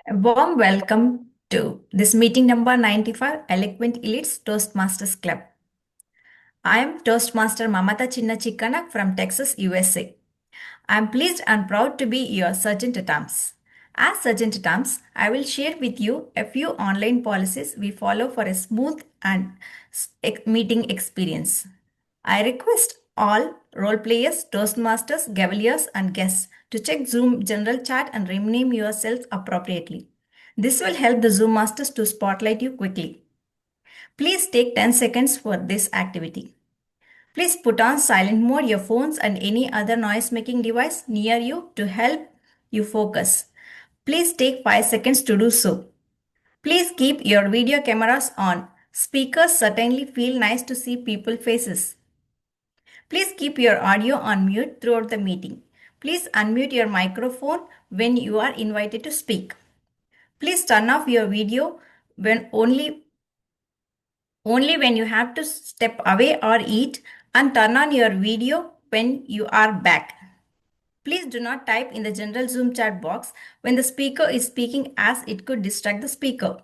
A warm welcome to this meeting number 95, Eloquent Elites Toastmasters Club. I am Toastmaster Mamatha Chikkannag from Texas, USA. I am pleased and proud to be your Sergeant at Arms. As Sergeant at Arms, I will share with you a few online policies we follow for a smooth and meeting experience. I request all role players, Toastmasters, Gavaliers, and guests to check Zoom general chat and rename yourself appropriately. This will help the Zoom masters to spotlight you quickly. Please take 10 seconds for this activity. Please put on silent mode your phones and any other noise making device near you to help you focus. Please take 5 seconds to do so. Please keep your video cameras on. Speakers certainly feel nice to see people's faces. Please keep your audio on mute throughout the meeting. Please unmute your microphone when you are invited to speak. Please turn off your video when only when you have to step away or eat, and turn on your video when you are back. Please do not type in the general Zoom chat box when the speaker is speaking, as it could distract the speaker.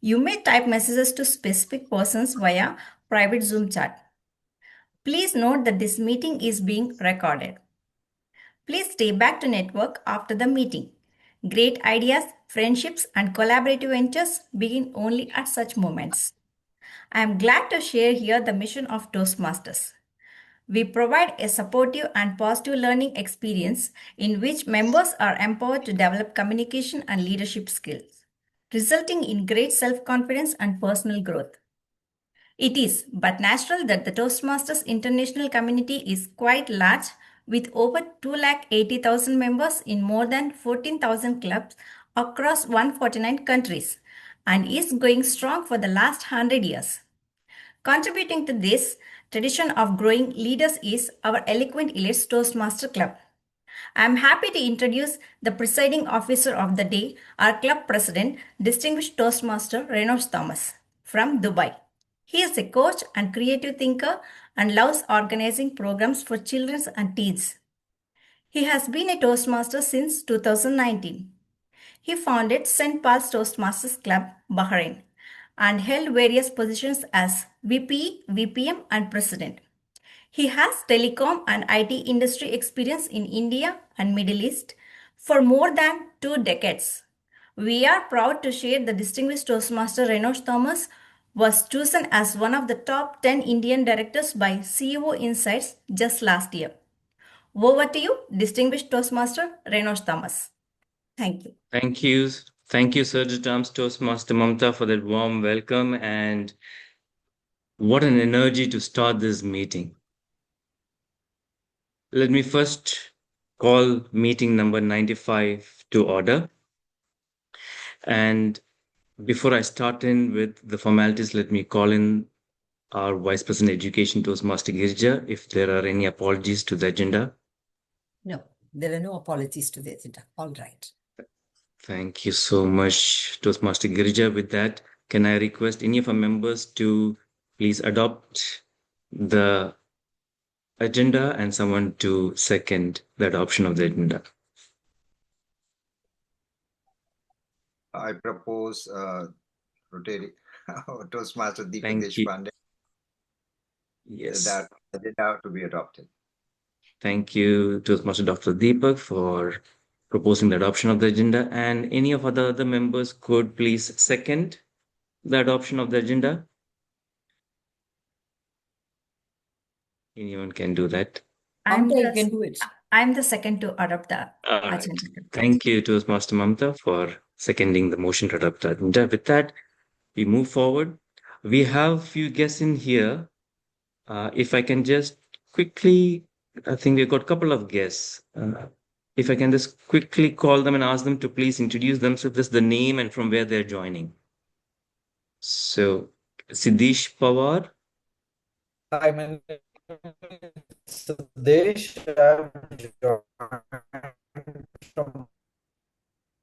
You may type messages to specific persons via private Zoom chat. Please note that this meeting is being recorded. Please stay back to network after the meeting. Great ideas, friendships, and collaborative ventures begin only at such moments. I am glad to share here the mission of Toastmasters. We provide a supportive and positive learning experience in which members are empowered to develop communication and leadership skills, resulting in great self-confidence and personal growth. It is but natural that the Toastmasters international community is quite large, with over 280,000 members in more than 14,000 clubs across 149 countries, and is going strong for the last 100 years. Contributing to this tradition of growing leaders is our Eloquent Elites Toastmaster Club. I am happy to introduce the presiding officer of the day, our club president, distinguished Toastmaster Renosh Thomas from Dubai. He is a coach and creative thinker and loves organizing programs for children and teens. He has been a Toastmaster since 2019. He founded St. Paul's Toastmasters Club, Bahrain, and held various positions as VP, VPM, and President. He has telecom and IT industry experience in India and Middle East for more than 2 decades. We are proud to share the distinguished Toastmaster Renosh Thomas was chosen as one of the top 10 Indian directors by CEO Insights just last year. Over to you, distinguished Toastmaster Renosh Thomas. Thank you. Thank you. Thank you, Sergeant Arms Toastmaster Mamatha, for that warm welcome, and what an energy to start this meeting. Let me first call meeting number 95 to order. And before I start in with the formalities, let me call in our Vice President Education, Toastmaster Girija, if there are any apologies to the agenda. No, there are no apologies to the agenda. All right. Thank you so much, Toastmaster Girija. With that, can I request any of our members to please adopt the agenda and someone to second the adoption of the agenda? I propose rotating Toastmaster Deepak Deshpande. Yes. That agenda to be adopted. Thank you, Toastmaster Dr. Deepak, for proposing the adoption of the agenda. And any of other members could please second the adoption of the agenda? Anyone can do that. You can do it. I'm the second to adopt the agenda. Thank you, Toastmaster Mamatha, for seconding the motion to adopt the agenda. With that, we move forward. We have a few guests in here. If I can just quickly, I think we've got a couple of guests. If I can just quickly call them and ask them to please introduce themselves, just the name and from where they're joining. So, Siddesh Pawar. Hi, my name is Siddesh. I'm from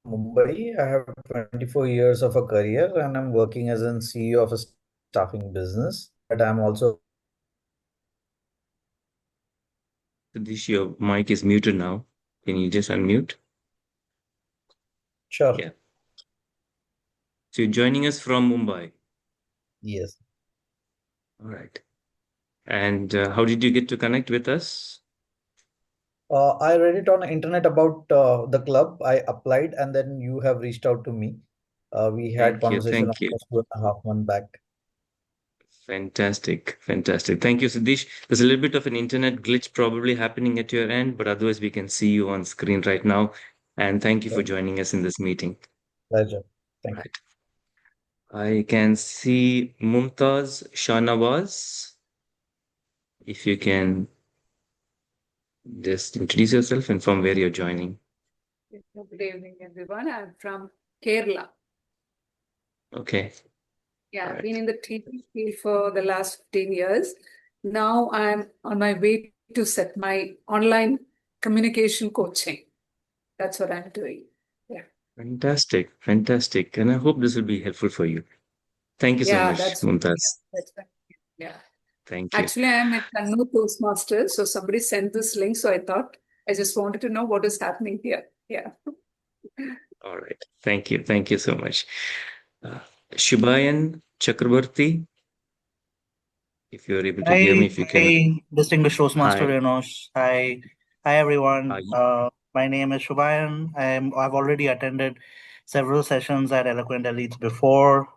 Mumbai. I have 24 years of a career and I'm working as an CEO of a staffing business. But I'm also. Siddesh, your mic is muted now. Can you just unmute? Sure. Yeah. So you're joining us from Mumbai. Yes. All right. And how did you get to connect with us? I read it on the internet about the club. I applied, and then you have reached out to me. We had Thank you. conversation Thank you. almost 2.5 months back. Fantastic. Fantastic. Thank you, Siddish. There's a little bit of an internet glitch probably happening at your end, but otherwise we can see you on screen right now. And thank you for Yeah, joining us in this meeting. pleasure. Thank you. Right. I can see Mumtaz Shahnawaz. If you can just introduce yourself and from where you're joining. Good evening, everyone. I'm from Kerala. Okay. Yeah, All I've right. been in the teaching field for the last 15 years. Now I'm on my way to set my online communication coaching. That's what I'm doing. Yeah. Fantastic. Fantastic. And I hope this will be helpful for you. Thank you so Yeah, much, that's Mumtaz. right. Yeah. Thank you. Actually, I'm at Keynote Toastmasters. So somebody sent this link. So I thought I just wanted to know what is happening here. Yeah. All right. Thank you. Thank you so much. Shubayan Chakrabarti, if you're able to hear me, if you can. Distinguished Toastmaster Hi. Renosh. Hi everyone. Hi. My name is Shubayan. I've already attended several sessions at Eloquent Elites before.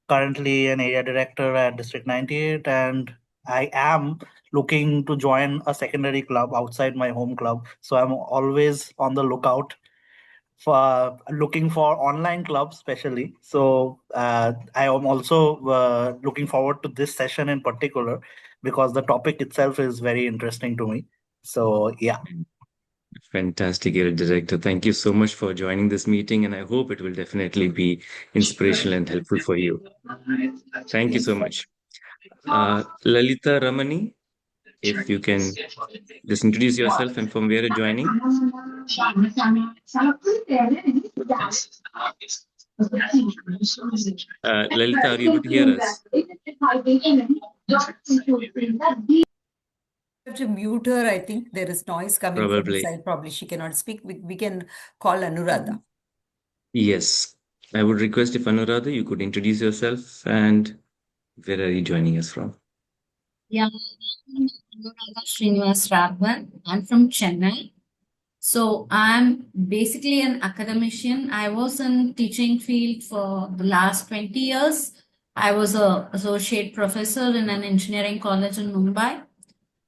Currently an area director at District 98, and I am looking to join a secondary club outside my home club. So I'm always on the lookout for looking for online clubs, especially. So I am also looking forward to this session in particular because the topic itself is very interesting to me. So yeah. Fantastic, Area Director. Thank you so much for joining this meeting, and I hope it will definitely be inspirational and helpful for you. Thank you so much. Lalita Ramani, if you can just introduce yourself and from where you're joining. Lalita, are you able to hear us? Have to mute her. I think there is noise coming from Probably. inside. Probably she cannot speak. We can call Anuradha. Yes. I would request if Anuradha, you could introduce yourself and where are you joining us from? Yeah, I'm Anuradha Srinivas Raghavan. I'm from Chennai. So I'm basically an academician. I was in teaching field for the last 20 years. I was a associate professor in an engineering college in Mumbai.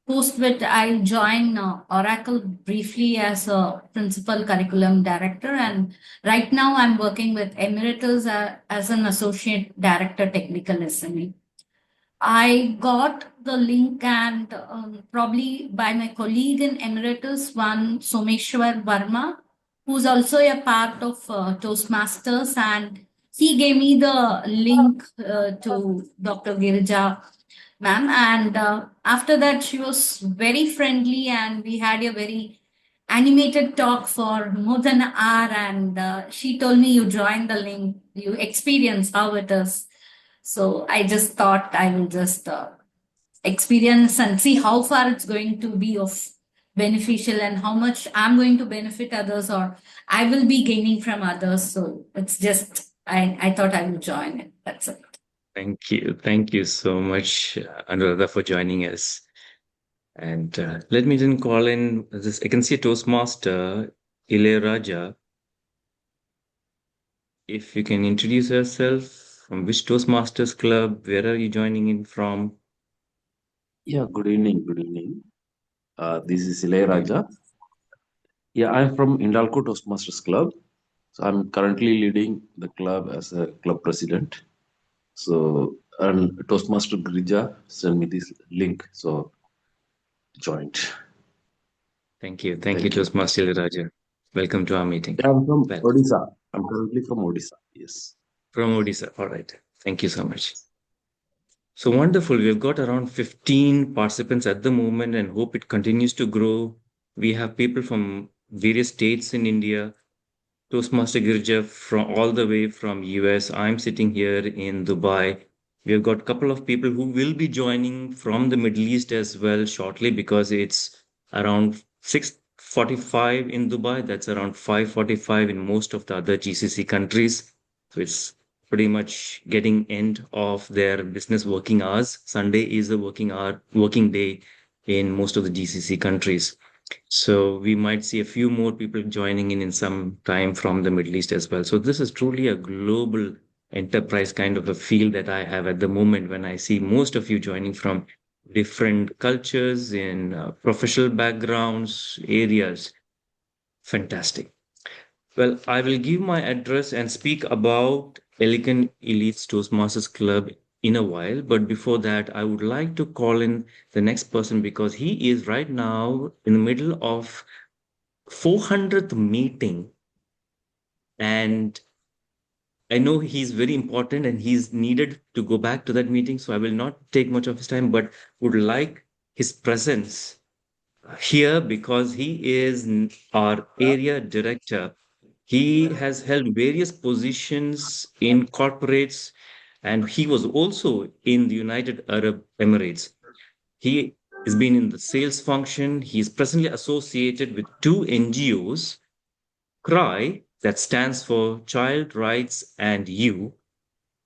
Post which I joined Oracle briefly as a principal curriculum director, and right now I'm working with Emeritus as an associate director technical SME. I got the link and probably by my colleague in Emeritus, one Someshwar Verma, who's also a part of Toastmasters, and he gave me the link to Dr. Girija ma'am. And after that, she was very friendly, and we had a very animated talk for more than an hour. And she told me, you join the link, you experience how it is. So I just thought I will just experience and see how far it's going to be of beneficial and how much I'm going to benefit others or I will be gaining from others. So it's just, I thought I will join it. That's it. Thank you. Thank you so much, Anuradha, for joining us. And let me then call in this. I can see Toastmaster Ilayaraja. If you can introduce yourself, from which Toastmasters club, where are you joining in from? Yeah, good evening. Good evening. This is Ilayaraja. Yeah, I'm from Indalco Toastmasters Club. So I'm currently leading the club as a club president. So, and Toastmaster Girija sent me this link. So, joined. Thank you. Thank you, Toastmaster Ilayaraja. Welcome to our meeting. Yeah, I'm from Well, Odisha. I'm currently from Odisha. Yes. from Odisha. All right. Thank you so much. So wonderful. We've got around 15 participants at the moment and hope it continues to grow. We have people from various states in India. Toastmaster Girija from all the way from US. I'm sitting here in Dubai. We've got a couple of people who will be joining from the Middle East as well shortly because it's around 6:45 in Dubai. That's around 5:45 in most of the other GCC countries. So it's pretty much getting end of their business working hours. Sunday is a working day in most of the GCC countries. So we might see a few more people joining in some time from the Middle East as well. So this is truly a global enterprise kind of a feel that I have at the moment when I see most of you joining from different cultures in professional backgrounds, areas. Fantastic. Well, I will give my address and speak about Elegant Elites Toastmasters Club in a while. But before that, I would like to call in the next person because he is right now in the middle of 400th meeting. And I know he's very important and he's needed to go back to that meeting. So I will not take much of his time, but would like his presence here because he is our area director. He has held various positions in corporates and he was also in the United Arab Emirates. He has been in the sales function. He is presently associated with two NGOs, CRY, that stands for Child Rights and You,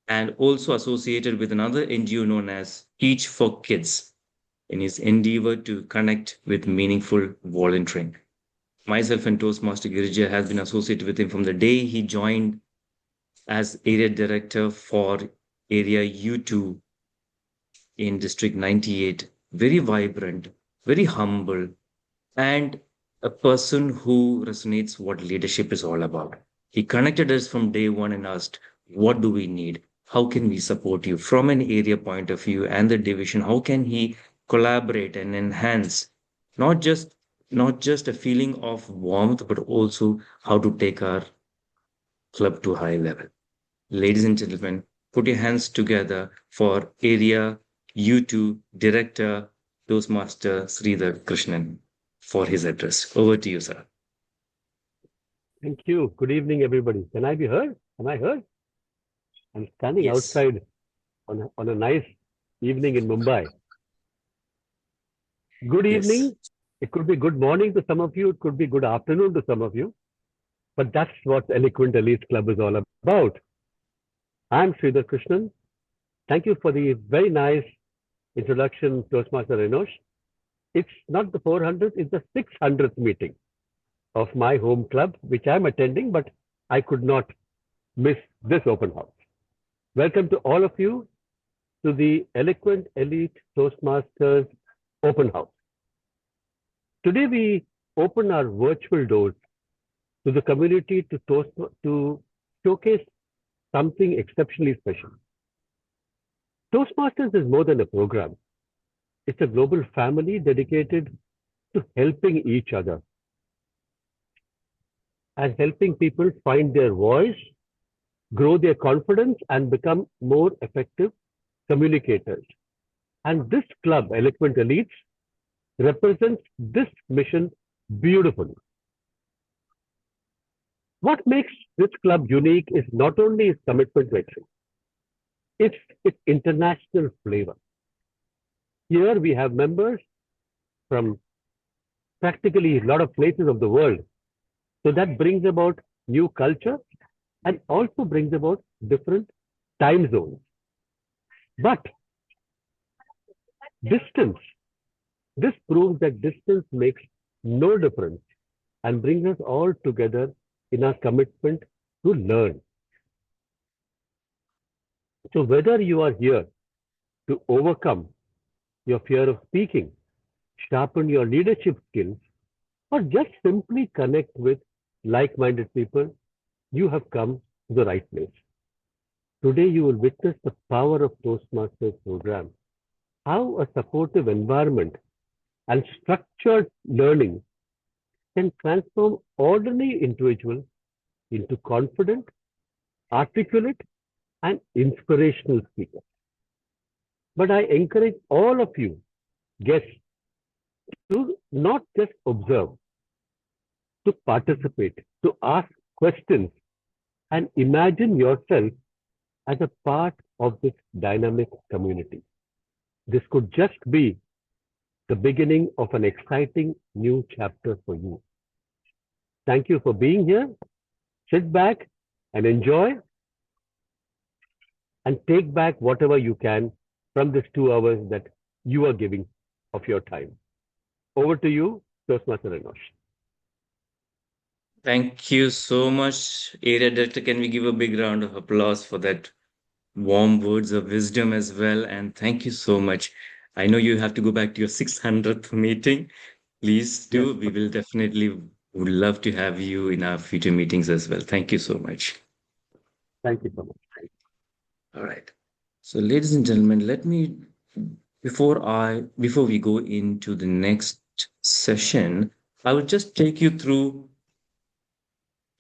and also associated with another NGO known as Teach for Kids in his endeavor to connect with meaningful volunteering. Myself and Toastmaster Girija has been associated with him from the day he joined as area director for area U2 in District 98. Very vibrant, very humble, and a person who resonates what leadership is all about. He connected us from day one and asked, what do we need? How can we support you from an area point of view and the division? How can he collaborate and enhance not just a feeling of warmth, but also how to take our club to high level. Ladies and gentlemen, put your hands together for area U2 director Toastmaster Sridhar Krishnan for his address. Over to you, sir. Thank you. Good evening, everybody. Can I be heard? Am I heard? I'm standing Yes. outside on a nice evening in Mumbai. Good evening. Yes. It could be good morning to some of you. It could be good afternoon to some of you. But that's what Eloquent Elite Club is all about. I'm Sridhar Krishnan. Thank you for the very nice introduction, Toastmaster Renosh. It's not the 400th, it's the 600th meeting of my home club, which I'm attending, but I could not miss this open house. Welcome to all of you to the Eloquent Elite Toastmasters open house. Today we open our virtual doors to the community to showcase something exceptionally special. Toastmasters is more than a program. It's a global family dedicated to helping each other and helping people find their voice, grow their confidence, and become more effective communicators. And this club, Eloquent Elites, represents this mission beautifully. What makes this club unique is not only its commitment to excellence, it's its international flavor. Here we have members from practically a lot of places of the world. So that brings about new culture and also brings about different time zones. But distance, this proves that distance makes no difference and brings us all together in our commitment to learn. So whether you are here to overcome your fear of speaking, sharpen your leadership skills, or just simply connect with like-minded people, you have come to the right place. Today, you will witness the power of Toastmasters program, how a supportive environment and structured learning can transform ordinary individuals into confident, articulate, and inspirational speakers. But I encourage all of you guests to not just observe, to participate, to ask questions, and imagine yourself as a part of this dynamic community. This could just be the beginning of an exciting new chapter for you. Thank you for being here. Sit back and enjoy. and take back whatever you can from this 2 hours that you are giving of your time. Over to you, Toastmaster Renosh. Thank you so much, Area Director. Can we give a big round of applause for that warm words of wisdom as well? And thank you so much. I know you have to go back to your 600th meeting. Please do. Yes. We will definitely would love to have you in our future meetings as well. Thank you so much. Thank you so much. All right. So, ladies and gentlemen, let me before we go into the next session, I will just take you through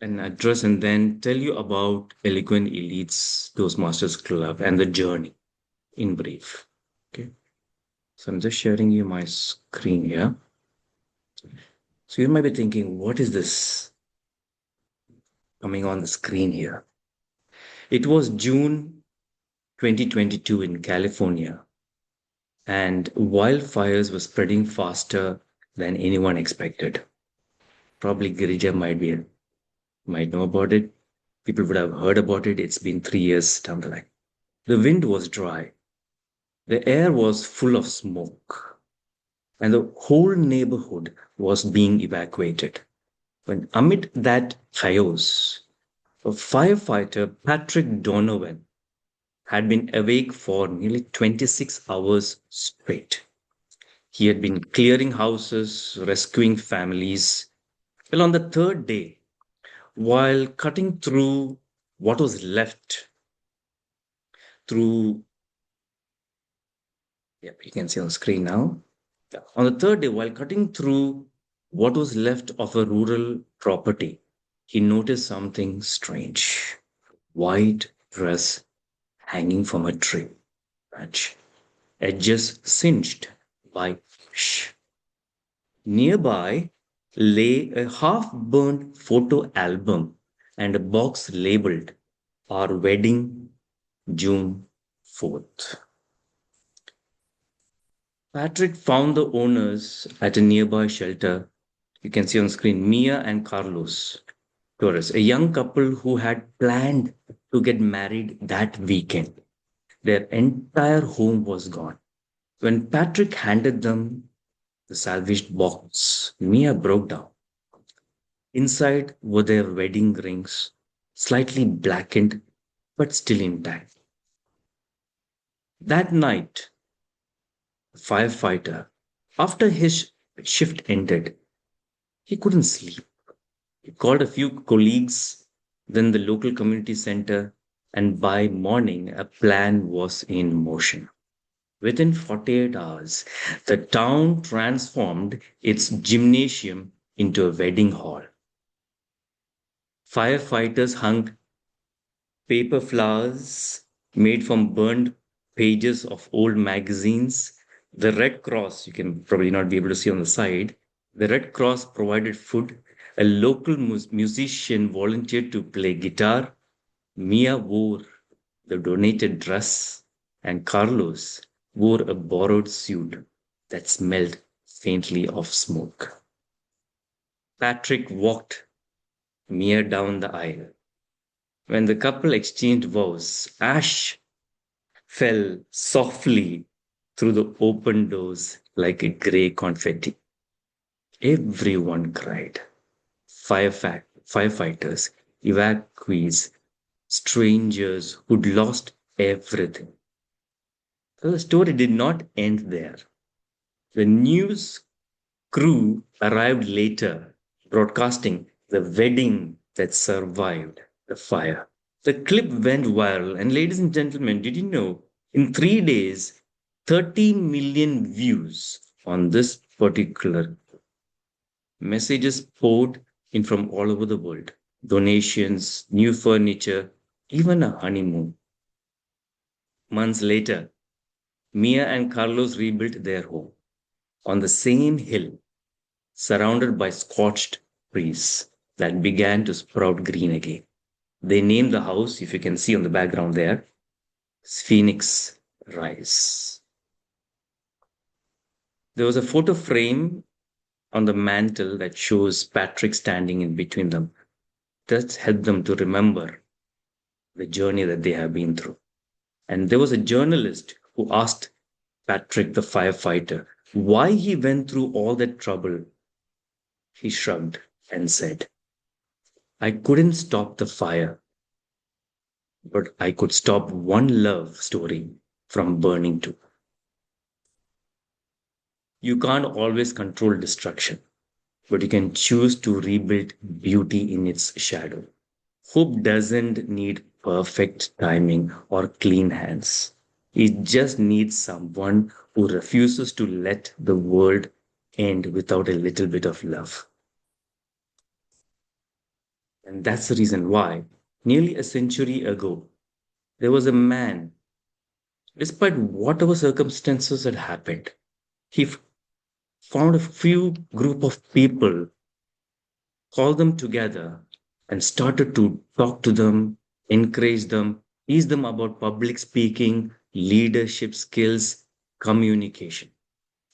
an address and then tell you about Eloquent Elite's Toastmasters Club and the journey in brief. Okay. So I'm just sharing you my screen here. So you might be thinking, what is this coming on the screen here? It was June 2022 in California, and wildfires were spreading faster than anyone expected. Probably Girija might know about it. People would have heard about it. It's been 3 years down the line. The wind was dry. The air was full of smoke, and the whole neighborhood was being evacuated. When amid that chaos, a firefighter, Patrick Donovan, had been awake for nearly 26 hours straight. He had been clearing houses, rescuing families. Well, on the third day, while cutting through what was left through, you can see on the screen now. On the third day, while cutting through what was left of a rural property, he noticed something strange. White dress hanging from a tree branch, edges singed by fish. Nearby lay a half-burnt photo album and a box labeled "Our Wedding, June 4th." Patrick found the owners at a nearby shelter. You can see on screen Mia and Carlos Torres, a young couple who had planned to get married that weekend. Their entire home was gone. When Patrick handed them the salvaged box, Mia broke down. Inside were their wedding rings, slightly blackened but still intact. That night, the firefighter, after his shift ended, he couldn't sleep. He called a few colleagues, then the local community center, and by morning, a plan was in motion. Within 48 hours, the town transformed its gymnasium into a wedding hall. Firefighters hung paper flowers made from burned pages of old magazines. The Red Cross, you can probably not be able to see on the side, the Red Cross provided food. A local musician volunteered to play guitar. Mia wore the donated dress, and Carlos wore a borrowed suit that smelled faintly of smoke. Patrick walked Mia down the aisle. When the couple exchanged vows, ash fell softly through the open doors like a grey confetti. Everyone cried. Firefighters, evacuees, strangers who'd lost everything. So the story did not end there. The news crew arrived later, broadcasting the wedding that survived the fire. The clip went viral, and ladies and gentlemen, did you know in 3 days, 30 million views on this particular clip? Messages poured in from all over the world. Donations, new furniture, even a honeymoon. Months later, Mia and Carlos rebuilt their home on the same hill, surrounded by scorched trees that began to sprout green again. They named the house, if you can see on the background there, Phoenix Rise. There was a photo frame on the mantle that shows Patrick standing in between them. That helped them to remember the journey that they have been through. And there was a journalist who asked Patrick, the firefighter, why he went through all that trouble. He shrugged and said, I couldn't stop the fire, but I could stop one love story from burning too. You can't always control destruction, but you can choose to rebuild beauty in its shadow. Hope doesn't need perfect timing or clean hands. It just needs someone who refuses to let the world end without a little bit of love. And that's the reason why, nearly a century ago, there was a man, despite whatever circumstances had happened, he found a few group of people, called them together, and started to talk to them, encourage them, teach them about public speaking, leadership skills, communication.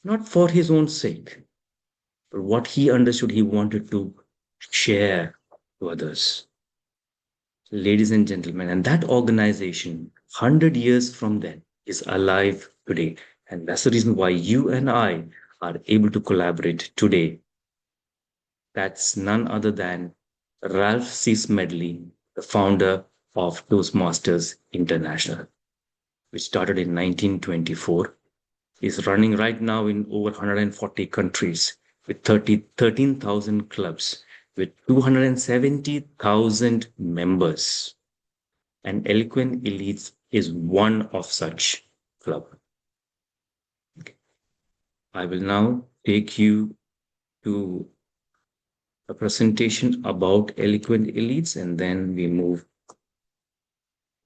Not for his own sake, but what he understood he wanted to share to others. Ladies and gentlemen, and that organization, 100 years from then, is alive today. And that's the reason why you and I are able to collaborate today. That's none other than Ralph C. Smedley, the founder of Toastmasters International, which started in 1924. Is running right now in over 140 countries with 13,000 clubs with 270,000 members. And Eloquent Elites is one of such club. I will now take you to a presentation about Eloquent Elites, and then we move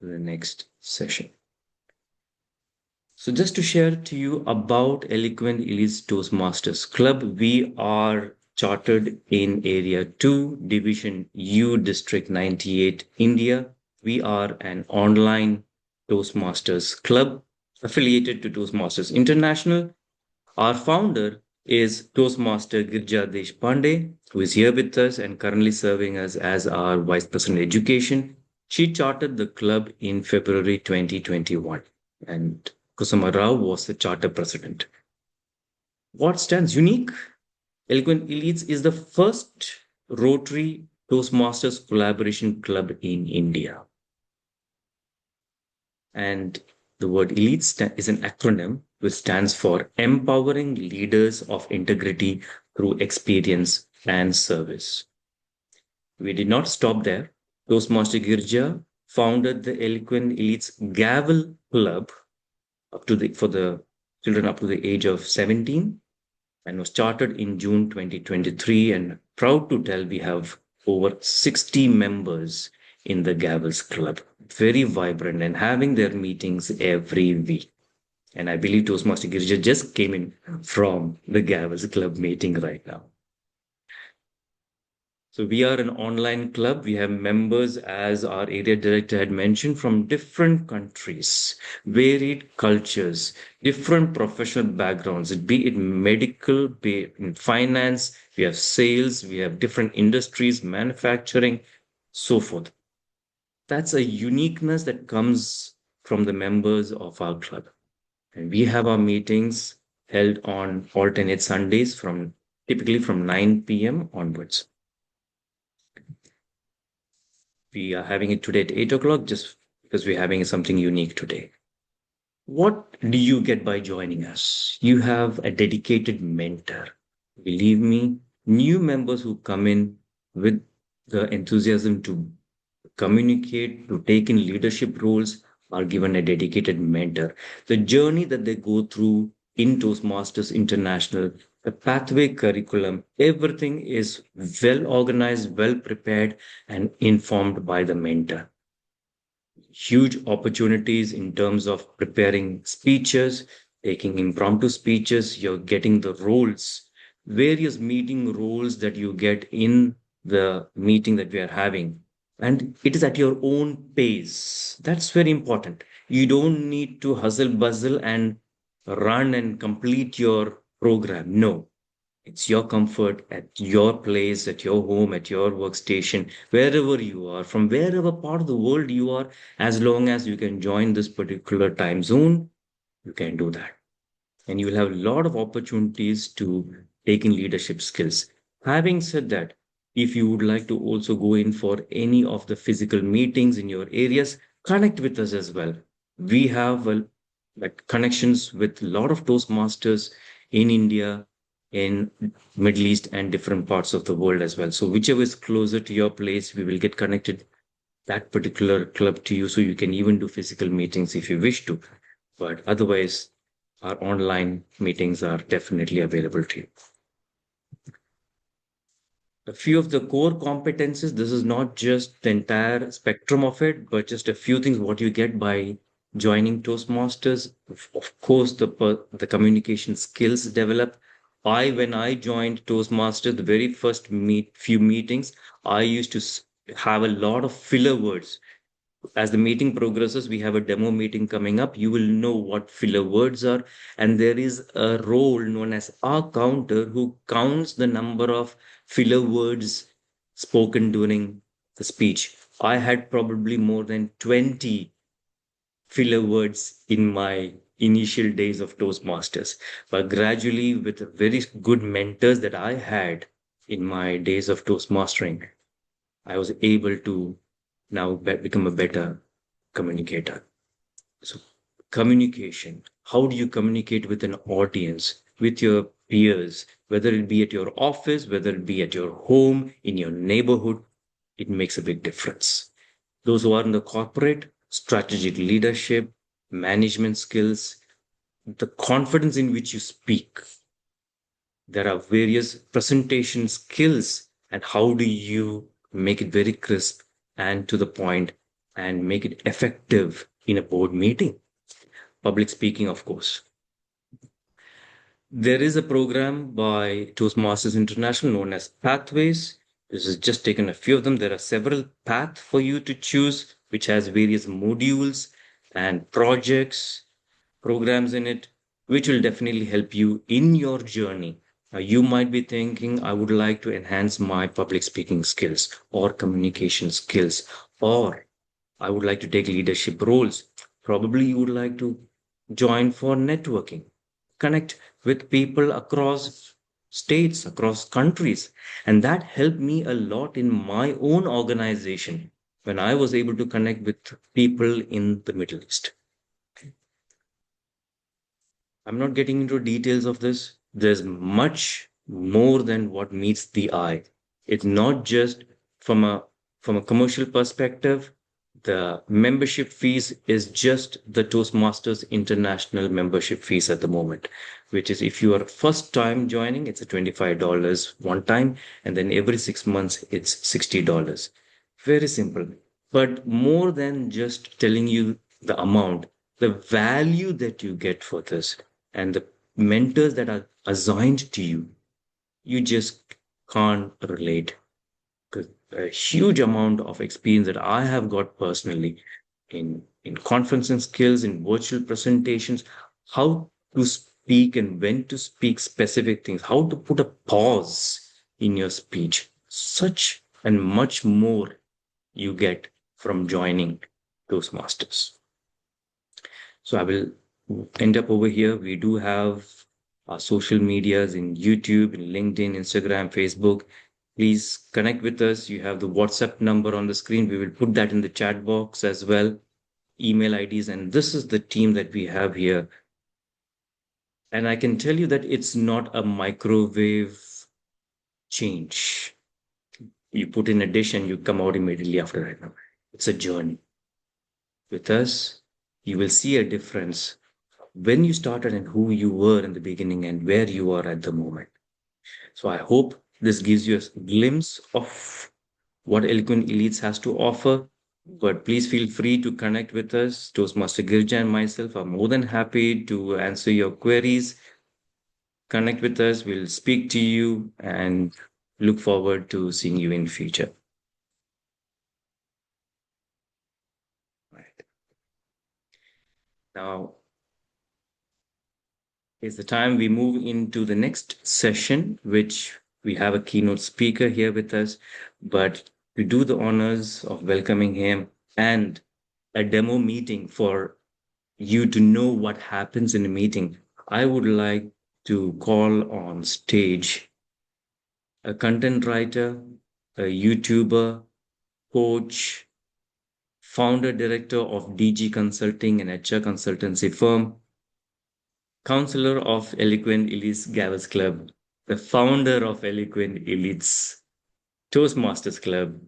to the next session. So just to share to you about Eloquent Elites Toastmasters Club, we are chartered in Area 2, Division U, District 98, India. We are an online Toastmasters Club affiliated to Toastmasters International. Our founder is Toastmaster Girija Deshpande, who is here with us and currently serving us as our Vice President Education. She chartered the club in February 2021, and Kusuma Rao was the charter president. What stands unique? Eloquent Elites is the first Rotary Toastmasters collaboration club in India. And the word Elites is an acronym which stands for Empowering Leaders of Integrity Through Experience and Service. We did not stop there. Toastmaster Girija founded the Eloquent Elites Gavel Club for the children up to the age of 17, and was chartered in June 2023. And proud to tell we have over 60 members in the Gavels Club. Very vibrant and having their meetings every week. And I believe Toastmaster Girija just came in from the Gavels Club meeting right now. So we are an online club. We have members, as our area director had mentioned, from different countries, varied cultures, different professional backgrounds, be it medical, be it in finance, we have sales, we have different industries, manufacturing, so forth. That's a uniqueness that comes from the members of our club. And we have our meetings held on alternate Sundays typically from 9 p.m. onwards. We are having it today at 8 o'clock just because we're having something unique today. What do you get by joining us? You have a dedicated mentor. Believe me, new members who come in with the enthusiasm to communicate, to take in leadership roles are given a dedicated mentor. The journey that they go through in Toastmasters International, the pathway curriculum, everything is well organized, well prepared, and informed by the mentor. Huge opportunities in terms of preparing speeches, taking impromptu speeches, you're getting the roles, various meeting roles that you get in the meeting that we are having. And it is at your own pace. That's very important. You don't need to hustle bustle and run and complete your program. No, It's your comfort at your place, at your home, at your workstation, wherever you are, from wherever part of the world you are, as long as you can join this particular time zone, you can do that. And you will have a lot of opportunities to take in leadership skills. Having said that, if you would like to also go in for any of the physical meetings in your areas, connect with us as well. We have like connections with a lot of Toastmasters in India, in Middle East and different parts of the world as well. So whichever is closer to your place, we will get connected that particular club to you, so you can even do physical meetings if you wish to. But otherwise, our online meetings are definitely available to you. A few of the core competences, this is not just the entire spectrum of it, but just a few things what you get by joining Toastmasters. Of course, the communication skills develop. When I joined Toastmasters, the very first few meetings, I used to have a lot of filler words. As the meeting progresses, we have a demo meeting coming up. You will know what filler words are. And there is a role known as AhCounter who counts the number of filler words spoken during the speech. I had probably more than 20 filler words in my initial days of Toastmasters. But gradually, with very good mentors that I had in my days of Toastmastering, I was able to now become a better communicator. So, communication. How do you communicate with an audience, with your peers, whether it be at your office, whether it be at your home, in your neighborhood? It makes a big difference. Those who are in the corporate, strategic leadership, management skills, the confidence in which you speak. There are various presentation skills, and how do you make it very crisp and to the point and make it effective in a board meeting? Public speaking, of course. There is a program by Toastmasters International known as Pathways. This has just taken a few of them. There are several paths for you to choose, which has various modules and projects, programs in it, which will definitely help you in your journey. Now, you might be thinking, I would like to enhance my public speaking skills or communication skills, or I would like to take leadership roles. Probably you would like to join for networking, connect with people across states, across countries. And that helped me a lot in my own organization when I was able to connect with people in the Middle East. I'm not getting into details of this. There's much more than what meets the eye. It's not just from a commercial perspective. The membership fees is just the Toastmasters International membership fees at the moment, which is if you are first time joining, it's a $25 one time, and then every 6 months it's $60. Very simple. But more than just telling you the amount, the value that you get for this and the mentors that are assigned to you, you just can't relate. Because a huge amount of experience that I have got personally in conferencing skills, in virtual presentations, how to speak and when to speak specific things, how to put a pause in your speech, such and much more you get from joining Toastmasters. So I will end up over here. We do have our social medias in YouTube, in LinkedIn, Instagram, Facebook. Please connect with us. You have the WhatsApp number on the screen. We will put that in the chat box as well, email IDs. And this is the team that we have here. And I can tell you that it's not a microwave change. You put in a dish and you come out immediately after that. It's a journey. With us, you will see a difference when you started and who you were in the beginning and where you are at the moment. So I hope this gives you a glimpse of what Eloquent Elites has to offer. But please feel free to connect with us. Toastmaster Girija and myself are more than happy to answer your queries. Connect with us. We'll speak to you and look forward to seeing you in future. Right. Now, It's the time we move into the next session, which we have a keynote speaker here with us. But to do the honors of welcoming him and a demo meeting for you to know what happens in a meeting, I would like to call on stage a content writer, a YouTuber, coach, founder director of DG Consulting and HR consultancy firm, counselor of Eloquent Elites Gavels Club, the founder of Eloquent Elites Toastmasters Club.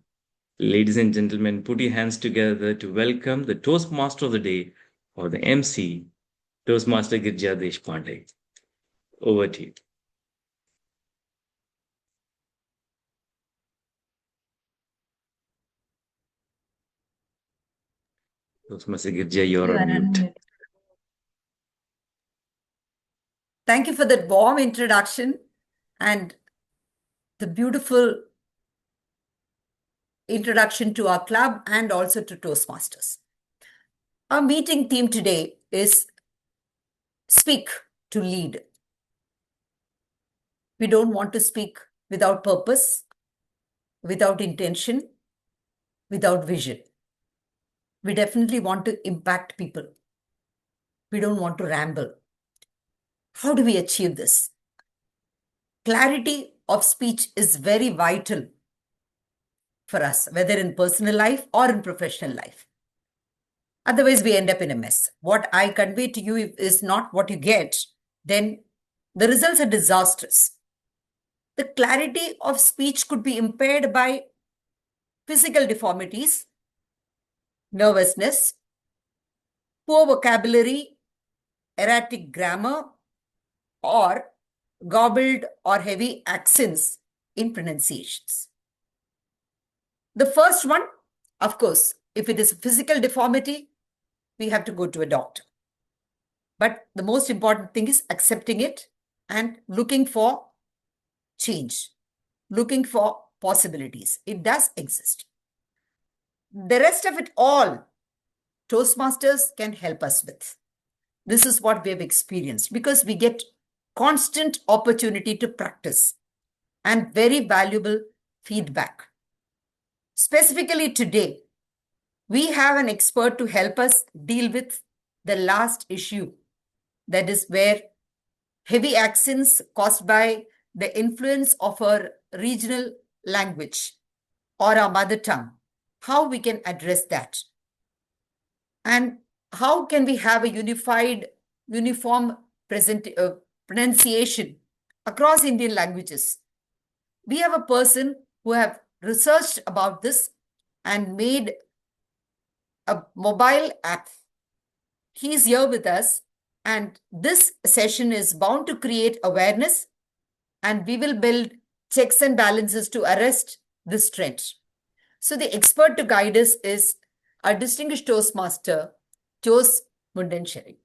Ladies and gentlemen, put your hands together to welcome the Toastmaster of the Day, or the MC, Toastmaster Girija Deshpande. Over to you. Toastmaster Girija, you're on mute. Thank you for that warm introduction and the beautiful introduction to our club and also to Toastmasters. Our meeting theme today is Speak to Lead. We don't want to speak without purpose, without intention, without vision. We definitely want to impact people. We don't want to ramble. How do we achieve this? Clarity of speech is very vital for us, whether in personal life or in professional life. Otherwise, we end up in a mess. What I convey to you is not what you get, then the results are disastrous. The clarity of speech could be impaired by physical deformities, nervousness, poor vocabulary, erratic grammar, or gobbled or heavy accents in pronunciations. The first one, of course, if it is a physical deformity, we have to go to a doctor. But the most important thing is accepting it and looking for change, looking for possibilities. It does exist. The rest of it all, Toastmasters can help us with. This is what we have experienced because we get constant opportunity to practice and very valuable feedback. Specifically today, we have an expert to help us deal with the last issue. That is where heavy accents caused by the influence of our regional language or our mother tongue, how we can address that. And how can we have a uniform pronunciation across Indian languages? We have a person who have researched about this and made a mobile app. He's here with us, and this session is bound to create awareness, and we will build checks and balances to arrest this trend. So the expert to guide us is our distinguished Toastmaster, Toast Mundencherry.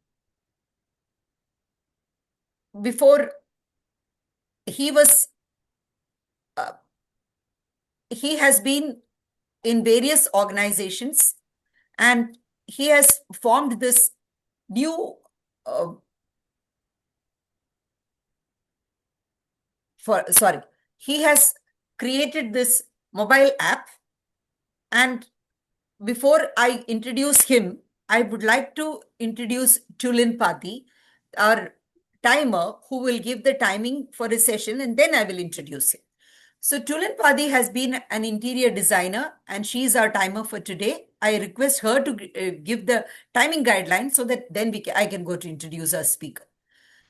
Before he has been in various organizations, and he has formed this new he has created this mobile app. And before I introduce him, I would like to introduce Tulin Padhy, our timer, who will give the timing for his session, and then I will introduce him. So Tulin Padhy has been an interior designer, and she is our timer for today. I request her to give the timing guidelines so that then I can go to introduce our speaker.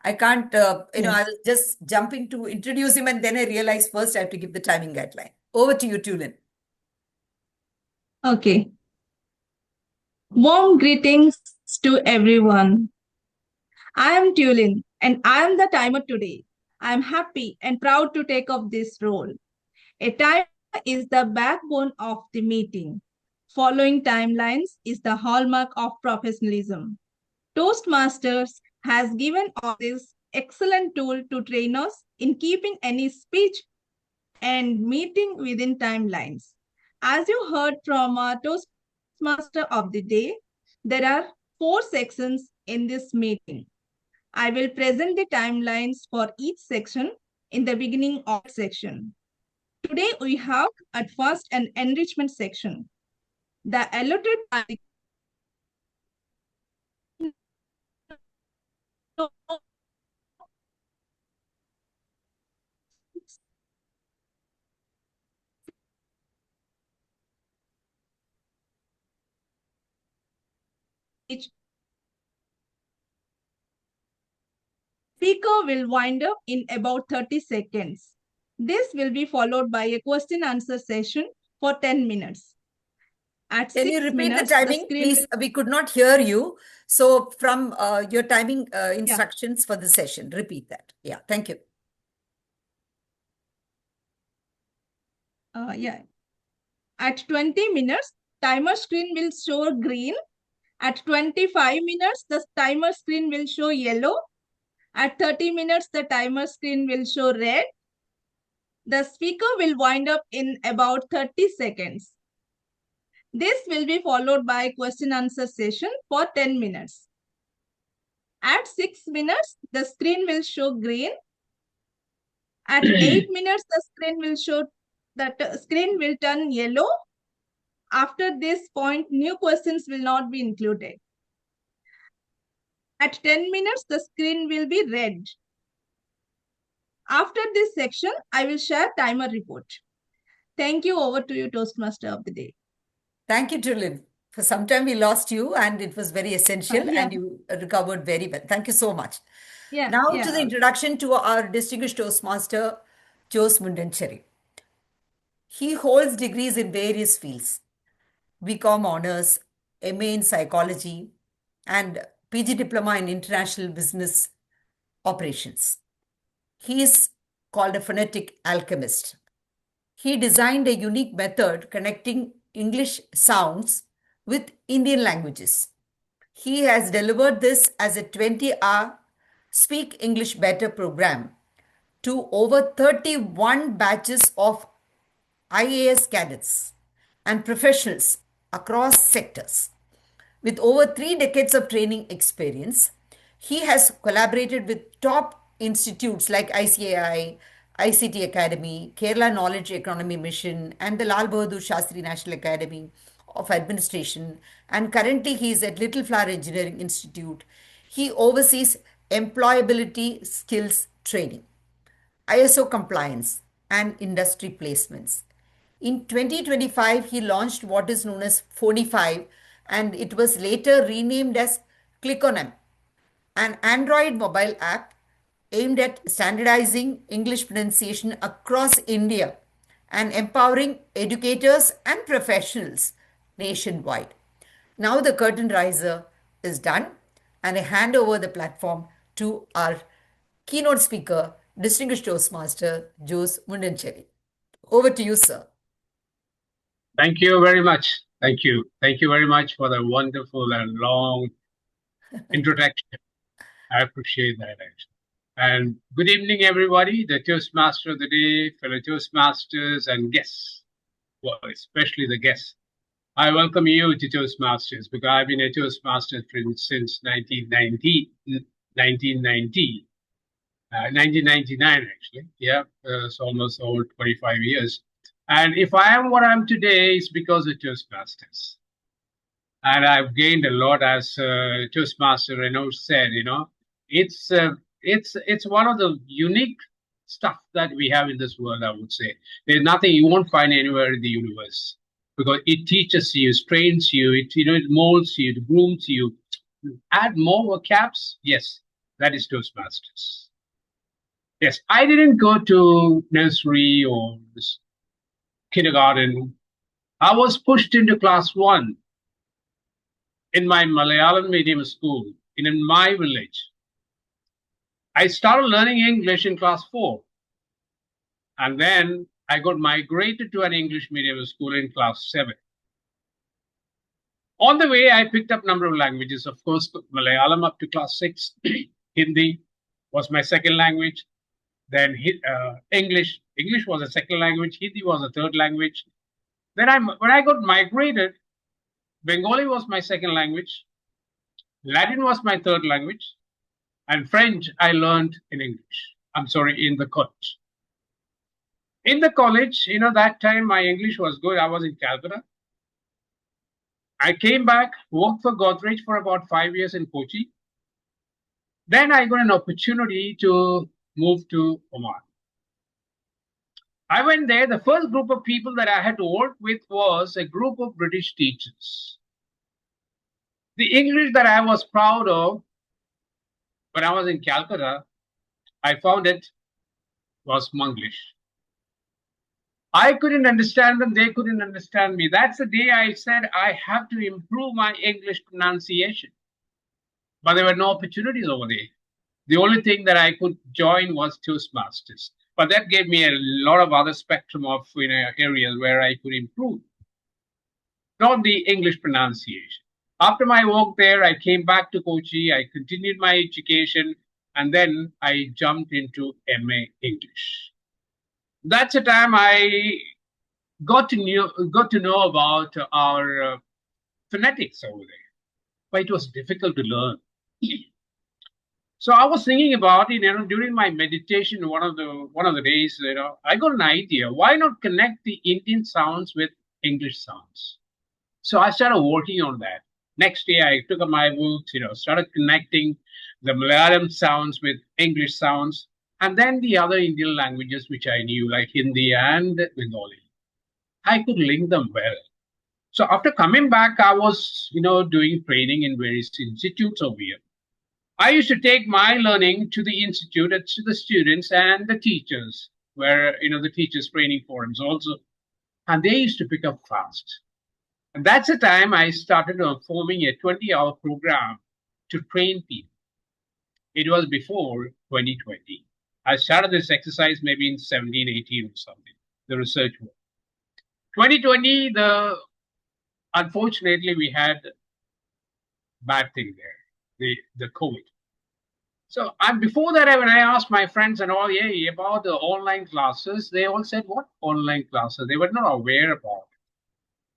I can't, I was just jumping to introduce him, and then I realized first I have to give the timing guideline. Over to you, Tulin. Okay. Warm greetings to everyone. I am Tulin, and I am the timer today. I am happy and proud to take up this role. A timer is the backbone of the meeting. Following timelines is the hallmark of professionalism. Toastmasters has given us this excellent tool to train us in keeping any speech and meeting within timelines. As you heard from our Toastmaster of the day, there are 4 sections in this meeting. I will present the timelines for each section in the beginning of the section. Today we have at first an enrichment section. The allotted time each speaker will wind up in about 30 seconds. This will be followed by a question answer session for 10 minutes. At Can 6 you repeat minutes, the timing, please? We could not hear you. So from your timing instructions for the session, repeat that. Yeah, thank you. Yeah. At 20 minutes, timer screen will show green. At 25 minutes, the timer screen will show yellow. At 30 minutes, the timer screen will show red. The speaker will wind up in about 30 seconds. This will be followed by question answer session for 10 minutes. At 6 minutes, the screen will show green. At 8 minutes, the screen will turn yellow. After this point, new questions will not be included. At 10 minutes, the screen will be red. After this section, I will share timer report. Thank you. Over to you, Toastmaster of the day. Thank you, Tulin. For some time we lost you and it was very essential and you recovered very well. Thank you so much. Now to the introduction to our distinguished Toastmaster, Jose Mundencherry. He holds degrees in various fields, BCom Honours, MA in Psychology, and PG Diploma in International Business Operations. He is called a phonetic alchemist. He designed a unique method connecting English sounds with Indian languages. He has delivered this as a 20-hour Speak English Better program to over 31 batches of IAS cadets and professionals across sectors. With over 3 decades of training experience, he has collaborated with top institutes like ICAI, ICT Academy, Kerala Knowledge Economy Mission, and the Lal Bahadur Shastri National Academy of Administration. And currently he is at Little Flower Engineering Institute. He oversees employability skills training, ISO compliance, and industry placements. In 2025, he launched what is known as Phonify, and it was later renamed as Click on M, an Android mobile app aimed at standardizing English pronunciation across India and empowering educators and professionals nationwide. Now the curtain riser is done, and I hand over the platform to our keynote speaker, distinguished Toastmaster, Jose Mundencherry. Over to you, sir. Thank you very much. Thank you. Thank you very much for the wonderful and long introduction. I appreciate that, actually. And good evening, everybody, the Toastmaster of the day, fellow Toastmasters and guests, well, especially the guests. I welcome you to Toastmasters because I've been a Toastmaster since 1999, actually. Yeah, it's almost over 25 years. And if I am what I am today, it's because of Toastmasters. And I've gained a lot, as Toastmaster Renosh said, you know. It's one of the unique stuff that we have in this world, I would say. There's nothing you won't find anywhere in the universe because it teaches you, trains you, it molds you, it grooms you. Add more vocabs, yes, that is Toastmasters. Yes, I didn't go to nursery or kindergarten. I was pushed into class 1 in my Malayalam medium school in my village. I started learning English in class 4. And then I got migrated to an English medium school in class 7. On the way, I picked up a number of languages. Of course, Malayalam up to class 6. Hindi was my second language. Then English was a second language. Hindi was a third language. Then when I got migrated, Bengali was my second language. Latin was my third language. And French, I learned in English. I'm sorry, in the college. In the college, that time my English was good. I was in Calcutta. I came back, worked for Godrej for about 5 years in Kochi. Then I got an opportunity to move to Oman. I went there. The first group of people that I had to work with was a group of British teachers. The English that I was proud of when I was in Calcutta, I found it was Monglish. I couldn't understand them. They couldn't understand me. That's the day I said I have to improve my English pronunciation. But there were no opportunities over there. The only thing that I could join was Toastmasters. But that gave me a lot of other spectrum of areas where I could improve. Not the English pronunciation. After my work there, I came back to Kochi. I continued my education, and then I jumped into MA English. That's the time I got to know about our phonetics over there, but it was difficult to learn. So I was thinking about it, during my meditation one of the days, I got an idea. Why not connect the Indian sounds with English sounds? So I started working on that. Next day, I took up my books, started connecting the Malayalam sounds with English sounds, and then the other Indian languages which I knew, like Hindi and Bengali. I could link them well. So after coming back, I was, doing training in various institutes over here. I used to take my learning to the institute, to the students and the teachers, where, the teachers' training forums also, and they used to pick up fast. And that's the time I started forming a 20-hour program to train people. It was before 2020. I started this exercise maybe in 17, 18 or something, the research work. 2020, unfortunately, we had bad thing there, the COVID. So before that, when I asked my friends and all, about the online classes, they all said, what online classes? They were not aware about it.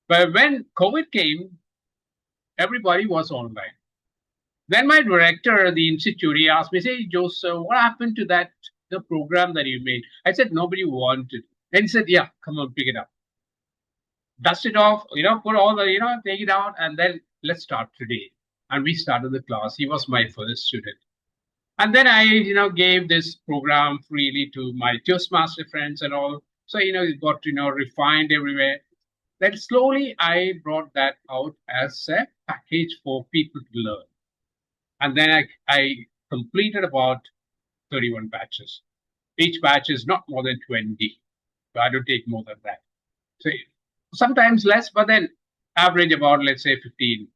But when COVID came, everybody was online. Then my director, the institute, he asked me, say, Joseph, what happened to the program that you made? I said, nobody wanted. And he said, yeah, come on, pick it up. Dust it off, put all the, take it out, and then let's start today. And we started the class. He was my first student. And then I, gave this program freely to my Toastmaster friends and all. So, it got, refined everywhere. Then slowly I brought that out as a package for people to learn. And then I completed about 31 batches. Each batch is not more than 20. So I don't take more than that. So sometimes less, but then average about, let's say, 15.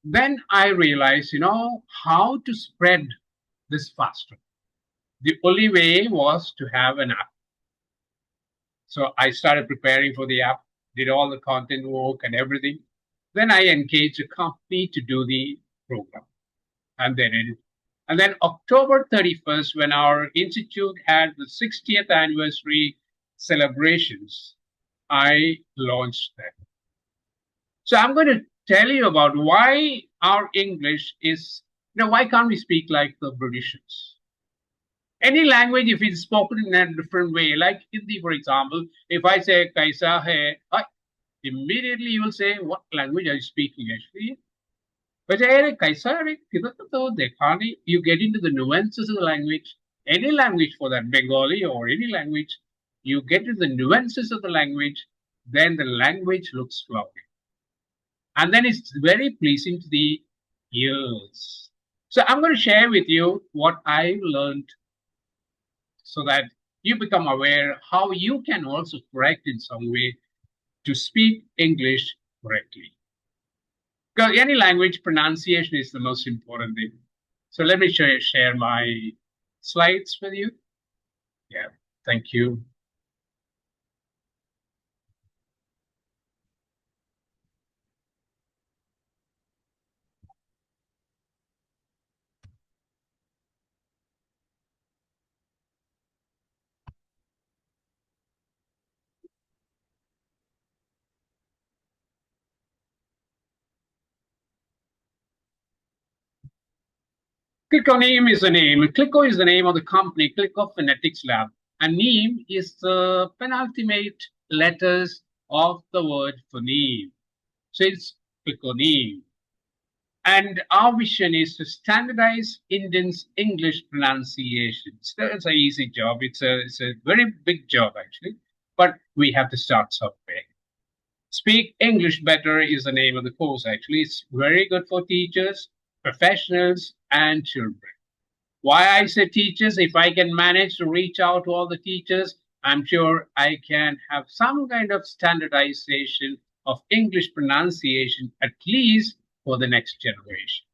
Then I realized, how to spread this faster. The only way was to have an app. So I started preparing for the app, did all the content work and everything. Then I engaged a company to do the program. And then October 31st, when our institute had the 60th anniversary celebrations, I launched that. So I'm going to tell you about why our English is, why can't we speak like the Britishers? Any language, if it's spoken in a different way, like Hindi, for example, if I say kaisa hai, immediately you will say, what language are you speaking actually? But you get into the nuances of the language, any language for that, Bengali or any language, you get into the nuances of the language, then the language looks flowery. And then it's very pleasing to the ears. So I'm going to share with you what I learned so that you become aware how you can also correct in some way to speak English correctly. Because any language, pronunciation is the most important thing. So let me share my slides with you. Yeah, thank you. Clickonym is the name. Clicko is the name of the company, Clicko Phonetics Lab. And name is the penultimate letters of the word phoneme. So it's Clickonym. And our vision is to standardize Indians' English pronunciations. That's an easy job. It's a very big job, actually. But we have to start somewhere. Speak English Better is the name of the course, actually. It's very good for teachers, professionals, and children. Why I say teachers? If I can manage to reach out to all the teachers, I'm sure I can have some kind of standardization of English pronunciation, at least for the next generation.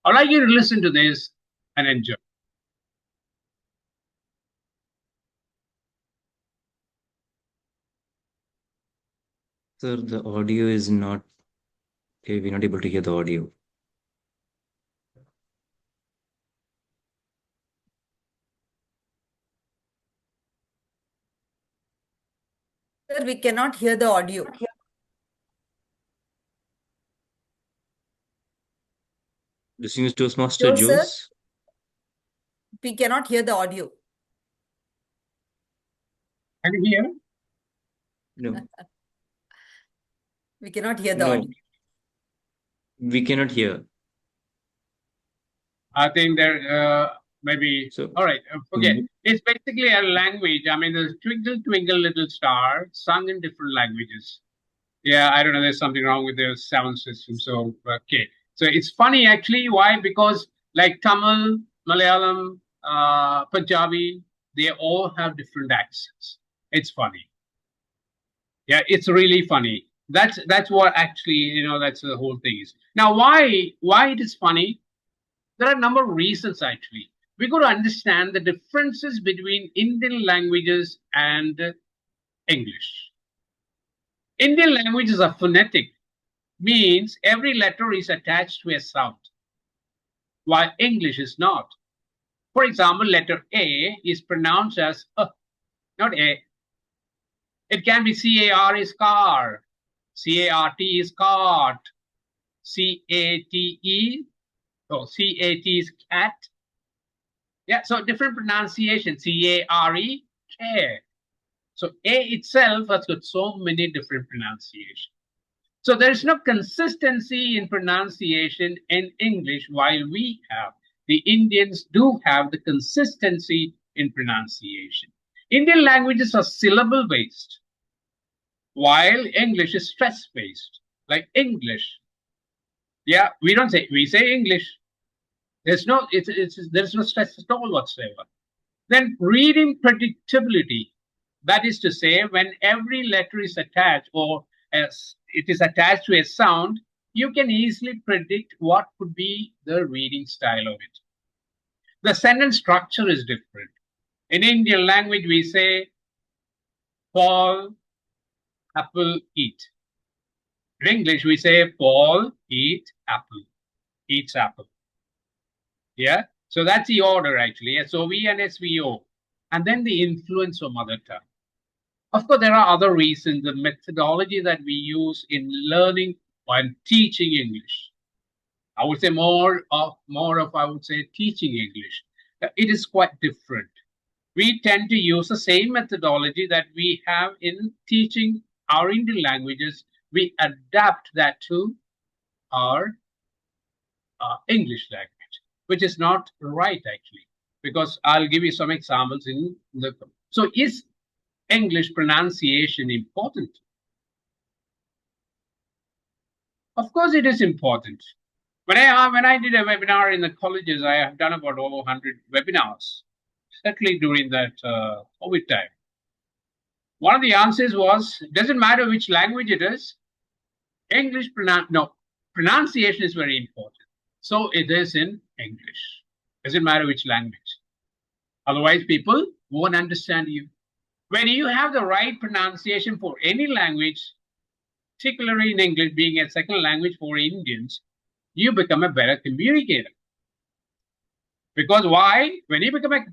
I'd like you to listen to this and enjoy. Sir, the audio is not, okay, we're not able to hear the audio. Sir, we cannot hear the audio. Distinguished Toastmaster Sir, Jules? we cannot hear the audio. Can you hear? No. We cannot hear the No. audio. We cannot hear. I think there maybe. So, all right, forget. It's basically a language. I mean, there's Twinkle, Twinkle, Little Star, sung in different languages. Yeah, I don't know. There's something wrong with the sound system. So, okay. So it's funny, actually. Why? Because like Tamil, Malayalam, Punjabi, they all have different accents. It's funny. Yeah, it's really funny. That's what actually, you know, that's the whole thing is. Now, why it is funny? There are a number of reasons, actually. We got to understand the differences between Indian languages and English. Indian languages are phonetic, means every letter is attached to a sound, while English is not. For example, letter A is pronounced as not A. It can be C-A-R is car, C-A-R-T is cart, C-A-T-E, oh, C-A-T is cat. Yeah, so different pronunciation, C-A-R-E, care. So A itself has got so many different pronunciations. So there is no consistency in pronunciation in English, while we have. The Indians do have the consistency in pronunciation. Indian languages are syllable-based, while English is stress-based, like English. Yeah, we don't say, we say English. There's no stress at all whatsoever. Then reading predictability. That is to say, when every letter is attached or as it is attached to a sound, you can easily predict what could be the reading style of it. The sentence structure is different. In Indian language, we say, Paul, apple, eat. In English, we say, Paul, eat, apple, eats apple. Yeah, so that's the order, actually, SOV and SVO. And then the influence of mother tongue. Of course, there are other reasons, the methodology that we use in learning and teaching English. I would say more of I would say teaching English. It is quite different. We tend to use the same methodology that we have in teaching our Indian languages. We adapt that to our English language, which is not right, actually, because I'll give you some examples in the. So is English pronunciation important? Of course, it is important. When I did a webinar in the colleges, I have done about over 100 webinars, certainly during that COVID time. One of the answers was, it doesn't matter which language it is, English pronunciation is very important. So it is in English. Doesn't matter which language. Otherwise, people won't understand you. When you have the right pronunciation for any language, particularly in English being a second language for Indians, you become a better communicator. Because why? When you become a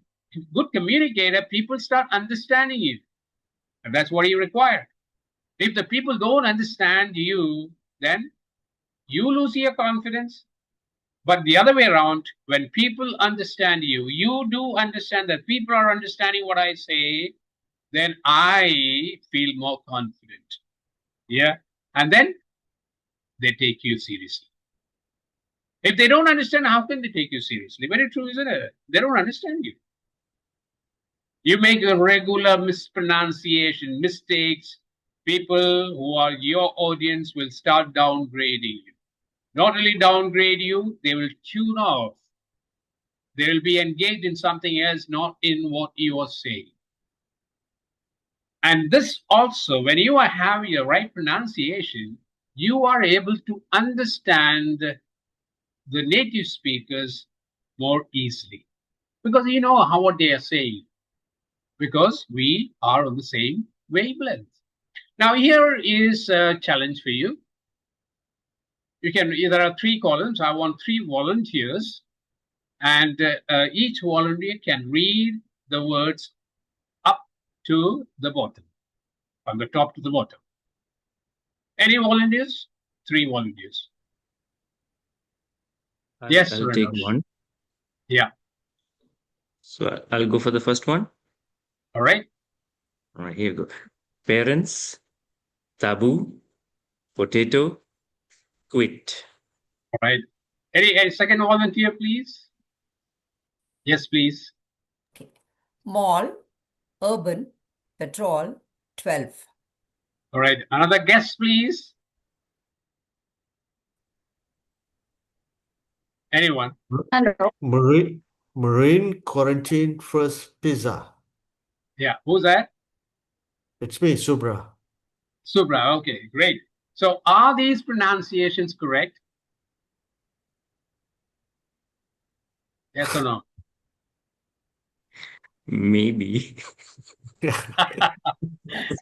good communicator, people start understanding you. And that's what you require. If the people don't understand you, then you lose your confidence. But the other way around, when people understand you, you do understand that people are understanding what I say, then I feel more confident. Yeah. And then they take you seriously. If they don't understand, how can they take you seriously? Very true, isn't it? They don't understand you. You make a regular mispronunciation, mistakes. People who are your audience will start downgrading you. Not only downgrade you, they will tune off. They will be engaged in something else, not in what you are saying. And this also, when you are having the right pronunciation, you are able to understand the native speakers more easily. Because you know how what they are saying. Because we are on the same wavelength. Now here is a challenge for you. There are 3 columns. I want 3 volunteers. And each volunteer can read the words up to the bottom, from the top to the bottom. Any volunteers? 3 volunteers. Yes, I'll take one. Yeah. So I'll go for the first one. All right. All right, here we go. Parents, taboo, potato, quit. All right. Any second volunteer, please? Yes, please. Okay. Mall, urban, petrol, 12. All right. Another guess, please. Anyone? Marine, quarantine, first pizza. Yeah. Who's that? It's me, Subra. Subra. Okay, great. So are these pronunciations correct? Yes or no? Maybe.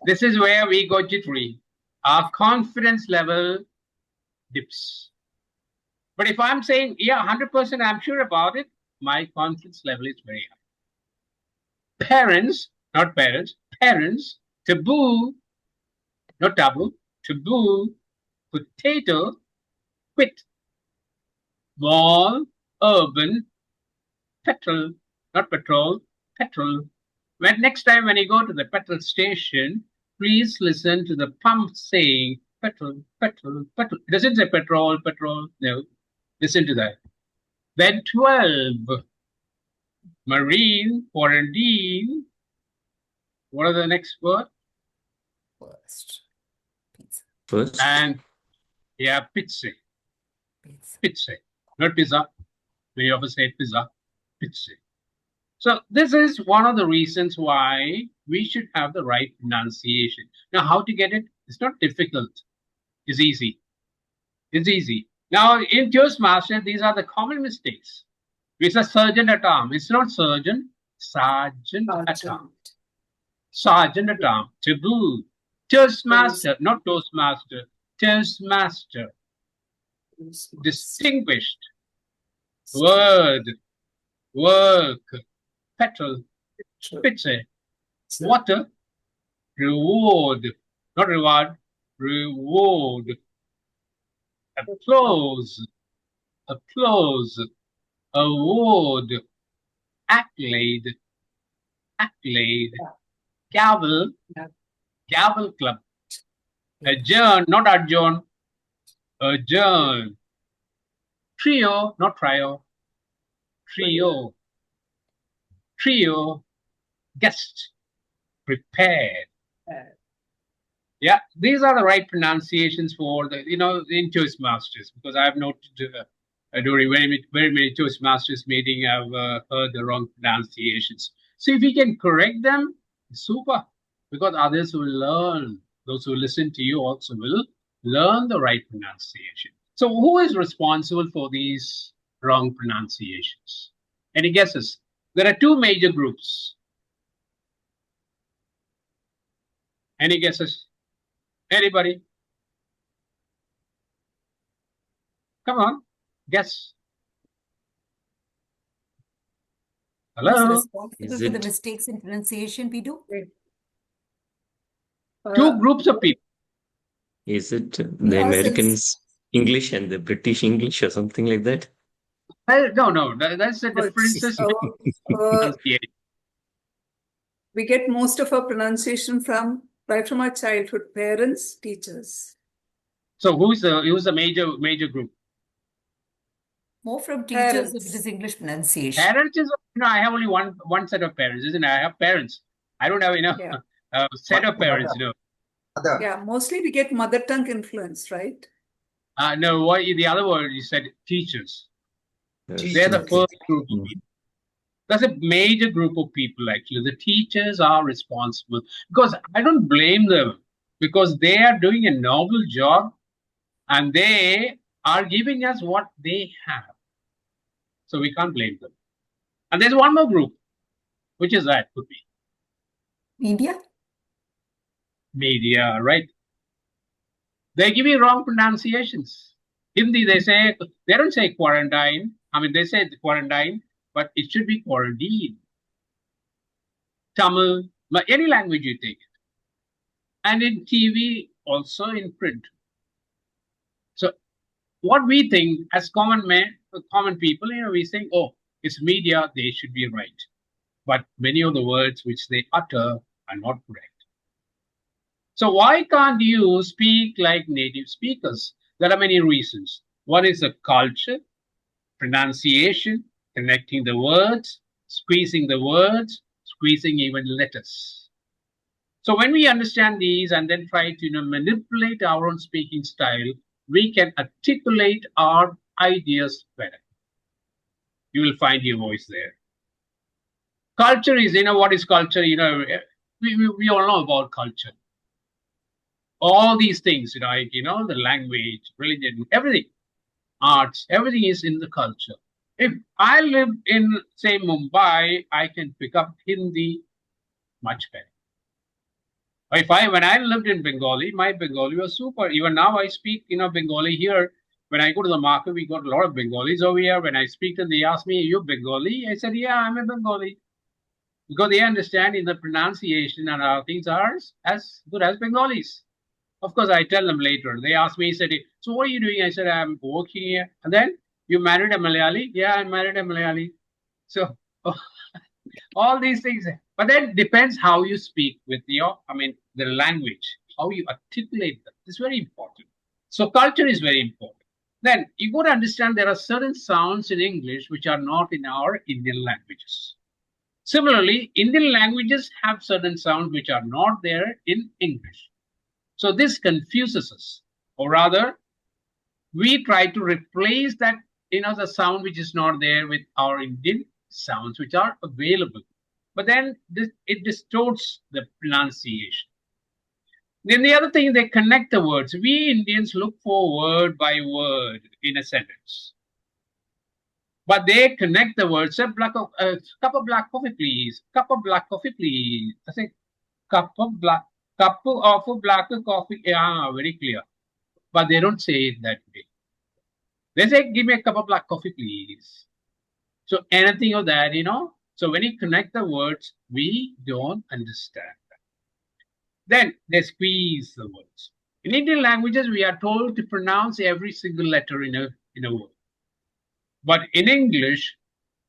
This is where we go jittery. Our confidence level dips. But if I'm saying, yeah, 100% I'm sure about it, my confidence level is very high. Parents, not parents, parents, taboo, not taboo, taboo, potato, quit. Mall, urban, petrol, not petrol, petrol. When next time when you go to the petrol station, please listen to the pump saying petrol, petrol, petrol. It doesn't say petrol, petrol. No, listen to that. Then 12, marine, quarantine. What are the next word? First. Pizza. First. And yeah, pizza. Pizza. Not pizza. Many of us say pizza. Pizza. So this is one of the reasons why we should have the right pronunciation. Now, how to get it? It's not difficult. It's easy. It's easy. Now, in Toastmasters, these are the common mistakes. We say sergeant at arm. It's not surgeon, sergeant at arm. Sergeant at arm. Taboo. Toastmaster, not Toastmaster. Toastmaster. Distinguished. Word. Work. Petrol. Pizza. Water. Reward. Not reward. Reward. Applause. Applause. Award. Accolade. Accolade. Gavel. Gavel club. Adjourn, not adjourn. Adjourn. Trio, not trio. Trio. Trio. Guest. Prepared. Yeah, these are the right pronunciations for the, in Toastmasters, because I've noted during very many Toastmasters meeting, I've heard the wrong pronunciations. So if we can correct them, super, because others will learn. Those who listen to you also will learn the right pronunciation. So who is responsible for these wrong pronunciations? Any guesses? There are 2 major groups. Any guesses? Anybody? Come on, guess. Hello? Who's responsible for the mistakes in pronunciation we do? 2 groups of people. Is it the Americans English and the British English or something like that? Well, no. That's the differences in pronunciation. We get most of our pronunciation right from our childhood, parents, teachers. So who's the major group? More from teachers if it is English pronunciation. Parents is, I have only one set of parents, isn't it? I have parents. I don't have enough set of parents, Yeah, mostly we get mother tongue influence, right? No, the other word you said, teachers. Yes. They're the first group of people. That's a major group of people, actually. The teachers are responsible because I don't blame them because they are doing a noble job and they are giving us what they have. So we can't blame them. And there's one more group, which is that could be media, right? They give you wrong pronunciations. Hindi, they don't say quarantine. I mean, they say quarantine, but it should be quarantine. Tamil, any language you take it. And in TV, also in print. So what we think as common people, we think, oh, it's media, they should be right. But many of the words which they utter are not correct. So why can't you speak like native speakers? There are many reasons. One is the culture, pronunciation, connecting the words, squeezing the words, squeezing even letters. So when we understand these and then try to manipulate our own speaking style, we can articulate our ideas better. You will find your voice there. Culture is, what is culture? We all know about culture. All these things, the language, religion, everything, arts, everything is in the culture. If I live in, say, Mumbai, I can pick up Hindi much better. When I lived in Bengali, my Bengali was super. Even now I speak, Bengali here. When I go to the market, we got a lot of Bengalis over here. When I speak to them, they ask me, are you Bengali? I said, yeah, I'm a Bengali. Because they understand in the pronunciation and our things are as good as Bengalis. Of course, I tell them later. They ask me, said, so what are you doing? I said, I'm working here. And then, you married a Malayali? Yeah, I married a Malayali. So, all these things. But then depends how you speak with the language, how you articulate them. It's very important. So culture is very important. Then you got to understand there are certain sounds in English which are not in our Indian languages. Similarly, Indian languages have certain sounds which are not there in English. So this confuses us, or rather, we try to replace that, the sound which is not there with our Indian sounds which are available. But then it distorts the pronunciation. Then the other thing, they connect the words. We Indians look for word by word in a sentence. But they connect the words. Say, cup of black coffee, please. Cup of black coffee, please. I say, cup of black coffee. Yeah, very clear. But they don't say it that way. They say, give me a cup of black coffee, please. So anything of that, So when you connect the words, we don't understand that. Then they squeeze the words. In Indian languages, we are told to pronounce every single letter in a word. But in English,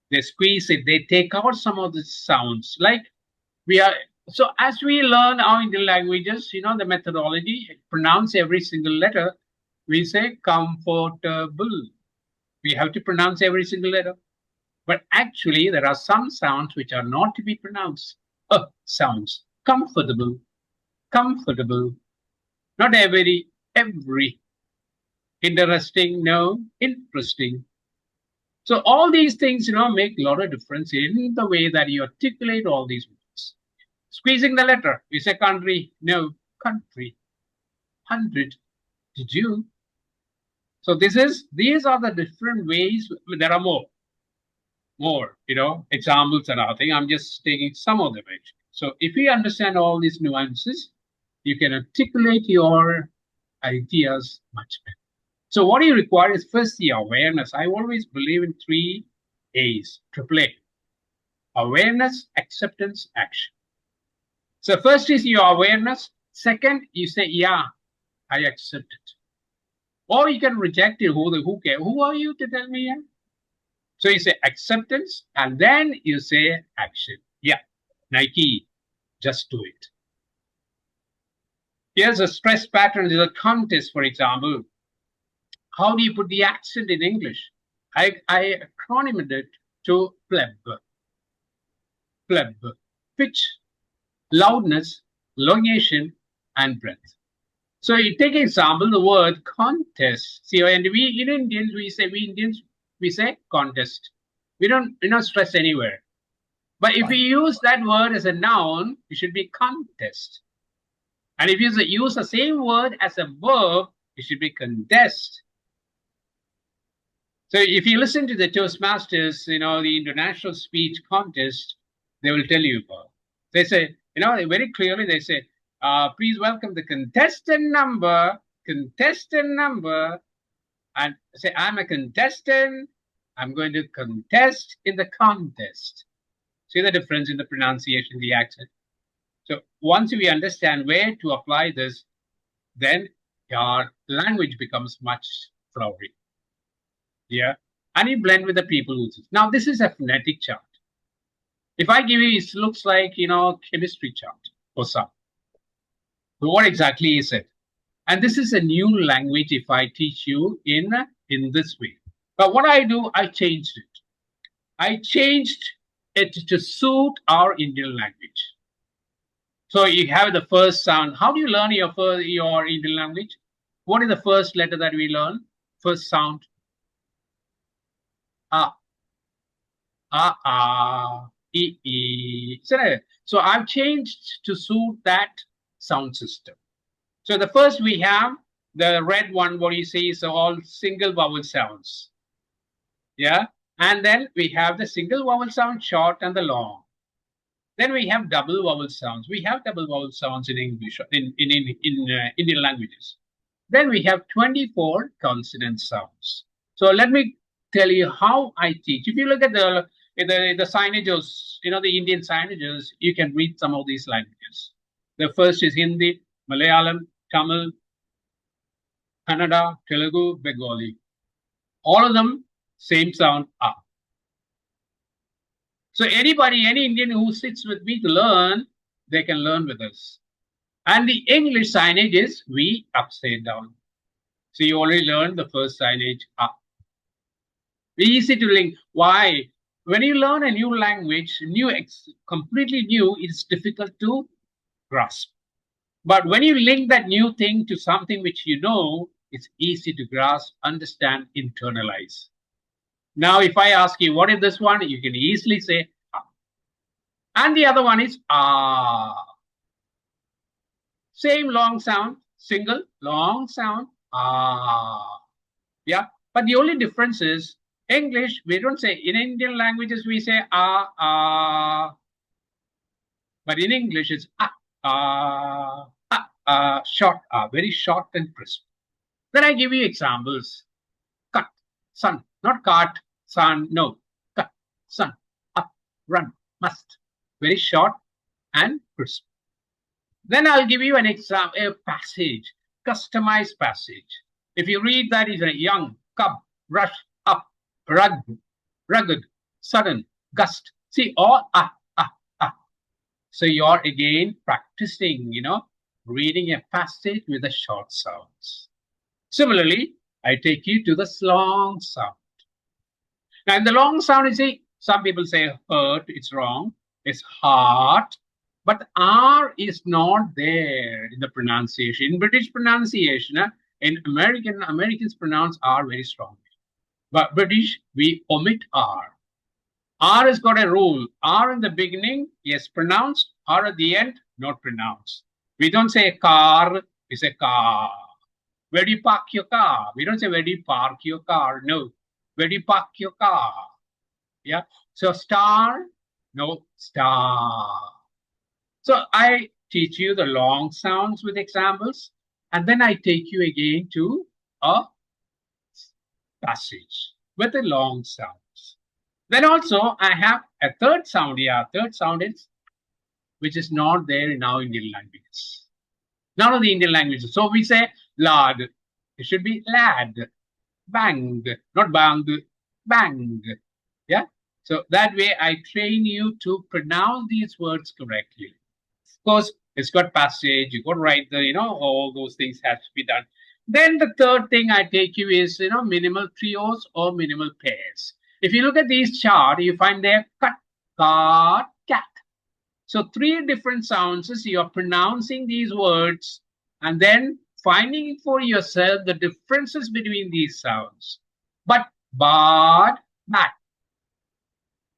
they squeeze it. They take out some of the sounds. So as we learn our Indian languages, the methodology, pronounce every single letter, we say comfortable. We have to pronounce every single letter. But actually, there are some sounds which are not to be pronounced. Sounds. Comfortable. Comfortable. Not every. Interesting. No. Interesting. So all these things, make a lot of difference in the way that you articulate all these words. Squeezing the letter. You say country. No. Country. 100. Did you? So these are the different ways. There are more, examples and other things. I'm just taking some of them. So if you understand all these nuances, you can articulate your ideas much better. So what you require is first the awareness. I always believe in 3 A's, AAA. Awareness, acceptance, action. So first is your awareness. Second, you say, yeah, I accept it. Or you can reject it. Who cares? Who are you to tell me? Yeah? So you say acceptance and then you say action. Yeah, Nike, just do it. Here's a stress pattern in a contest, for example. How do you put the accent in English? I acronymed it to pleb. Pleb. Pitch, loudness, elongation, and breadth. So you take an example, the word contest. See, and we in Indians, we say contest. We don't stress anywhere. But if we use that word as a noun, it should be contest. And if you use the same word as a verb, it should be contest. So if you listen to the Toastmasters, the international speech contest, they will tell you about. They say, very clearly, they say, please welcome the contestant number, and say, I'm a contestant, I'm going to contest in the contest. See the difference in the pronunciation, the accent. So once we understand where to apply this, then our language becomes much flowery. Yeah, and you blend with the people who. Now this is a phonetic chart. If I give you, it looks like chemistry chart or some. So what exactly is it? And this is a new language. If I teach you in this way, but what I do, I changed it. I changed it to suit our Indian language. So you have the first sound. How do you learn your Indian language? What is the first letter that we learn? First sound. E. So I've changed to suit that sound system. So the first we have the red one, what you see is all single vowel sounds. Yeah. And then we have the single vowel sound, short and the long. Then we have double vowel sounds. We have double vowel sounds in English, in Indian languages. Then we have 24 consonant sounds. So let me tell you how I teach. If you look at the signages, the Indian signages, you can read some of these languages. The first is Hindi, Malayalam, Tamil, Kannada, Telugu, Bengali. All of them, same sound, A. So any Indian who sits with me to learn, they can learn with us. And the English signage is V upside down. So you already learned the first signage, A. Easy to link. Why? When you learn a new language, completely new, it's difficult to grasp. But when you link that new thing to something which you know, it's easy to grasp, understand, internalize. Now, if I ask you, what is this one? You can easily say, ah. And the other one is, ah. Same long sound, single, long sound, ah. Yeah, but the only difference is, English, we don't say, in Indian languages, we say, ah, ah. But in English, it's, short, very short and crisp. Then I give you examples. Cut, sun, not cut, sun, no. Cut, sun, up, run, must. Very short and crisp. Then I'll give you an example, a passage, customized passage. If you read that, it's a young, cub, rush, up, rugged, sudden, gust. See, all So you're again practicing, reading a passage with the short sounds. Similarly, I take you to the long sound. Now, in the long sound, you see, some people say hurt, it's wrong. It's heart, but R is not there in the pronunciation. In British pronunciation, in Americans pronounce R very strongly. But British, we omit R. R has got a rule. R in the beginning, yes, pronounced. R at the end, not pronounced. We don't say car, we say car. Where do you park your car? We don't say where do you park your car? No. Where do you park your car? Yeah. So star, no, star. So I teach you the long sounds with examples, and then I take you again to a passage with the long sounds. Then also I have a third sound here. Third sound is which is not there in our Indian languages. None of the Indian languages. So we say lad. It should be lad. Bang. Not bang. Bang. Yeah. So that way I train you to pronounce these words correctly. Of course, it's got passage, you got to write the, all those things have to be done. Then the third thing I take you is, minimal trios or minimal pairs. If you look at these chart, you find there cut, card, cat. So 3 different sounds is you're pronouncing these words and then finding for yourself the differences between these sounds. But, bat.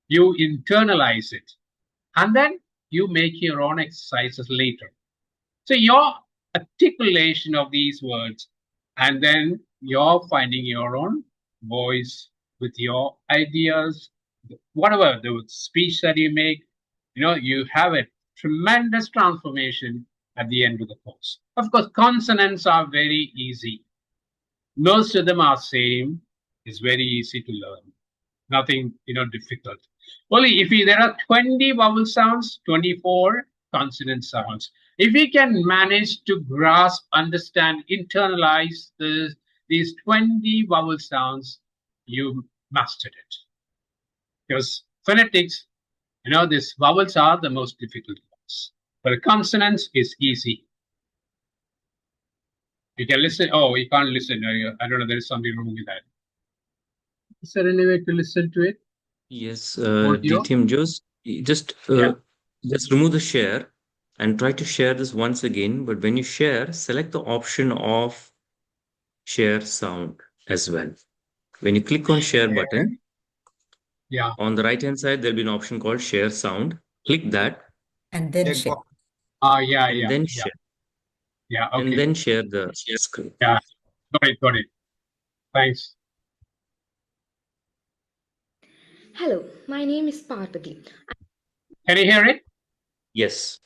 You internalize it. And then you make your own exercises later. So your articulation of these words, and then you're finding your own voice with your ideas, whatever the speech that you make, you have a tremendous transformation at the end of the course. Of course, consonants are very easy. Most of them are same. It's very easy to learn. Nothing, difficult. Only if there are 20 vowel sounds, 24 consonant sounds. If we can manage to grasp, understand, internalize these 20 vowel sounds, you mastered it. Because phonetics, these vowels are the most difficult ones. But consonants is easy. You can listen. Oh, you can't listen. I don't know. There is something wrong with that. Is there any way to listen to it? Yes, DTM just remove the share and try to share this once again. But when you share, select the option of share sound as well. When you click on share button, on the right hand side, there'll be an option called share sound. Click that. And then share. Then share. Yeah, okay. And then share the screen. Yeah, got it. Thanks. Hello, my name is Padhy. Can you hear it? Yes.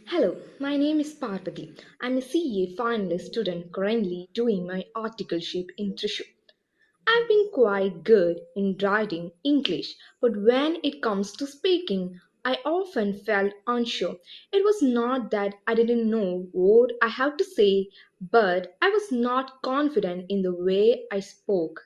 Hello, my name is Padhy. I'm a CA finalist student currently doing my articleship in Thrissur. I've been quite good in writing English, but when it comes to speaking, I often felt unsure. It was not that I didn't know what I have to say, but I was not confident in the way I spoke.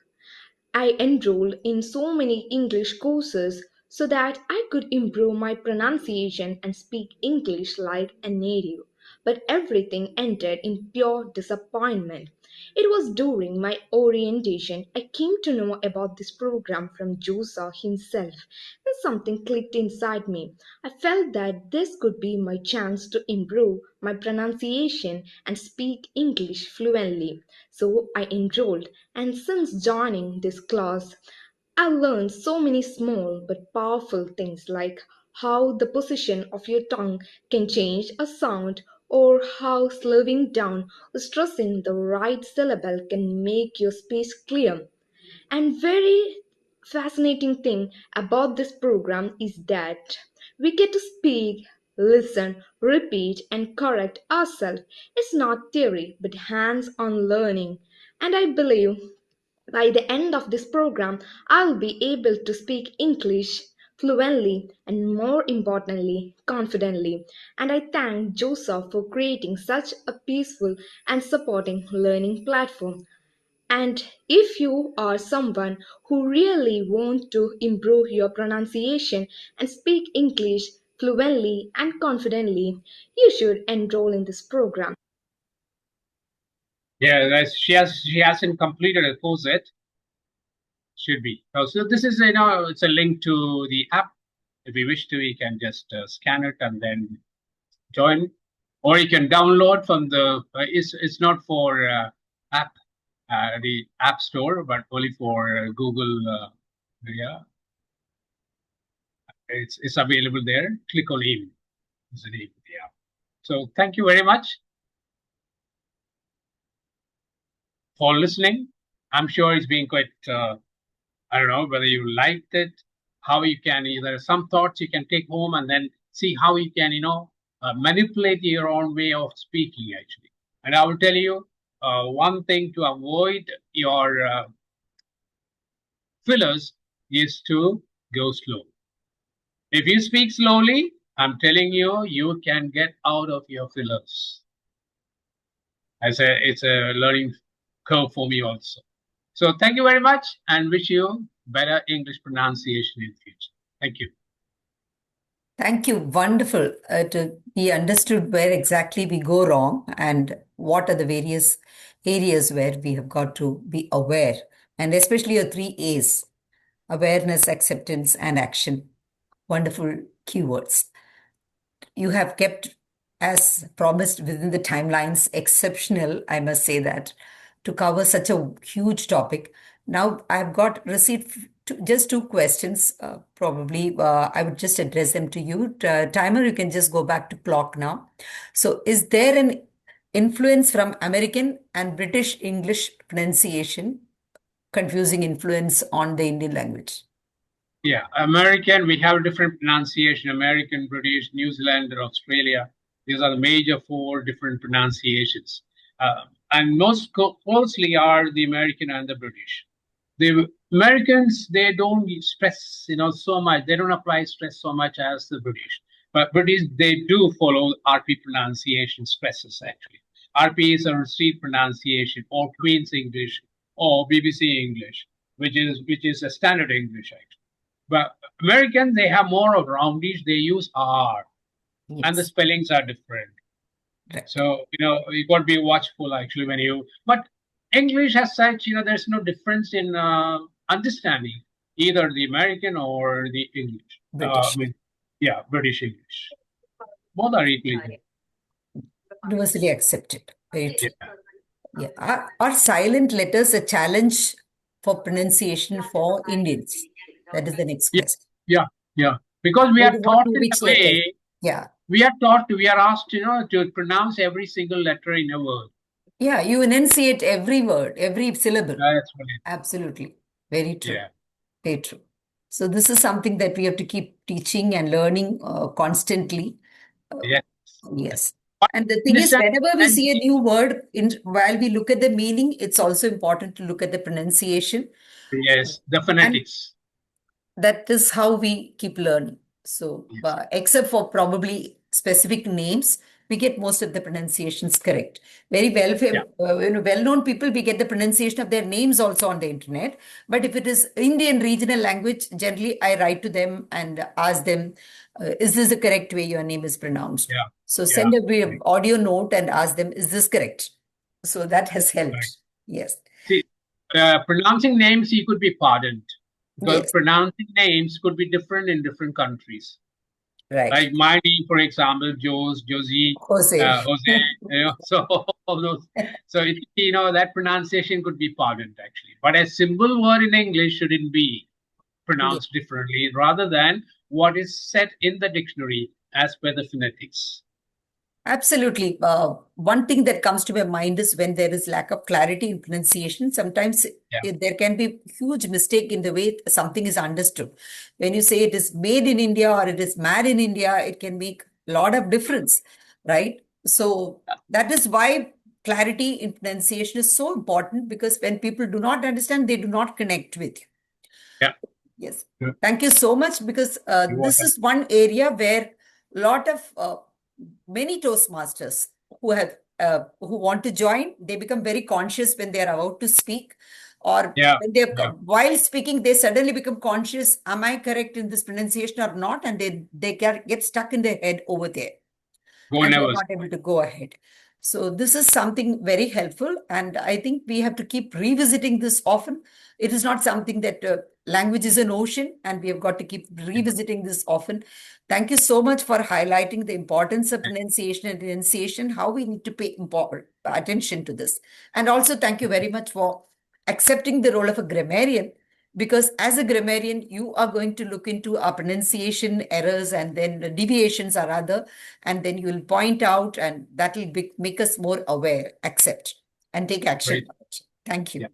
I enrolled in so many English courses so that I could improve my pronunciation and speak English like a native. But everything ended in pure disappointment. It was during my orientation I came to know about this program from Josa himself, and something clicked inside me. I felt that this could be my chance to improve my pronunciation and speak English fluently. So I enrolled, and since joining this class, I learned so many small but powerful things like how the position of your tongue can change a sound, or how slowing down or stressing the right syllable can make your speech clear. And very fascinating thing about this program is that we get to speak, listen, repeat, and correct ourselves. It's not theory but hands-on learning. And I believe by the end of this program, I'll be able to speak English fluently and, more importantly, confidently. And I thank Joseph for creating such a peaceful and supporting learning platform. And if you are someone who really want to improve your pronunciation and speak English fluently and confidently, you should enroll in this program. Yeah, she hasn't completed a course yet. Should be. So this is it's a link to the app. If you wish to, you can just scan it and then join, or you can download from the. It's not for app the app store, but only for Google. It's available there. Click on in. Is the name of the app. So thank you very much for listening. I'm sure it's been quite. I don't know whether you liked it. How you can either some thoughts you can take home and then see how you can manipulate your own way of speaking actually. And I will tell you one thing to avoid your fillers is to go slow. If you speak slowly, I'm telling you, you can get out of your fillers. It's a learning curve for me also. So thank you very much and wish you better English pronunciation in future. Thank you. Thank you. Wonderful to be understood where exactly we go wrong and what are the various areas where we have got to be aware. And especially your 3 A's, awareness, acceptance, and action. Wonderful keywords. You have kept, as promised, within the timelines, exceptional, I must say that, to cover such a huge topic. Now, I've got received just 2 questions. Probably, I would just address them to you. Timer, you can just go back to clock now. So, is there an influence from American and British English pronunciation, confusing influence on the Indian language? Yeah, American, we have different pronunciation, American, British, New Zealand, and Australia. These are the major 4 different pronunciations. And most closely are the American and the British. The Americans, they don't stress, so much. They don't apply stress so much as the British. But British, they do follow RP pronunciation stresses, actually. RP is a street pronunciation, or Queen's English, or BBC English, which is a standard English, actually. But Americans, they have more of roundish. They use R, yes. And the spellings are different. Right. So, you got to be watchful, actually, when you... But English as such, there's no difference in understanding either the American or the English. British. British English. Both are equally universally accepted. Very true. Yeah. Are silent letters a challenge for pronunciation for Indians? That is the next question. Yeah. Because we are taught in a way. Yeah. We are asked, to pronounce every single letter in a word. Yeah, you enunciate every word, every syllable. That's right. Absolutely. Very true. Yeah. Very true. So this is something that we have to keep teaching and learning constantly. Yes. Yes. And the thing is, whenever we see a new word, while we look at the meaning, it's also important to look at the pronunciation. Yes, the phonetics. And that is how we keep learning. So, yes. Except for probably specific names, we get most of the pronunciations correct. Very well-known people, we get the pronunciation of their names also on the internet. But if it is Indian regional language, generally I write to them and ask them, is this the correct way your name is pronounced? Yeah. So send a audio note and ask them, is this correct? So that has helped. Right. Yes. See, pronouncing names, you could be pardoned. Because pronouncing names could be different in different countries. Right. Like my name, for example, Josie, Jose. So all those. So that pronunciation could be pardoned, actually. But a simple word in English shouldn't be pronounced differently, rather than what is set in the dictionary as per the phonetics. Absolutely. One thing that comes to my mind is when there is lack of clarity in pronunciation, sometimes there can be huge mistake in the way something is understood. When you say it is made in India or it is made in India, it can make a lot of difference, right? So that is why clarity in pronunciation is so important, because when people do not understand, they do not connect with you. Yeah. Yes. Yeah. Thank you so much, because this is one area where a lot of many Toastmasters who want to join, they become very conscious when they are about to speak, or when they while speaking, they suddenly become conscious, am I correct in this pronunciation or not? And they get stuck in their head over there. And they're not able to go ahead. So this is something very helpful. And I think we have to keep revisiting this often. It is not something that language is an ocean, and we have got to keep revisiting this often. Thank you so much for highlighting the importance of pronunciation and enunciation, how we need to pay attention to this. And also thank you very much for accepting the role of a grammarian, because as a grammarian, you are going to look into our pronunciation errors and then the deviations or other, and then you will point out, and that will make us more aware, accept, and take action. Thank you. Yeah.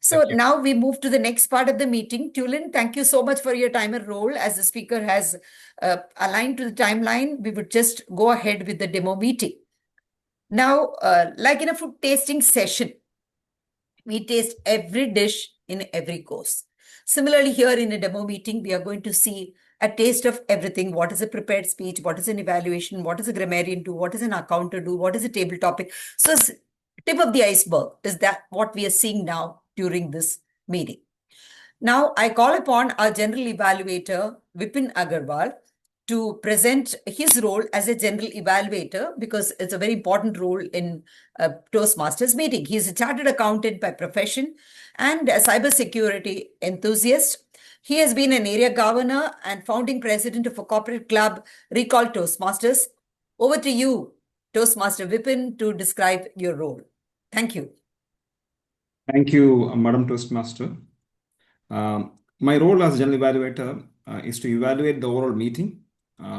So now we move to the next part of the meeting. Tulin, thank you so much for your timer role. As the speaker has aligned to the timeline, we would just go ahead with the demo meeting. Now, like in a food tasting session, we taste every dish in every course. Similarly, here in a demo meeting, we are going to see a taste of everything. What is a prepared speech? What is an evaluation? What is a grammarian do? What is an AhCounter do? What is a table topic? So tip of the iceberg is that what we are seeing now during this meeting. Now, I call upon our general evaluator, Vipin Agarwal, to present his role as a general evaluator because it's a very important role in a Toastmasters meeting. He's a chartered accountant by profession and a cybersecurity enthusiast. He has been an area governor and founding president of a corporate club recalled Toastmasters. Over to you, Toastmaster Vipin, to describe your role. Thank you. Thank you, Madam Toastmaster. My role as general evaluator is to evaluate the overall meeting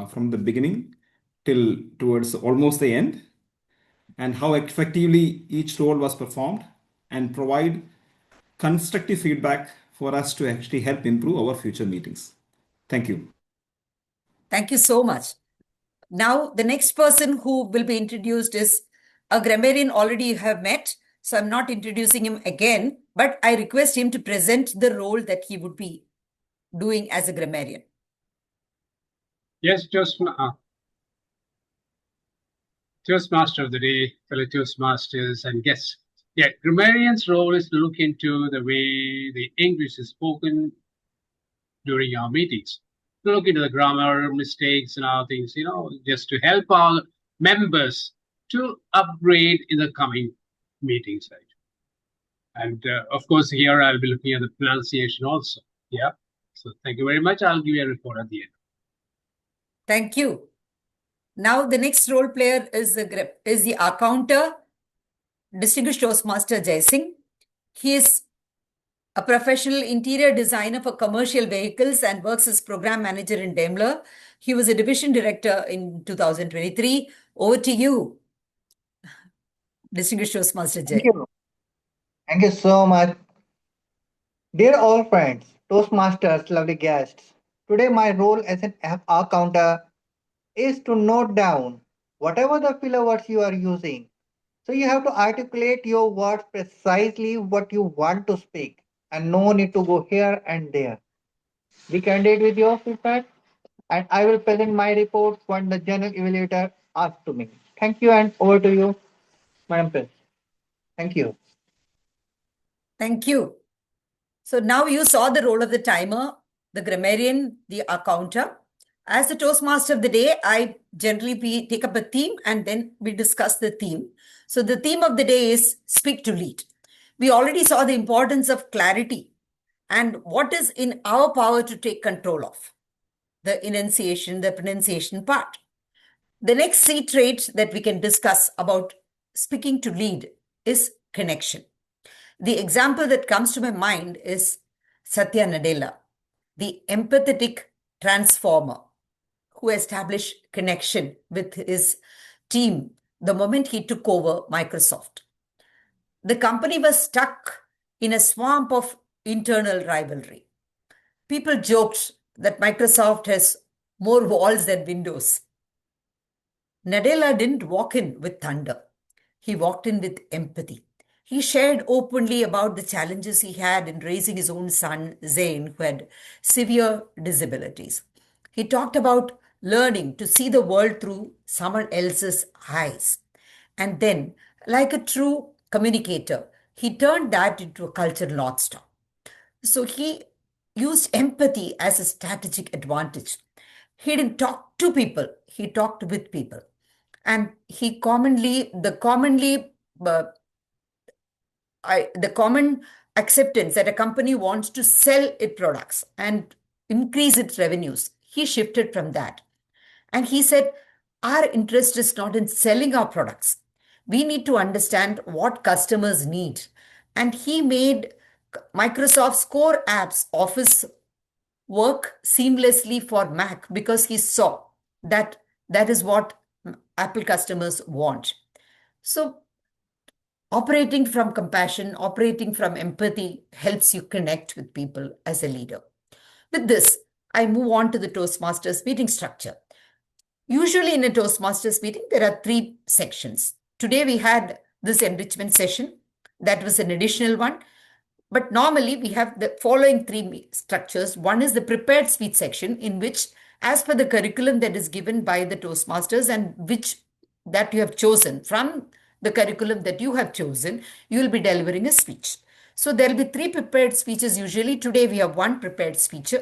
from the beginning till towards almost the end, and how effectively each role was performed, and provide constructive feedback for us to actually help improve our future meetings. Thank you. Thank you so much. Now, the next person who will be introduced is a grammarian already you have met, so I'm not introducing him again, but I request him to present the role that he would be doing as a grammarian. Yes, Toastmaster of the day, fellow Toastmasters and guests. Yeah, grammarian's role is to look into the way the English is spoken during our meetings. To look into the grammar mistakes and other things, just to help our members to upgrade in the coming meetings. Right? And of course, here I'll be looking at the pronunciation also. Yeah. So thank you very much. I'll give you a report at the end. Thank you. Now, the next role player is the AhCounter, Distinguished Toastmaster Jai Singh. He is a professional interior designer for commercial vehicles and works as program manager in Daimler. He was a division director in 2023. Over to you, Distinguished Toastmaster Jai. Thank you. Thank you so much. Dear all friends, Toastmasters, lovely guests. Today my role as an AhCounter is to note down whatever the filler words you are using. So you have to articulate your words precisely what you want to speak and no need to go here and there. Be candid with your feedback and I will present my report when the general evaluator asks to me. Thank you and over to you, Madam Prince. Thank you. Thank you. So now you saw the role of the timer, the grammarian, the AhCounter. As the Toastmaster of the day, I generally take up a theme and then we discuss the theme. So the theme of the day is speak to lead. We already saw the importance of clarity and what is in our power to take control of. The enunciation, the pronunciation part. The next C trait that we can discuss about speaking to lead is connection. The example that comes to my mind is Satya Nadella, the empathetic transformer who established connection with his team the moment he took over Microsoft. The company was stuck in a swamp of internal rivalry. People joked that Microsoft has more walls than windows. Nadella didn't walk in with thunder. He walked in with empathy. He shared openly about the challenges he had in raising his own son, Zain, who had severe disabilities. He talked about learning to see the world through someone else's eyes. And then, like a true communicator, he turned that into a cultural North Star. So he used empathy as a strategic advantage. He didn't talk to people, he talked with people. And the common acceptance that a company wants to sell its products and increase its revenues, he shifted from that. And he said, our interest is not in selling our products. We need to understand what customers need. And he made Microsoft's core apps, Office, work seamlessly for Mac because he saw that that is what Apple customers want. So operating from compassion, operating from empathy helps you connect with people as a leader. With this, I move on to the Toastmasters meeting structure. Usually in a Toastmasters meeting, there are 3 sections. Today we had this enrichment session. That was an additional one. But normally we have the following 3 structures. One is the prepared speech section in which, as per the curriculum that is given by the Toastmasters and that you have chosen, from the curriculum that you have chosen, you will be delivering a speech. So there'll be 3 prepared speeches usually. Today we have 1 prepared speech.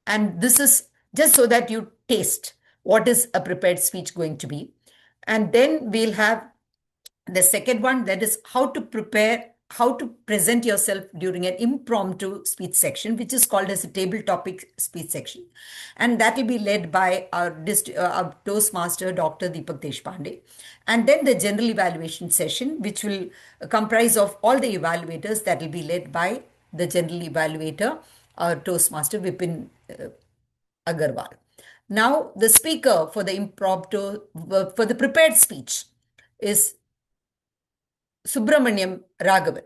And this is just so that you taste what is a prepared speech going to be. And then we'll have the second one, that is how to present yourself during an impromptu speech section, which is called as a table topic speech section. And that will be led by our Toastmaster, Dr. Deepak Deshpande. And then the general evaluation session, which will comprise of all the evaluators, that will be led by the general evaluator, our Toastmaster, Vipin Agarwal. Now, the speaker for the prepared speech is Subramaniam Raghavan.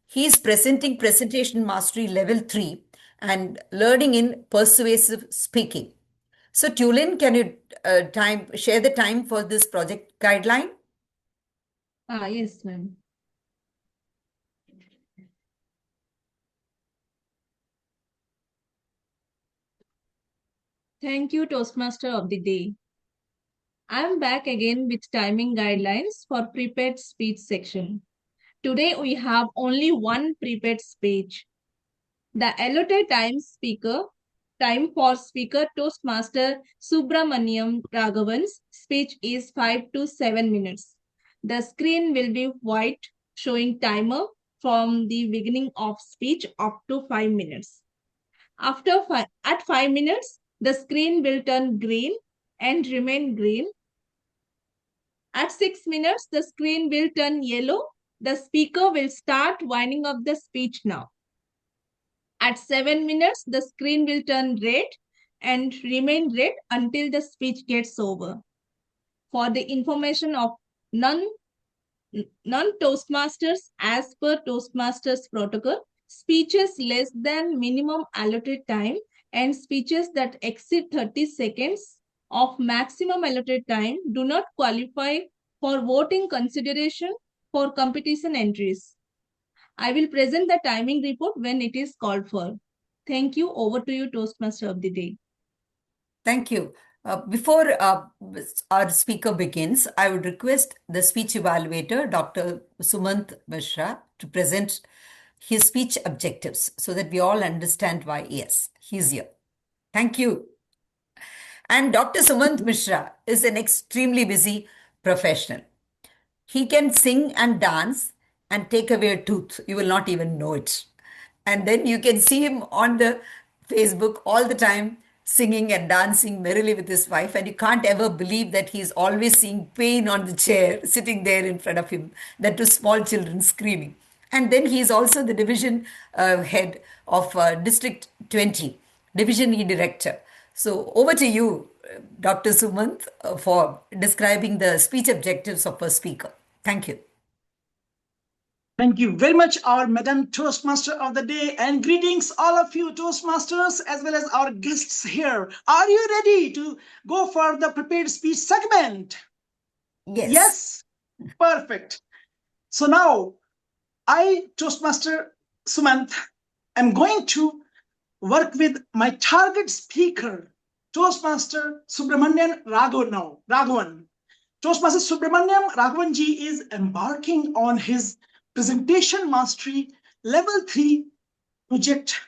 He is presenting Presentation Mastery Level 3 and learning in Persuasive Speaking. So, Tulin, can you share the time for this project guideline? Yes, ma'am. Thank you, Toastmaster of the Day. I am back again with timing guidelines for prepared speech section. Today we have only 1 prepared speech. The allotted time for speaker Toastmaster Subramaniam Raghavan's speech is 5 to 7 minutes. The screen will be white, showing timer from the beginning of speech up to 5 minutes. At 5 minutes, the screen will turn green and remain green. At 6 minutes, the screen will turn yellow. The speaker will start winding up the speech now. At 7 minutes, the screen will turn red and remain red until the speech gets over. For the information of non-Toastmasters, as per Toastmasters protocol, speeches less than minimum allotted time and speeches that exceed 30 seconds of maximum allotted time do not qualify for voting consideration for competition entries. I will present the timing report when it is called for. Thank you. Over to you, Toastmaster of the Day. Thank you. Before our speaker begins, I would request the speech evaluator, Dr. Sumant Mishra, to present his speech objectives so that we all understand why, yes, he's here. Thank you. And Dr. Sumant Mishra is an extremely busy professional. He can sing and dance and take away a tooth. You will not even know it. And then you can see him on the Facebook all the time, singing and dancing merrily with his wife. And you can't ever believe that he's always seeing pain on the chair, sitting there in front of him, that to small children screaming. And then he's also the division head of District 20, Division E Director. So over to you, Dr. Sumant, for describing the speech objectives of a speaker. Thank you. Thank you very much, our Madam Toastmaster of the Day, and greetings all of you Toastmasters as well as our guests here. Are you ready to go for the prepared speech segment? Yes. Yes? Perfect. So now, I, Toastmaster Sumant, am going to work with my target speaker, Toastmaster Subramaniam Raghavan. Toastmaster Subramaniam Raghavan ji is embarking on his Presentation Mastery Level 3 project,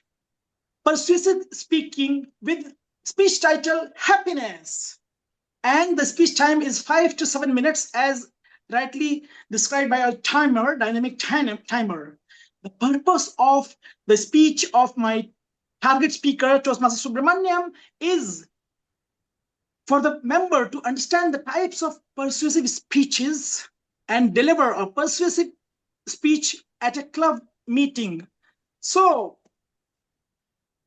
Persuasive Speaking, with speech title Happiness. And the speech time is 5 to 7 minutes as rightly described by our timer, dynamic timer. The purpose of the speech of my target speaker, Toastmaster Subramaniam, is for the member to understand the types of persuasive speeches and deliver a persuasive speech at a club meeting. So,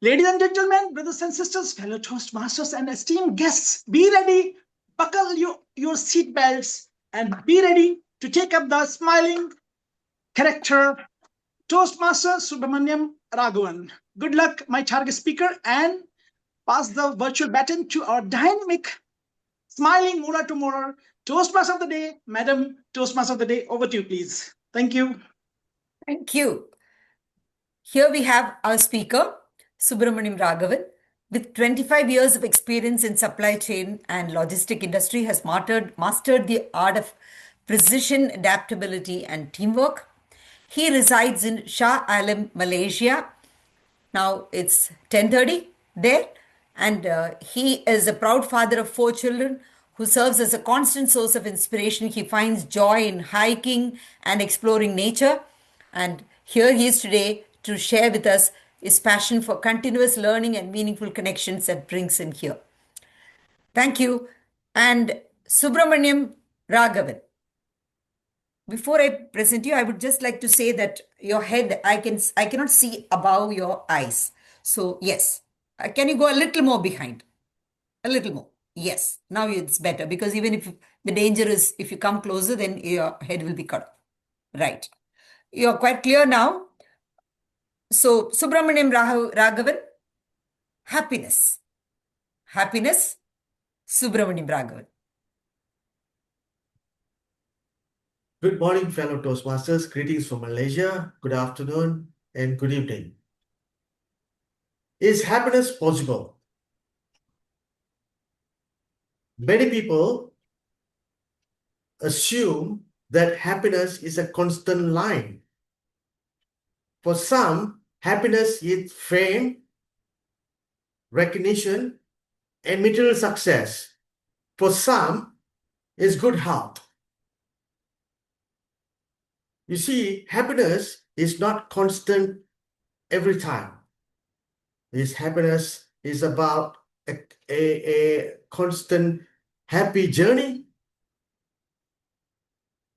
ladies and gentlemen, brothers and sisters, fellow Toastmasters and esteemed guests, be ready, buckle your seat belts, and be ready to take up the smiling character, Toastmaster Subramaniam Raghavan. Good luck, my target speaker, and pass the virtual baton to our dynamic, smiling Mura to Mura Toastmaster of the Day, Madam Toastmaster of the Day. Over to you, please. Thank you. Thank you. Here we have our speaker, Subramaniam Raghavan, with 25 years of experience in supply chain and logistic industry, has mastered the art of precision, adaptability, and teamwork. He resides in Shah Alam, Malaysia. Now it's 10:30 there, and he is a proud father of 4 children who serves as a constant source of inspiration. He finds joy in hiking and exploring nature, and here he is today to share with us his passion for continuous learning and meaningful connections that brings him here. Thank you. And Subramaniam Raghavan. Before I present you, I would just like to say that your head, I cannot see above your eyes. So yes, can you go a little more behind? A little more. Yes, now it's better, because even if the danger is if you come closer, then your head will be cut off. Right. You're quite clear now. So Subramaniam Raghavan, happiness. Happiness, Subramaniam Raghavan. Good morning, fellow Toastmasters. Greetings from Malaysia. Good afternoon and good evening. Is happiness possible? Many people assume that happiness is a constant line. For some, happiness is fame, recognition, and material success. For some, is good health. You see, happiness is not constant every time. This happiness is about a constant happy journey,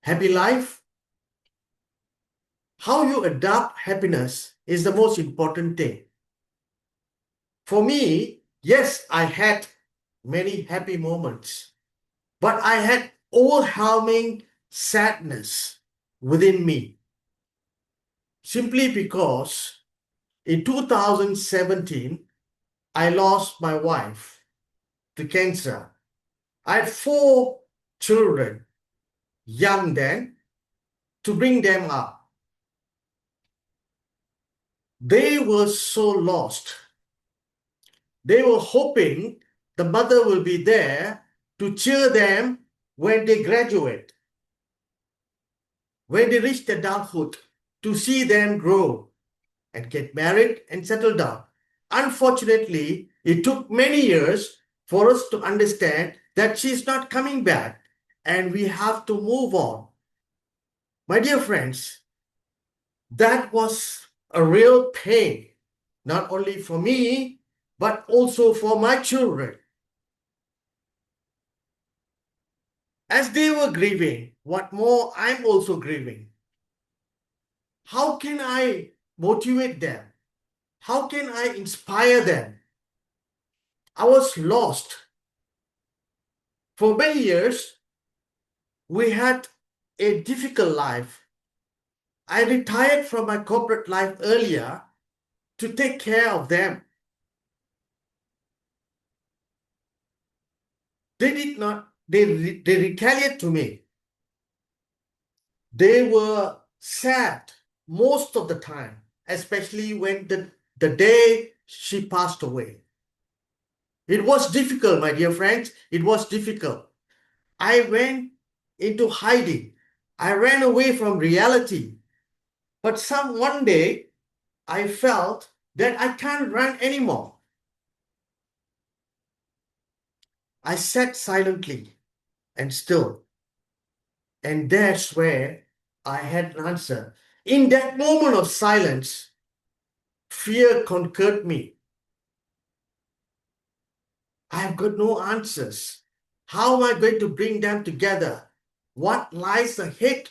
happy life. How you adapt happiness is the most important thing. For me, yes, I had many happy moments, but I had overwhelming sadness within me. Simply because in 2017, I lost my wife to cancer. I had 4 children, young then, to bring them up. They were so lost. They were hoping the mother will be there to cheer them when they graduate, when they reach adulthood, to see them grow and get married and settle down. Unfortunately, it took many years for us to understand that she's not coming back and we have to move on. My dear friends, that was a real pain, not only for me, but also for my children. As they were grieving, what more, I'm also grieving. How can I motivate them? How can I inspire them? I was lost. For many years, we had a difficult life. I retired from my corporate life earlier to take care of them. They did not, they retaliated to me. They were sad most of the time, especially when the day she passed away. It was difficult, my dear friends. It was difficult. I went into hiding. I ran away from reality. But one day, I felt that I can't run anymore. I sat silently and still. And that's where I had an answer. In that moment of silence, fear conquered me. I have got no answers. How am I going to bring them together? What lies ahead?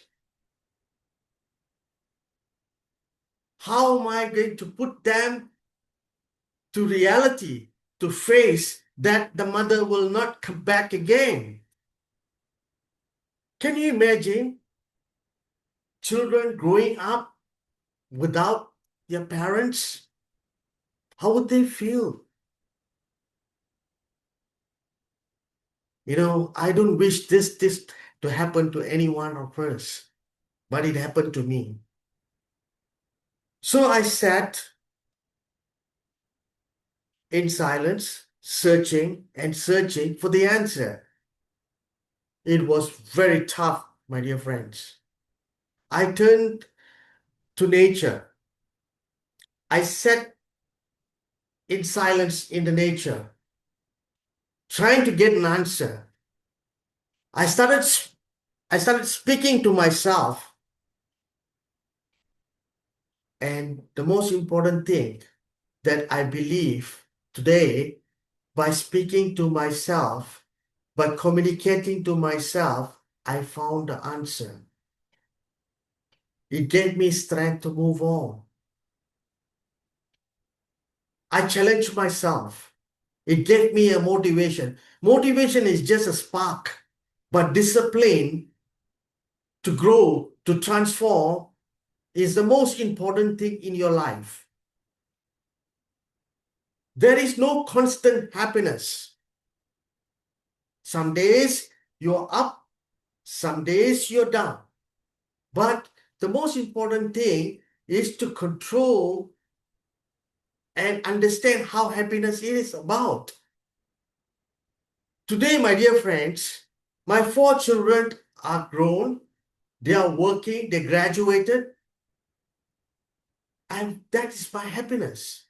How am I going to put them to reality, to face that the mother will not come back again? Can you imagine children growing up without their parents? How would they feel? You know, I don't wish this to happen to any one of us, but it happened to me. So I sat in silence, searching and searching for the answer. It was very tough, my dear friends. I turned to nature. I sat in silence in the nature, trying to get an answer. I started speaking to myself. And the most important thing that I believe today, by speaking to myself, by communicating to myself, I found the answer. It gave me strength to move on. I challenged myself. It gave me a motivation. Motivation is just a spark, but discipline to grow, to transform, is the most important thing in your life. There is no constant happiness. Some days you're up, some days you're down. But the most important thing is to control and understand how happiness is about. Today, my dear friends, my 4 children are grown, they are working, they graduated, and that is my happiness.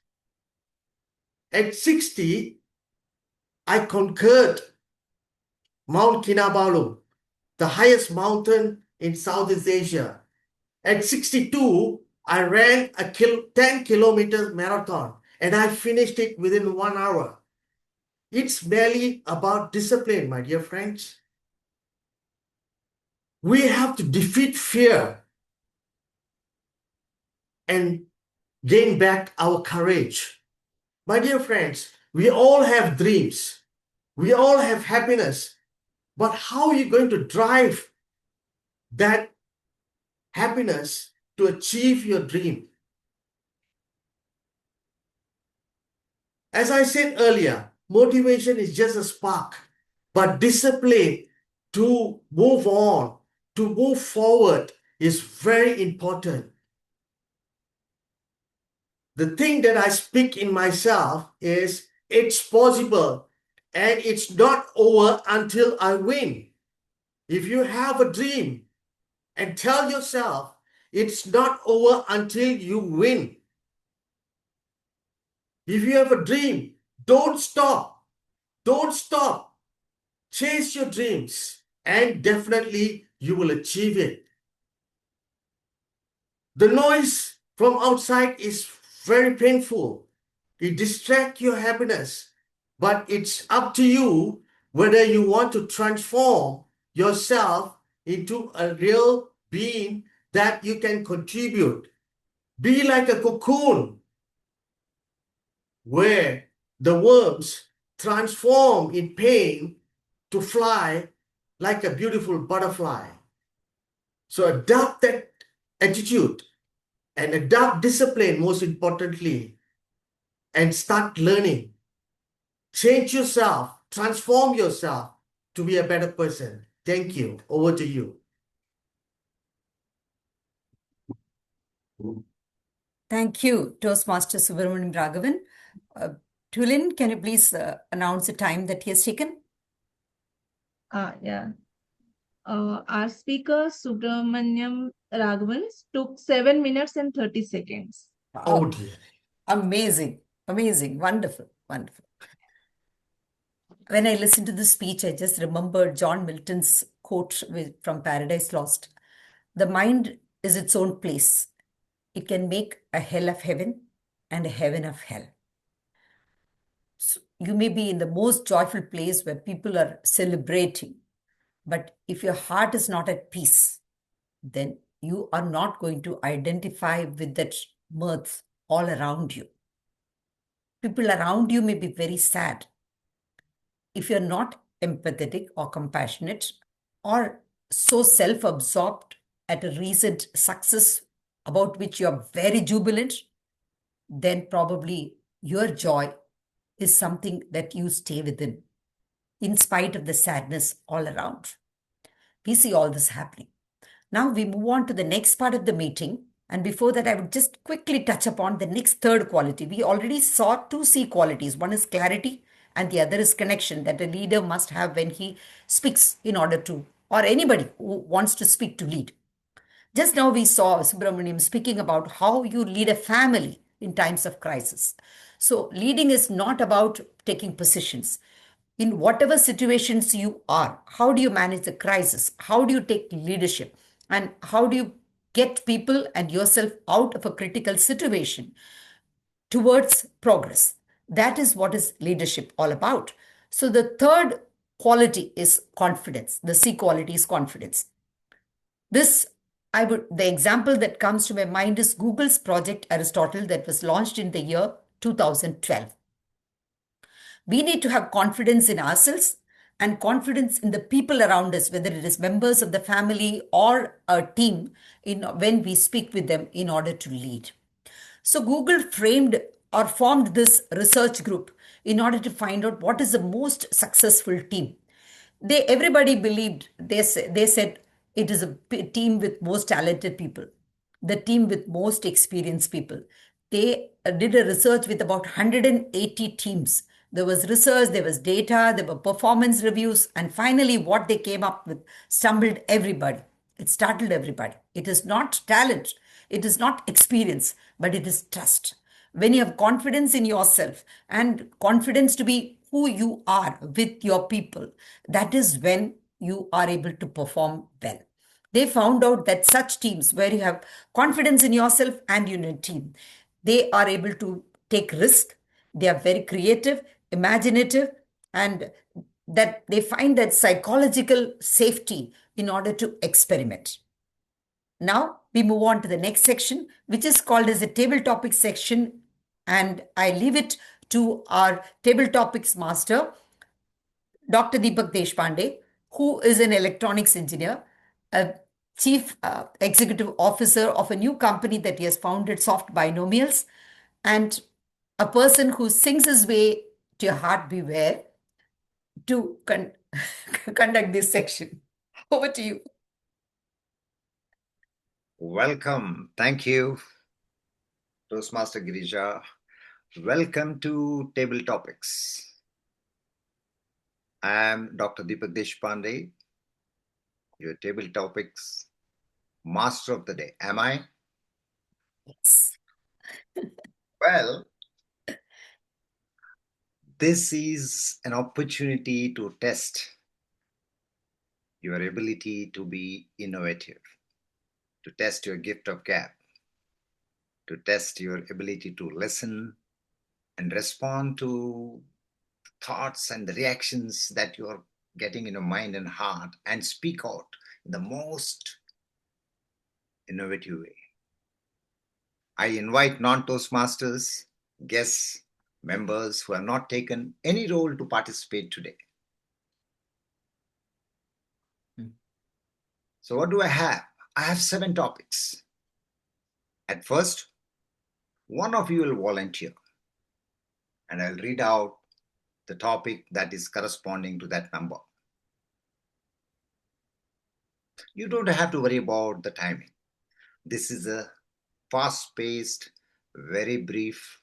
At 60, I conquered Mount Kinabalu, the highest mountain in Southeast Asia. At 62, I ran a 10-kilometer marathon and I finished it within 1 hour. It's merely about discipline, my dear friends. We have to defeat fear and gain back our courage. My dear friends, we all have dreams. We all have happiness. But how are you going to drive that happiness to achieve your dream? As I said earlier, motivation is just a spark, but discipline to move on, to move forward is very important. The thing that I speak in myself is it's possible and it's not over until I win. If you have a dream and tell yourself it's not over until you win. If you have a dream, don't stop. Don't stop. Chase your dreams and definitely you will achieve it. The noise from outside is very painful. It distracts your happiness, but it's up to you whether you want to transform yourself into a real being that you can contribute. Be like a cocoon where the worms transform in pain to fly like a beautiful butterfly. So adopt that attitude and adopt discipline, most importantly, and start learning. Change yourself, transform yourself to be a better person. Thank you. Over to you. Thank you, Toastmaster Subramaniam Raghavan. Tulin, can you please announce the time that he has taken? Yeah. Our speaker, Subramaniam Raghavan, took 7 minutes and 30 seconds. Oh dear. Amazing. Amazing. Wonderful. Wonderful. When I listened to this speech, I just remembered John Milton's quote from Paradise Lost. The mind is its own place. It can make a hell of heaven and a heaven of hell. So you may be in the most joyful place where people are celebrating, but if your heart is not at peace, then you are not going to identify with that mirth all around you. People around you may be very sad. If you're not empathetic or compassionate or so self-absorbed at a recent success about which you're very jubilant, then probably your joy is something that you stay within, in spite of the sadness all around. We see all this happening. Now we move on to the next part of the meeting. And before that, I would just quickly touch upon the next third quality. We already saw 2 C qualities. One is clarity and the other is connection that a leader must have when he speaks in order to, or anybody who wants to speak to lead. Just now we saw Subramaniam speaking about how you lead a family in times of crisis. So leading is not about taking positions. In whatever situations you are, how do you manage the crisis? How do you take leadership? And how do you get people and yourself out of a critical situation towards progress? That is what is leadership all about. So the third quality is confidence. The C quality is confidence. The example that comes to my mind is Google's Project Aristotle that was launched in the year 2012. We need to have confidence in ourselves and confidence in the people around us, whether it is members of the family or a team, when we speak with them in order to lead. So Google formed this research group in order to find out what is the most successful team. Everybody believed, they said it is a team with most talented people, the team with most experienced people. They did a research with about 180 teams. There was research, there was data, there were performance reviews, and finally what they came up with stumbled everybody. It startled everybody. It is not talent, it is not experience, but it is trust. When you have confidence in yourself and confidence to be who you are with your people, that is when you are able to perform well. They found out that such teams where you have confidence in yourself and in your team, they are able to take risk. They are very creative, imaginative, and that they find that psychological safety in order to experiment. Now we move on to the next section, which is called as the table topics section. And I leave it to our table topics master, Dr. Deepak Deshpande, who is an electronics engineer, a chief executive officer of a new company that he has founded, Soft Binomials, and a person who sings his way to your heart beware to conduct this section. Over to you. Welcome. Thank you, Toastmaster Girija. Welcome to Table Topics. I am Dr. Deepak Deshpande, your Table Topics Master of the Day. Am I? Yes. Well, this is an opportunity to test your ability to be innovative, to test your gift of gab, to test your ability to listen and respond to thoughts and the reactions that you are getting in your mind and heart and speak out in the most innovative way. I invite non-Toastmasters, guests, members who have not taken any role to participate today. So what do I have? I have 7 topics. At first, one of you will volunteer and I'll read out the topic that is corresponding to that number. You don't have to worry about the timing. This is a fast-paced, very brief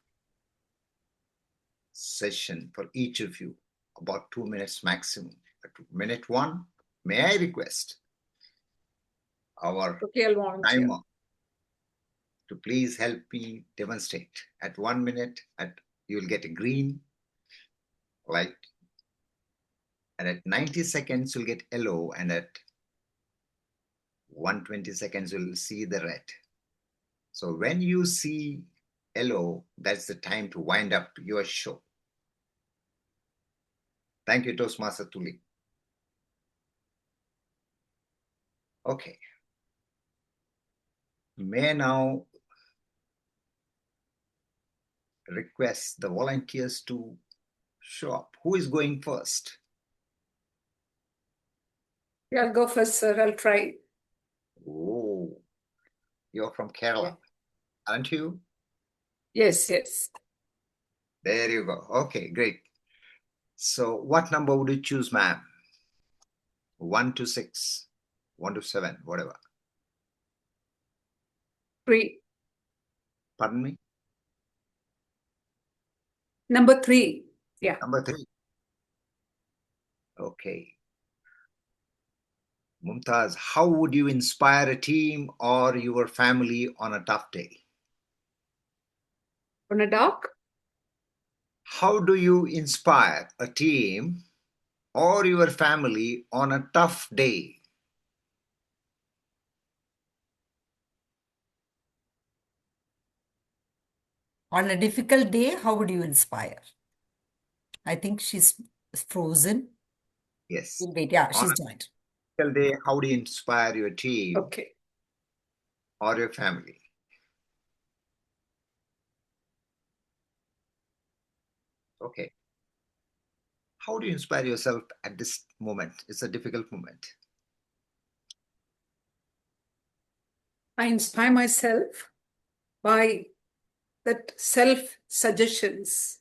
session for each of you, about 2 minutes maximum. At minute 1, may I request our timer to please help me demonstrate. At 1 minute, you'll get a green light, and at 90 seconds, you'll get yellow, and at 120 seconds, you'll see the red. So when you see yellow, that's the time to wind up your show. Thank you, Toastmaster Tulin. Okay. May I now request the volunteers to show up. Who is going first? Yeah, I'll go first, sir. I'll try. Oh, you're from Kerala, yeah. Aren't you? Yes, yes. There you go. Okay, great. So what number would you choose, ma'am? 1 to 6, 1 to 7, whatever. 3. Pardon me? Number 3. Yeah. Number 3. Okay. Mumtaz, how would you inspire a team or your family on a tough day? On a dark? How do you inspire a team or your family on a tough day? On a difficult day, how would you inspire? I think she's frozen. Yes. We'll wait. Yeah, On she's a joined. difficult day, how do you inspire your team Okay. or your family? Okay. How do you inspire yourself at this moment? It's a difficult moment. I inspire myself by that self-suggestions.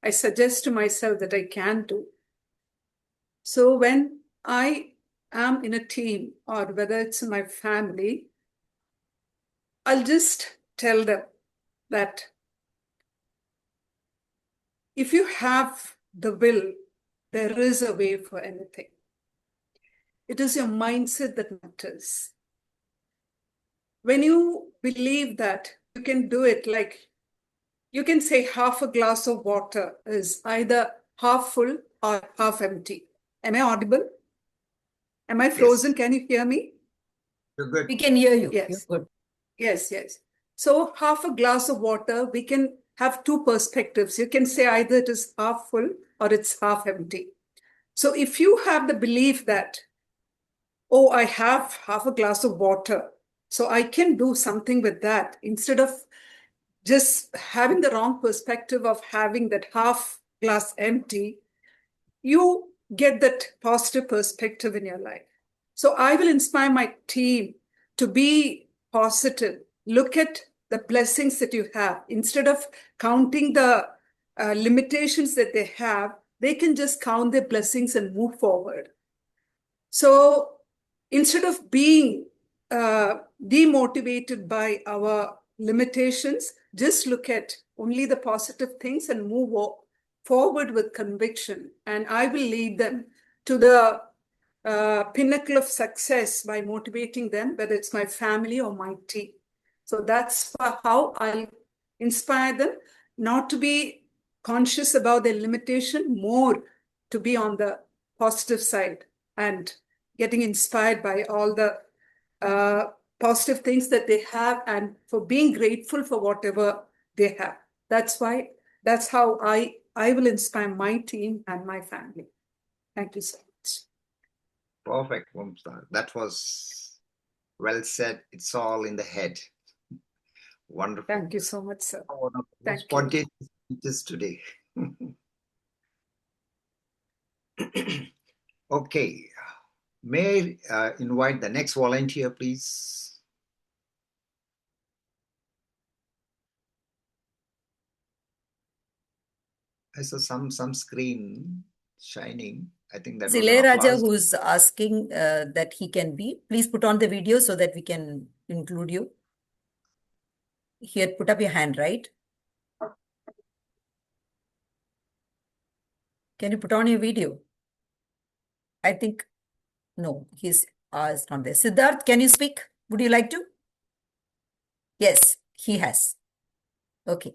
I suggest to myself that I can do. So when I am in a team or whether it's in my family, I'll just tell them that if you have the will, there is a way for anything. It is your mindset that matters. When you believe that you can do it, like you can say half a glass of water is either half full or half empty. Am I audible? Am I frozen? Yes. Can you hear me? You're good. We can hear you. Yes. You're good. Yes, yes. So half a glass of water, we can have two perspectives. You can say either it is half full or it's half empty. So if you have the belief that, oh, I have half a glass of water, so I can do something with that, instead of just having the wrong perspective of having that half glass empty, you get that positive perspective in your life. So I will inspire my team to be positive. Look at the blessings that you have. Instead of counting the limitations that they have, they can just count their blessings and move forward. So instead of being demotivated by our limitations, just look at only the positive things and move forward with conviction. And I will lead them to the pinnacle of success by motivating them, whether it's my family or my team. So that's how I'll inspire them, not to be conscious about their limitation, more to be on the positive side and getting inspired by all the positive things that they have and for being grateful for whatever they have. That's how I will inspire my team and my family. Thank you so much. Perfect, Mumtaz. That was well said. It's all in the head. Wonderful. Thank you so much, sir. Thank spontaneous speeches today. Okay. May I invite the next volunteer, please? I saw some screen shining. I think that was Raja who's asking that he can be. Please put on the video so that we can include you. Here, put up your hand, right? Can you put on your video? I think, no, he's not there. Siddharth, can you speak? Would you like to? Yes, he has. Okay.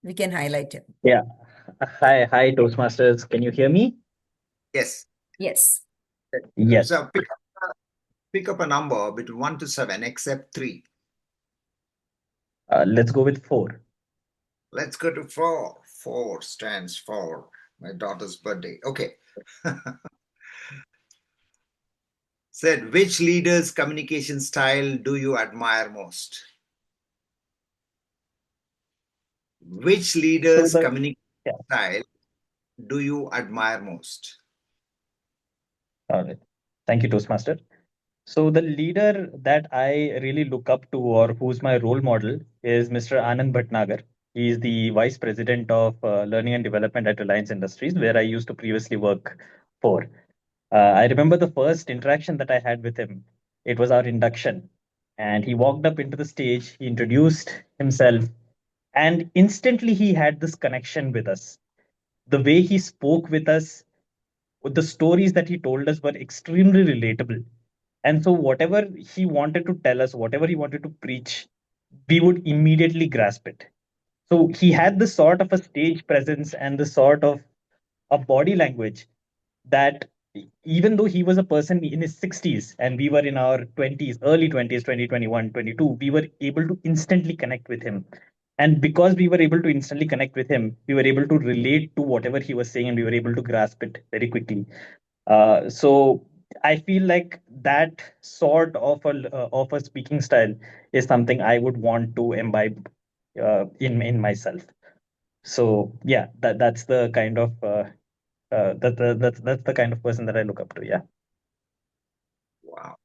We can highlight him. Yeah. Hi, Toastmasters. Can you hear me? Yes. Yes. Yes. So pick up a number between 1 to 7, except 3. Let's go with 4. Let's go to 4. 4 stands for my daughter's birthday. Okay. Said, which leader's communication style do you admire most? Which leader's communication style do you admire most? All right. Thank you, Toastmaster. So the leader that I really look up to, or who's my role model, is Mr. Anand Bhatnagar. He is the Vice President of Learning and Development at Reliance Industries, where I used to previously work for. I remember the first interaction that I had with him. It was our induction. And he walked up into the stage, he introduced himself, and instantly he had this connection with us. The way he spoke with us, the stories that he told us were extremely relatable. And so whatever he wanted to tell us, whatever he wanted to preach, we would immediately grasp it. So he had this sort of a stage presence and the sort of a body language that even though he was a person in his 60s and we were in our 20s, early 20s, 2021, 22, we were able to instantly connect with him. And because we were able to instantly connect with him, we were able to relate to whatever he was saying and we were able to grasp it very quickly. So I feel like that sort of a speaking style is something I would want to imbibe in myself. So yeah, that's the kind of that's the kind of person that I look up to. Yeah. Wow.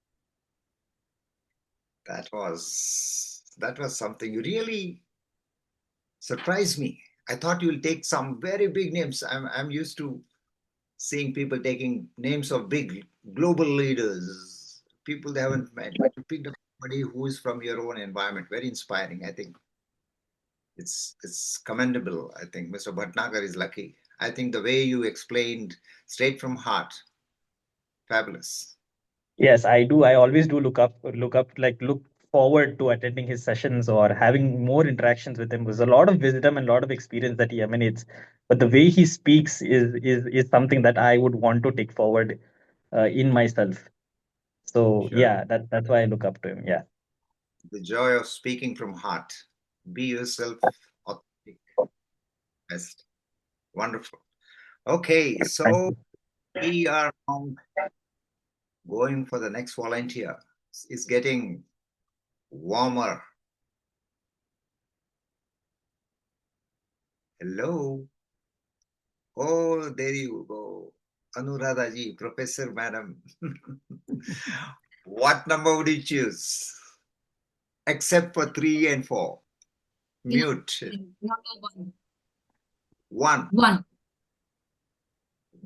That was something. You really surprised me. I thought you'll take some very big names. I'm used to seeing people taking names of big global leaders, people they haven't met. But you picked up somebody who is from your own environment. Very inspiring. I think it's commendable. I think Mr. Bhatnagar is lucky. I think the way you explained straight from heart, fabulous. Yes, I do. I always do look forward to attending his sessions or having more interactions with him. There's a lot of wisdom and a lot of experience that he emanates. But the way he speaks is something that I would want to take forward in myself. So Sure. yeah, that's why I look up to him. Yeah. The joy of speaking from heart. Be yourself, authentic, best. Wonderful. Okay, so we are now going for the next volunteer. It's getting warmer. Hello. Oh, there you go. Anuradha ji, Professor Madam. What number would you choose? Except for 3 and 4. Mute. Number 1. 1. 1.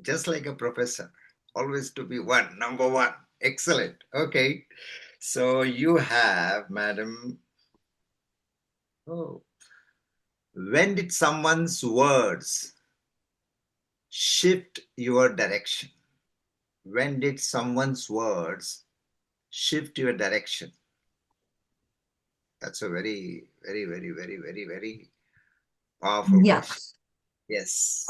Just like a professor. Always to be 1. Number 1. Excellent. Okay. So you have, madam. Oh. When did someone's words shift your direction? When did someone's words shift your direction? That's a very, very, very, very, very, very powerful question. Yes.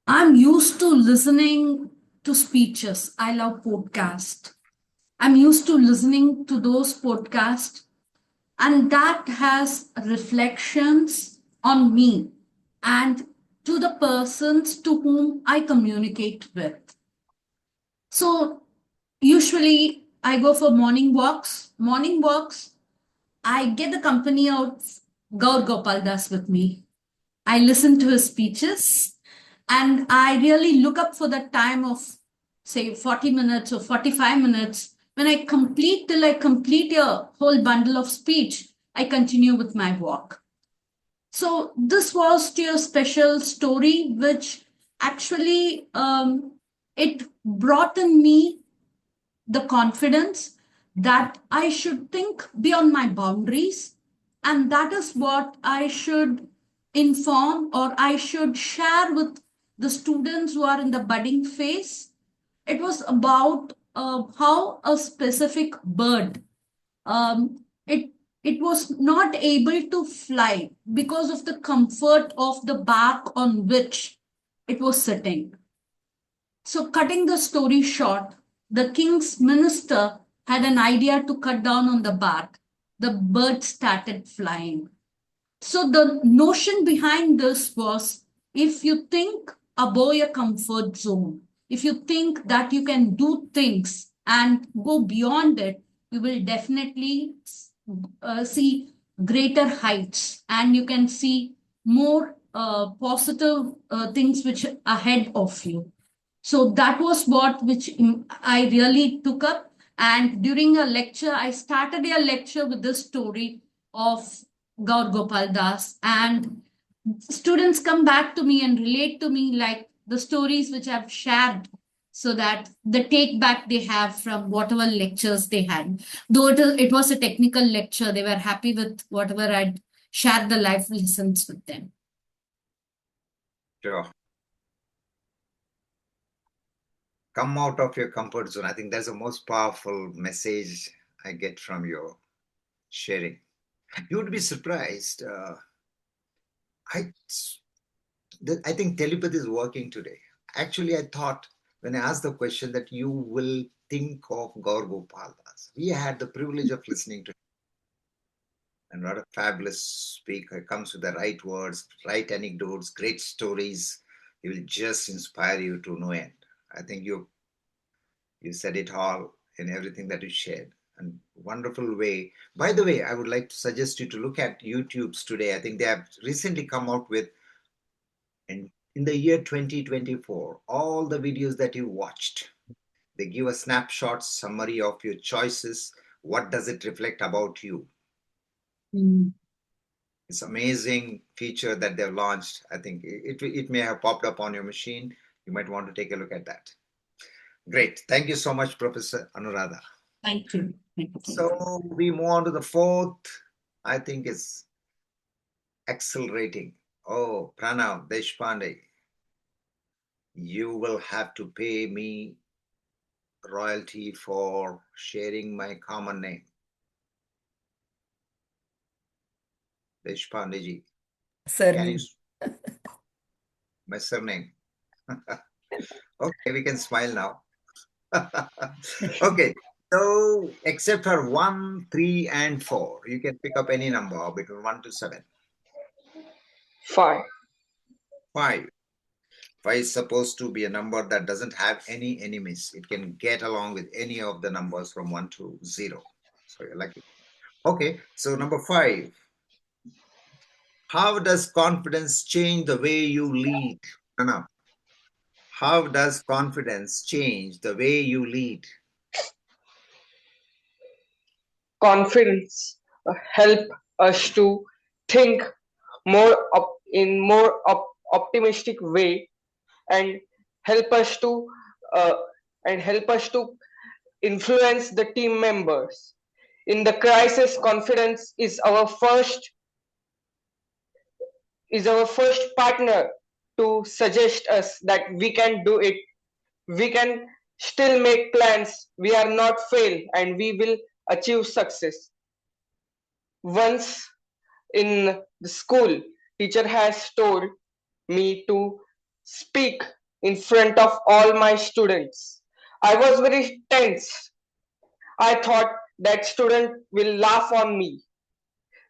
I'm used to listening to speeches. I love podcasts. I'm used to listening to those podcasts, and that has reflections on me and to the persons to whom I communicate with. So usually I go for morning walks. Morning walks, I get the company of Gaur Gopal Das with me. I listen to his speeches and I really look up for the time of, say, 40 minutes or 45 minutes. When I complete a whole bundle of speech, I continue with my walk. So this was your special story, which actually it brought in me the confidence that I should think beyond my boundaries. And that is what I should inform or I should share with the students who are in the budding phase. It was about how a specific bird, it was not able to fly because of the comfort of the bark on which it was sitting. So, cutting the story short, the king's minister had an idea to cut down on the bark. The bird started flying. So, the notion behind this was if you think above your comfort zone, if you think that you can do things and go beyond it, you will definitely see greater heights and you can see more positive things which are ahead of you. So that was what which I really took up. And during a lecture, I started a lecture with this story of Gaur Gopal Das. And students come back to me and relate to me like the stories which I've shared so that the take back they have from whatever lectures they had. Though it was a technical lecture, they were happy with whatever I'd shared the life lessons with them. Sure. come out of your comfort zone. I think that's the most powerful message I get from your sharing. You would be surprised. I think telepathy is working today. Actually, I thought when I asked the question that you will think of Gaur Gopal Das. We had the privilege of listening to him. And what a fabulous speaker. Comes with the right words, right anecdotes, great stories. He will just inspire you to no end. I think you said it all in everything that you shared. And wonderful way. By the way, I would like to suggest you to look at YouTube's today. I think they have recently come out with, in the year 2024, all the videos that you watched. They give a snapshot summary of your choices. What does it reflect about you? It's amazing feature that they've launched. I think it may have popped up on your machine. You might want to take a look at that. Great. Thank you so much, Professor Anuradha. Thank you. So we move on to the fourth. I think it's accelerating. Oh, Pranav Deshpande, you will have to pay me royalty for sharing my common name. Deshpande ji. Surname. My surname. Okay, we can smile now. Okay, so except for 1, 3, and 4, you can pick up any number between 1 to 7. 5. 5. 5 is supposed to be a number that doesn't have any enemies. It can get along with any of the numbers from 1 to 0. So you're lucky. Okay, so number 5. How does confidence change the way you lead? Pranav. How does confidence change the way you lead? Confidence help us to think in more optimistic way and help us to influence the team members. In the crisis, confidence is our first partner to suggest us that we can do it. We can still make plans. We are not fail and we will achieve success. Once in the school, teacher has told me to speak in front of all my students. I was very tense. I thought that student will laugh on me.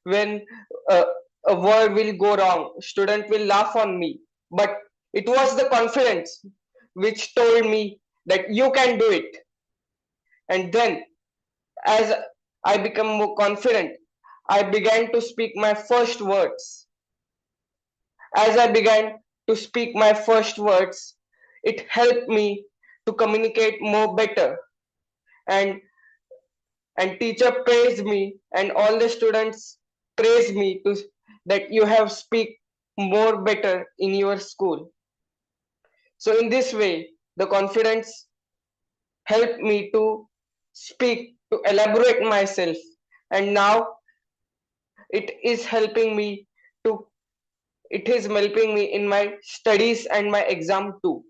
When a word will go wrong, student will laugh on me. But it was the confidence which told me that you can do it. And then as I became more confident, I began to speak my first words. As I began to speak my first words, it helped me to communicate more better. And teacher praised me and all the students praised me that you have speak more better in your school. So in this way, the confidence helped me to speak, to elaborate myself. And now it is helping me in my studies and my exam too.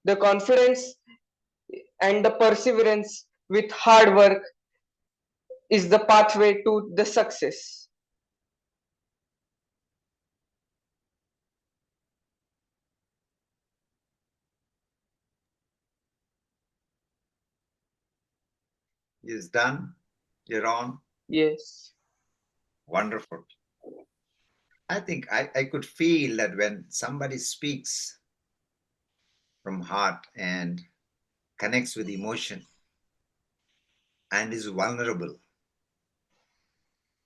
The confidence and the perseverance with hard work is the pathway to the success. Is done? You're on? Yes. Wonderful. I think I could feel that when somebody speaks from heart and connects with emotion and is vulnerable,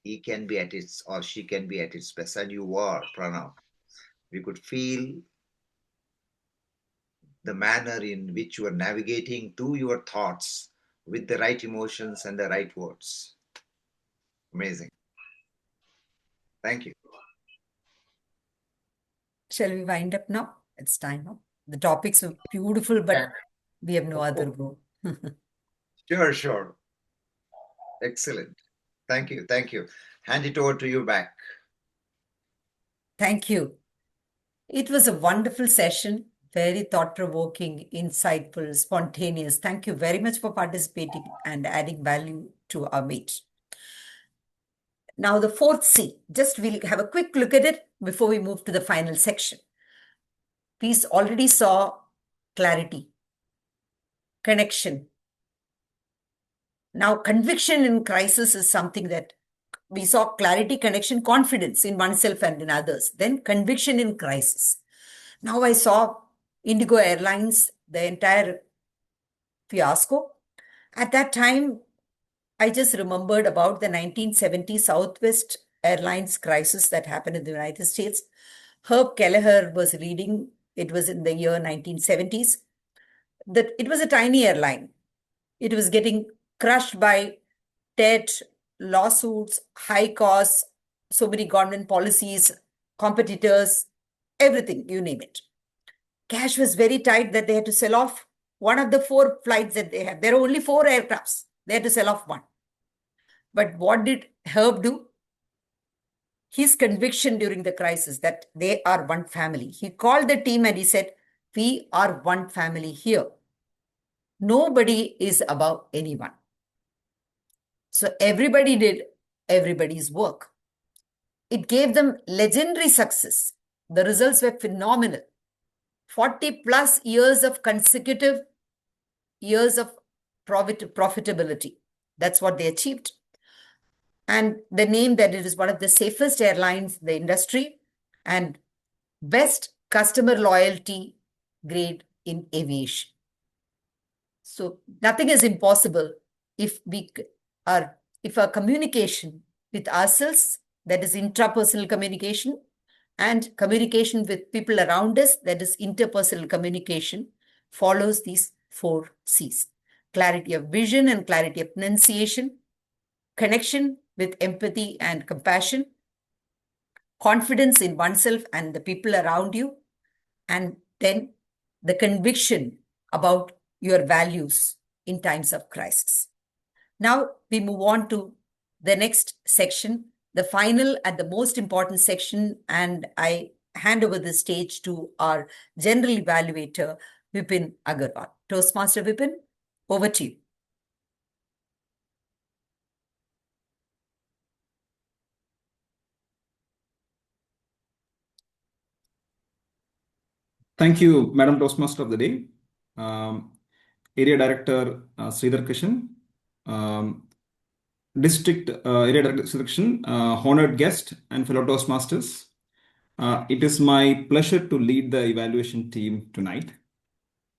he can be at its or she can be at its best. And you are, Pranav. We could feel the manner in which you are navigating to your thoughts with the right emotions and the right words. Amazing. Thank you. Shall we wind up now? It's time now. The topics are beautiful, but we have no other go. Sure. Excellent. Thank you. Hand it over to you back. Thank you. It was a wonderful session Very thought-provoking, insightful, spontaneous. Thank you very much for participating and adding value to our meet. Now the fourth C, just we'll have a quick look at it before we move to the final section. We already saw clarity, connection. Now conviction in crisis is something that we saw: clarity, connection, confidence in oneself and in others. Then conviction in crisis. Now I saw Indigo Airlines, the entire fiasco. At that time, I just remembered about the 1970 Southwest Airlines crisis that happened in the United States. Herb Kelleher was leading. It was in the year 1970s. It was a tiny airline. It was getting crushed by debt, lawsuits, high costs, so many government policies, competitors, everything, you name it. Cash was very tight that they had to sell off one of the 4 flights that they had. There are only 4 aircrafts. They had to sell off one. But what did Herb do? His conviction during the crisis that they are one family. He called the team and he said, we are one family here. Nobody is above anyone. So everybody did everybody's work. It gave them legendary success. The results were phenomenal. 40 plus years of consecutive years of profitability. That's what they achieved. And the name that it is one of the safest airlines in the industry and best customer loyalty grade in aviation. So nothing is impossible if our communication with ourselves, that is intrapersonal communication, and communication with people around us, that is interpersonal communication, follows these 4 C's. Clarity of vision and clarity of pronunciation, connection with empathy and compassion, confidence in oneself and the people around you, and then the conviction about your values in times of crisis. Now we move on to the next section, the final and the most important section, and I hand over the stage to our general evaluator, Vipin Agarwal. Toastmaster Vipin, over to you. Thank you, Madam Toastmaster of the Day, Area Director Sridhar Krishnan, District Area Director Selection, honored guest and fellow Toastmasters. It is my pleasure to lead the evaluation team tonight.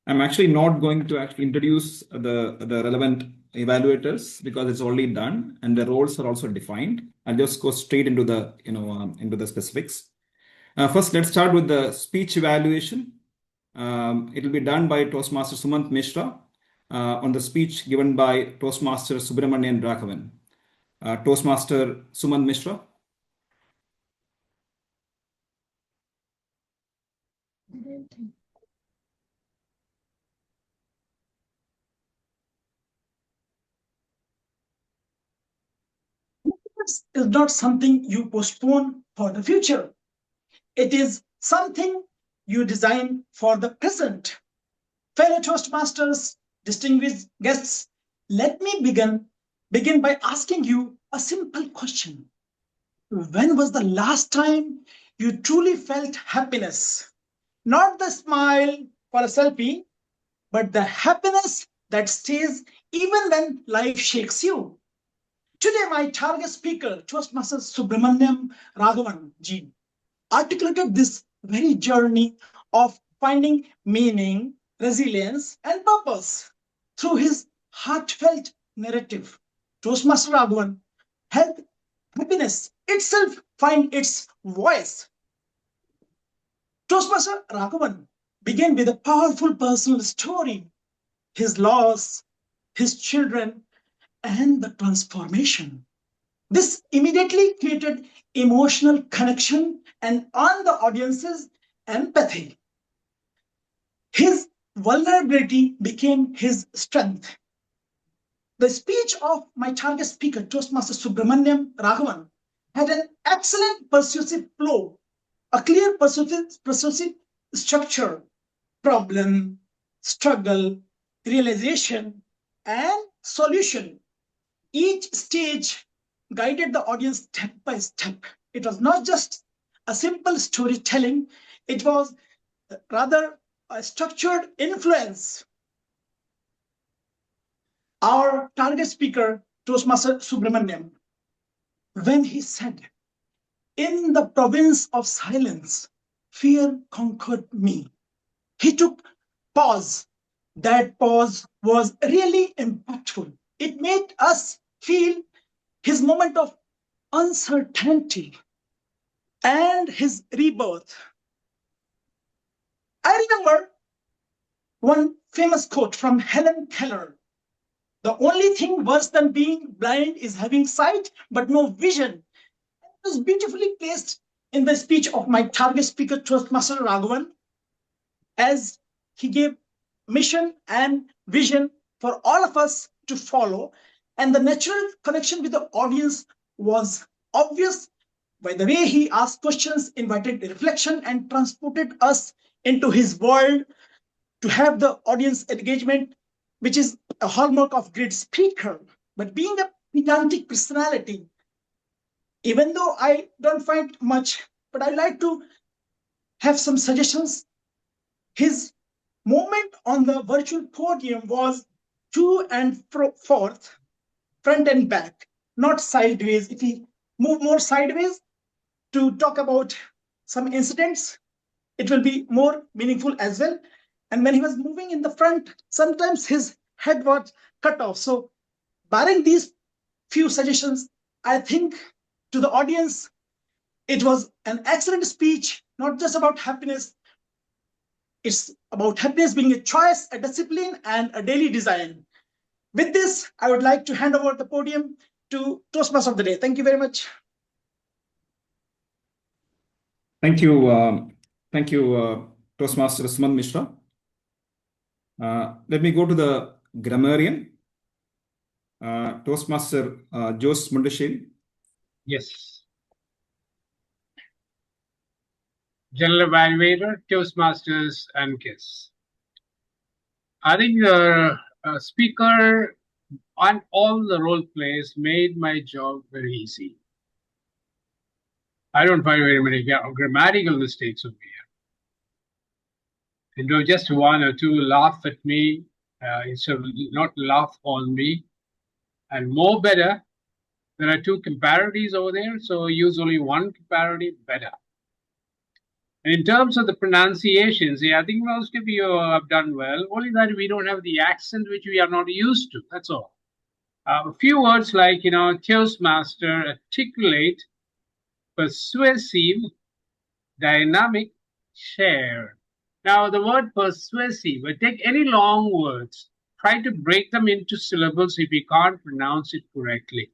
I'm actually not going to introduce the relevant evaluators because it's already done and the roles are also defined. I'll just go straight into the into the specifics. First, let's start with the speech evaluation. It will be done by Toastmaster Sumant Mishra on the speech given by Toastmaster Subramaniam and Raghavan. Toastmaster Sumant Mishra. Is not something you postpone for the future. It is something you design for the present. Fellow Toastmasters, distinguished guests, let me begin by asking you a simple question. When was the last time you truly felt happiness? Not the smile for a selfie, but the happiness that stays even when life shakes you. Today, my target speaker, Toastmaster Subramaniam Raghavan ji, articulated this very journey of finding meaning, resilience, and purpose through his heartfelt narrative. Toastmaster Raghavan helped happiness itself find its voice. Toastmaster Raghavan began with a powerful personal story, his loss, his children, and the transformation. This immediately created emotional connection and earned the audience's empathy. His vulnerability became his strength. The speech of my target speaker, Toastmaster Subramaniam Raghavan, had an excellent persuasive flow, a clear persuasive structure, problem, struggle, realization, and solution. Each stage guided the audience step by step. It was not just a simple storytelling, it was rather a structured influence. Our target speaker, Toastmaster Subramaniam, when he said, "In the province of silence, fear conquered me," he took pause. That pause was really impactful. It made us feel his moment of uncertainty and his rebirth. I remember one famous quote from Helen Keller: "The only thing worse than being blind is having sight but no vision." It was beautifully placed in the speech of my target speaker, Toastmaster Raghavan, as he gave mission and vision for all of us to follow. And the natural connection with the audience was obvious by the way he asked questions, invited reflection, and transported us into his world to have the audience engagement, which is a hallmark of great speaker. But being a pedantic personality, even though I don't find much, but I like to have some suggestions. His movement on the virtual podium was to and forth, front and back, not sideways. If he move more sideways to talk about some incidents, it will be more meaningful as well. And when he was moving in the front, sometimes his head was cut off. So barring these few suggestions, I think to the audience, it was an excellent speech, not just about happiness. It's about happiness being a choice, a discipline, and a daily design. With this, I would like to hand over the podium to Toastmaster of the Day. Thank you very much. Thank you. Thank you, Toastmaster Sumant Mishra. Let me go to the Grammarian. Toastmaster Jose Mundencherry. Yes. General Evaluator, Toastmasters, and guests. I think the speaker on all the role plays made my job very easy. I don't find very many grammatical mistakes over here. And do just one or two laugh at me instead of not laugh on me. And more better, there are two comparatives over there, so use only one comparative, better. And in terms of the pronunciations, yeah, I think most of you have done well, only that we don't have the accent which we are not used to, that's all. A few words like, Toastmaster, articulate, persuasive, dynamic, share. Now, the word persuasive, take any long words, try to break them into syllables if you can't pronounce it correctly.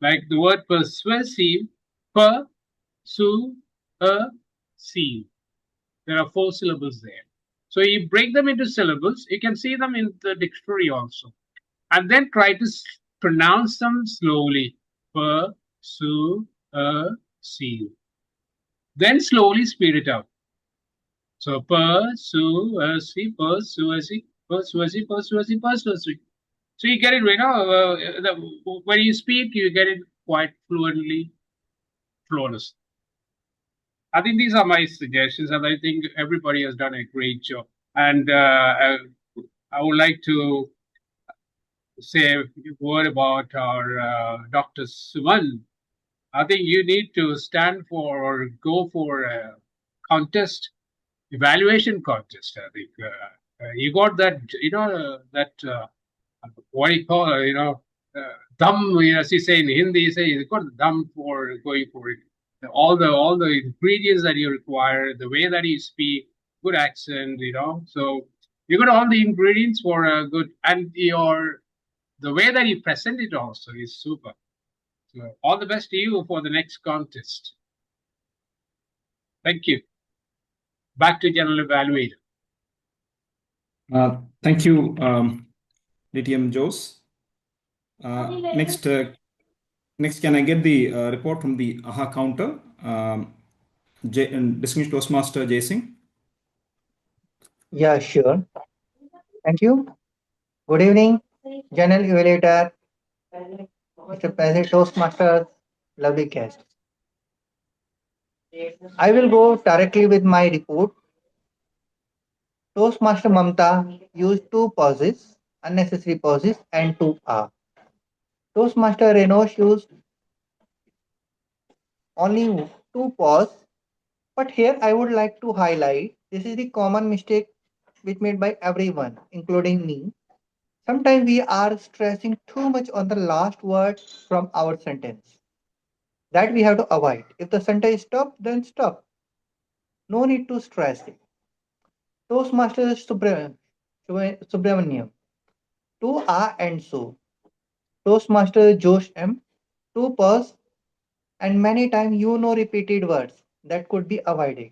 Like the word persuasive, per-su-a-sive. There are 4 syllables there. So you break them into syllables. You can see them in the dictionary also. And then try to pronounce them slowly. Per-su-a-sive. Then slowly speed it up. So persuasive, persuasive, persuasive, persuasive, persuasive. So you get it right now. When you speak, you get it quite fluently, flawless. I think these are my suggestions, and I think everybody has done a great job. And I would like to say a word about our Dr. Sumant. I think you need to stand for or go for a contest, evaluation contest. I think you got that, what do you call it, dum, as you say in Hindi, you say you got the dum for going for it. All the ingredients that you require, the way that you speak, good accent, so you got all the ingredients for a good, and the way that you present it also is super. So all the best to you for the next contest. Thank you. Back to General Evaluator. Thank you, DTM Jose. Next, can I get the report from the AhCounter? Distinguished Toastmaster Singh. Yeah, sure. Thank you. Good evening, General Evaluator, Mr. President Toastmasters, lovely guests. I will go directly with my report. Toastmaster Mamatha used two pauses, unnecessary pauses, and two are. Toastmaster Renosh used only two pause, but here I would like to highlight this is the common mistake which made by everyone, including me. Sometimes we are stressing too much on the last word from our sentence. That we have to avoid. If the sentence stop, then stop. No need to stress it. Toastmaster Subramaniam. Two are and so. Toastmaster Josh M. Two pause and many times repeated words that could be avoided.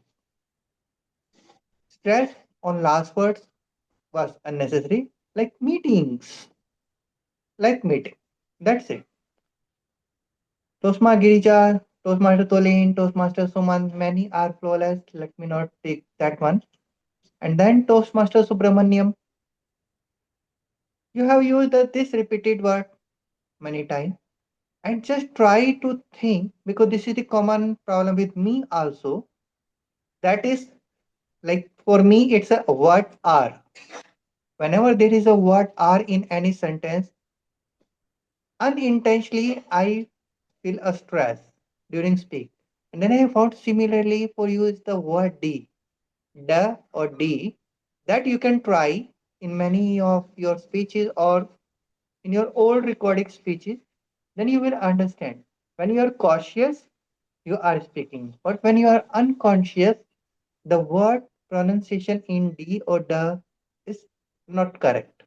Stress on last words was unnecessary, like meetings, like meeting. That's it. Toastmaster Girija, Toastmaster Tulin, Toastmaster Sumant, many are flawless. Let me not take that one. And then Toastmaster Subramaniam, you have used this repeated word many times. And just try to think, because this is the common problem with me also. That is, like for me, it's a word are. Whenever there is a word are in any sentence, unintentionally I feel a stress during speak. And then I found similarly for you is the word da or d, that you can try in many of your speeches or in your old recorded speeches. Then you will understand. When you are cautious, you are speaking. But when you are unconscious, the word pronunciation in d or da is not correct.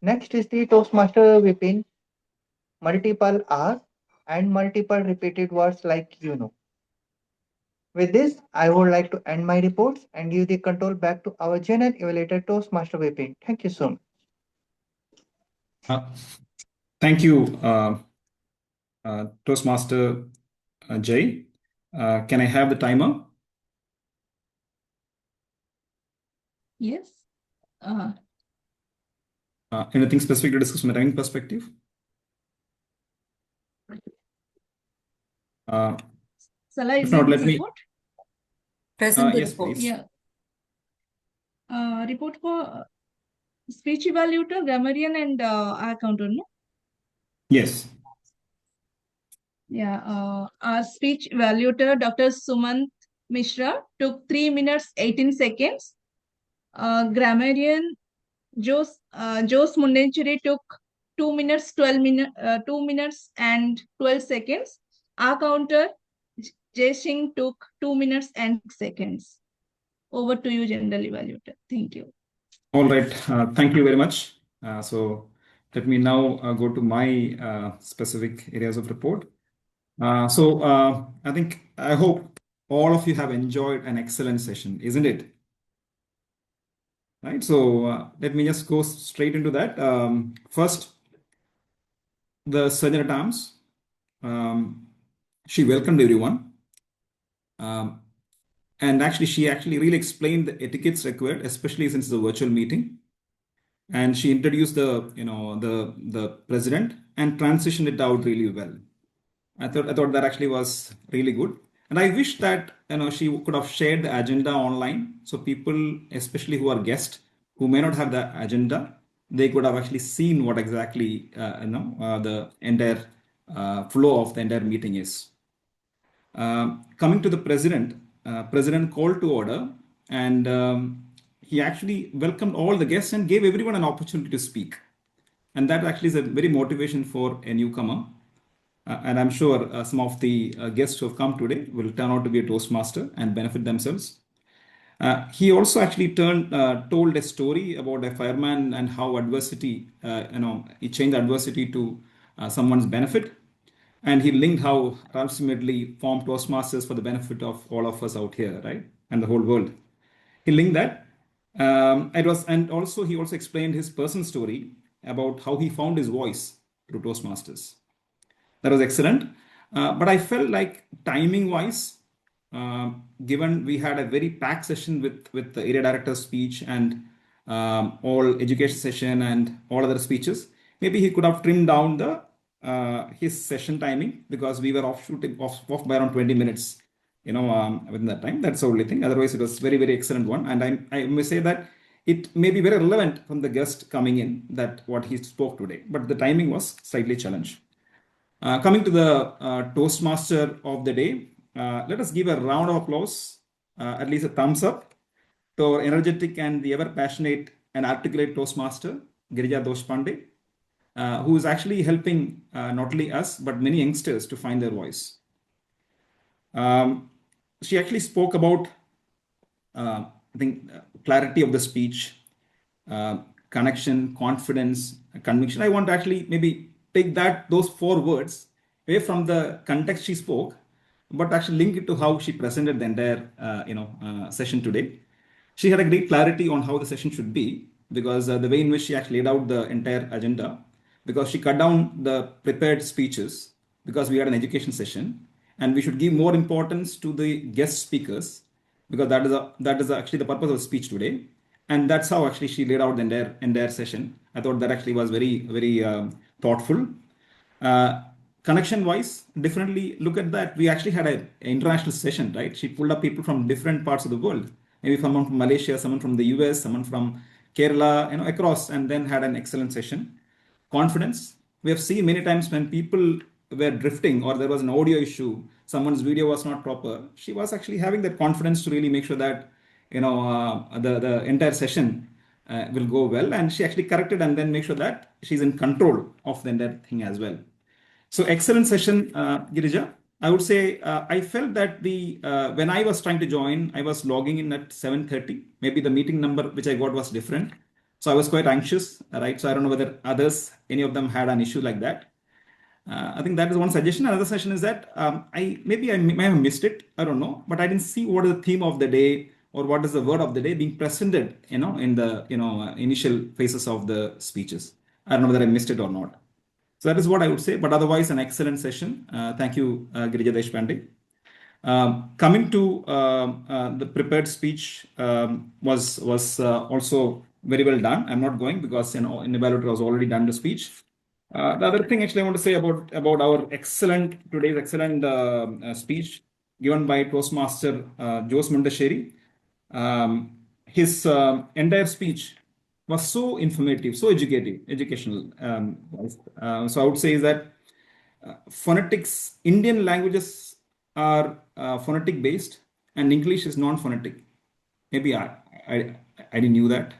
Next is the Toastmaster Vipin, multiple R and multiple repeated words like you know. With this, I would like to end my reports and give the control back to our general evaluator Toastmaster Vipin. Thank you so much. Thank you, Toastmaster Jay. Can I have the timer? Yes. Anything specific to discuss from a timing perspective? Shall I If not, read let the me. report? Present the Yes, report. please. Yeah. Report for speech evaluator, grammarian, and AhCounter, no? Yes. Yeah. Our speech evaluator, Dr. Sumant Mishra, took 3 minutes 18 seconds. Grammarian, Jos Mundencherry took 2 minutes 2 minutes and 12 seconds. AhCounter, Singh took 2 minutes and 6 seconds. Over to you, General Evaluator. Thank you. All right. Thank you very much. So let me now go to my specific areas of report. I hope all of you have enjoyed an excellent session, isn't it? Right. So let me just go straight into that. First, the Sergeant at Arms. She welcomed everyone. And actually, she really explained the etiquettes required, especially since it's a virtual meeting. And she introduced the president and transitioned it out really well. I thought that actually was really good. And I wish that she could have shared the agenda online, so people, especially who are guests, who may not have the agenda, they could have actually seen what exactly the entire flow of the entire meeting is. Coming to the president, president called to order, and he actually welcomed all the guests and gave everyone an opportunity to speak. And that actually is a very motivation for a newcomer. And I'm sure some of the guests who have come today will turn out to be a Toastmaster and benefit themselves. He also actually told a story about a fireman and how adversity, he changed adversity to someone's benefit. And he linked how ultimately formed Toastmasters for the benefit of all of us out here, right? And the whole world. He linked that. And also he also explained his personal story about how he found his voice through Toastmasters. That was excellent. But I felt like timing wise, given we had a very packed session with the area director's speech and all education session and all other speeches, maybe he could have trimmed down the his session timing, because we were off by around 20 minutes, within that time. That's the only thing. Otherwise, it was very, very excellent one. And I may say that it may be very relevant from the guest coming in, that what he spoke today, but the timing was slightly challenged. Coming to the Toastmaster of the day, let us give a round of applause, at least a thumbs up, to our energetic and the ever passionate and articulate Toastmaster, Girija Deshpande, who is actually helping not only us, but many youngsters to find their voice. She actually spoke about, I think, clarity of the speech, connection, confidence, conviction. I want to actually maybe take those 4 words away from the context she spoke, but actually link it to how she presented the entire session today. She had a great clarity on how the session should be, because the way in which she actually laid out the entire agenda, because she cut down the prepared speeches, because we had an education session, and we should give more importance to the guest speakers, because that is actually the purpose of the speech today. And that's how actually she laid out the entire session. I thought that actually was very, very thoughtful. Connection wise, differently look at that. We actually had an international session, right? She pulled up people from different parts of the world, maybe someone from Malaysia, someone from the US, someone from Kerala, across, and then had an excellent session. Confidence. We have seen many times when people were drifting or there was an audio issue, someone's video was not proper. She was actually having that confidence to really make sure that the entire session will go well, and she actually corrected and then make sure that she's in control of the entire thing as well. So excellent session, Girija. I would say I felt that when I was trying to join, I was logging in at 7:30. Maybe the meeting number which I got was different. So I was quite anxious, right? So I don't know whether any of them had an issue like that. I think that is one suggestion. Another suggestion is that I may have missed it. I don't know, but I didn't see what is the theme of the day or what is the word of the day being presented, in the initial phases of the speeches. I don't know whether I missed it or not. So that is what I would say. But otherwise, an excellent session. Thank you, Girija Deshpande. Coming to the prepared speech was also very well done. I'm not going because in Evaluator was already done the speech. The other thing actually I want to say about our today's excellent speech given by Toastmaster Jose Mundencherry. His entire speech was so informative, so educational. So I would say is that phonetics, Indian languages are phonetic based and English is non-phonetic. Maybe I didn't knew that.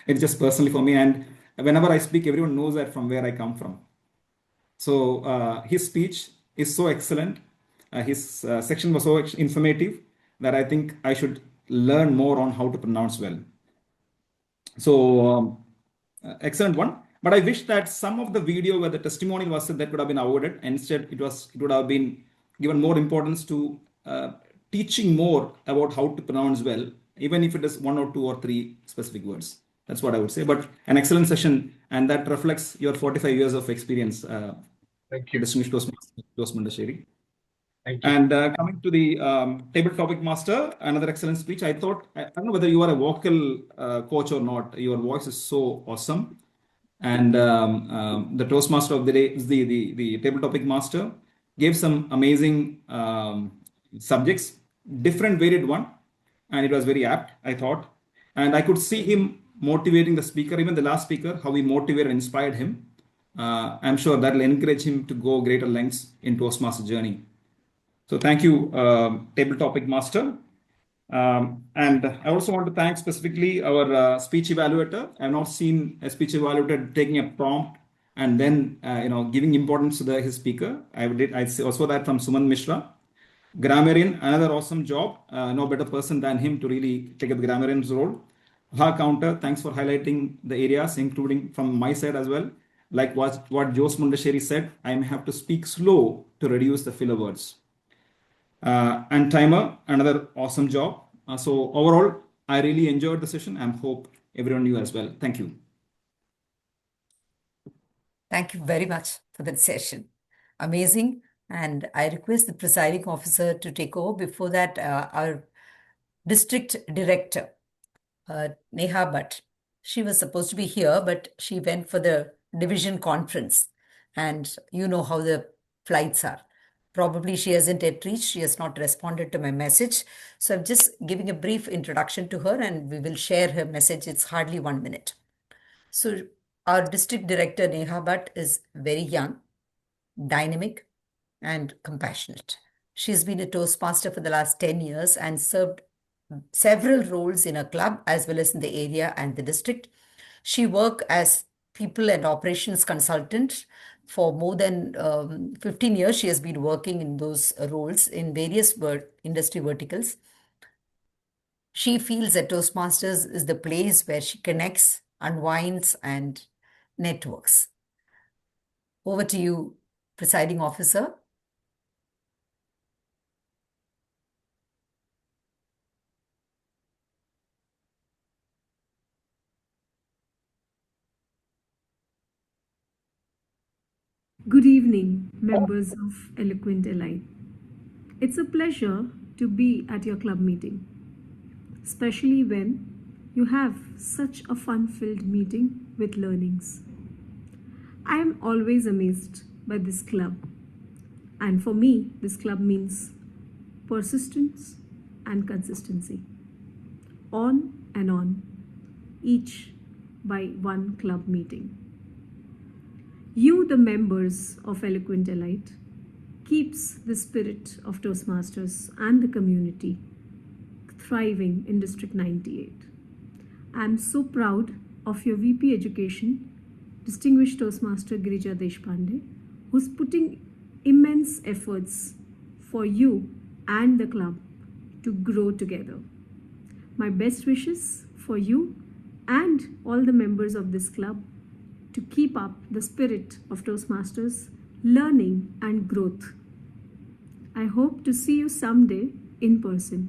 It's just personally for me, and whenever I speak, everyone knows that from where I come from. So his speech is so excellent. His section was so informative that I think I should learn more on how to pronounce well. So excellent one. But I wish that some of the video where the testimonial was said that could have been avoided. Instead, it would have been given more importance to teaching more about how to pronounce well, even if it is 1 or 2 or 3 specific words. That's what I would say. But an excellent session, and that reflects your 45 years of experience. Thank you. Distinguished Toastmaster. Thank you. And coming to the table topic master, another excellent speech. I don't know whether you are a vocal coach or not. Your voice is so awesome. And the Toastmaster of the day is the table topic master. Gave some amazing subjects, different varied one, and it was very apt, I thought. And I could see him motivating the speaker, even the last speaker, how he motivated and inspired him. I'm sure that will encourage him to go greater lengths in Toastmaster journey. So thank you, table topic master. And I also want to thank specifically our speech evaluator. I've not seen a speech evaluator taking a prompt and then giving importance to his speaker. I saw that from Sumant Mishra. Grammarian, another awesome job. No better person than him to really take up the Grammarian's role. AhCounter, thanks for highlighting the areas, including from my side as well. Like what Jose Mundencherry said, I may have to speak slow to reduce the filler words. And timer, another awesome job. So overall, I really enjoyed the session and hope everyone knew as well. Thank you. Thank you very much for that session. Amazing. And I request the presiding officer to take over. Before that, our district director, Neha Bhatt, she was supposed to be here, but she went for the division conference. And you know how the flights are. Probably she hasn't yet reached. She has not responded to my message. So I'm just giving a brief introduction to her and we will share her message. It's hardly 1 minute. So our district director, Neha Bhatt, is very young, dynamic, and compassionate. She's been a Toastmaster for the last 10 years and served several roles in a club as well as in the area and the district. She worked as people and operations consultant for more than 15 years. She has been working in those roles in various industry verticals. She feels that Toastmasters is the place where she connects, unwinds, and networks. Over to you, presiding officer. Good evening, members of Eloquent Elite. It's a pleasure to be at your club meeting, especially when you have such a fun-filled meeting with learnings. I am always amazed by this club, and for me, this club means persistence and consistency. On and on, each by one club meeting. You, the members of Eloquent Elite, keeps the spirit of Toastmasters and the community thriving in District 98. I am so proud of your VP Education, Distinguished Toastmaster Girija Deshpande, who's putting immense efforts for you and the club to grow together. My best wishes for you and all the members of this club to keep up the spirit of Toastmasters, learning and growth. I hope to see you someday in person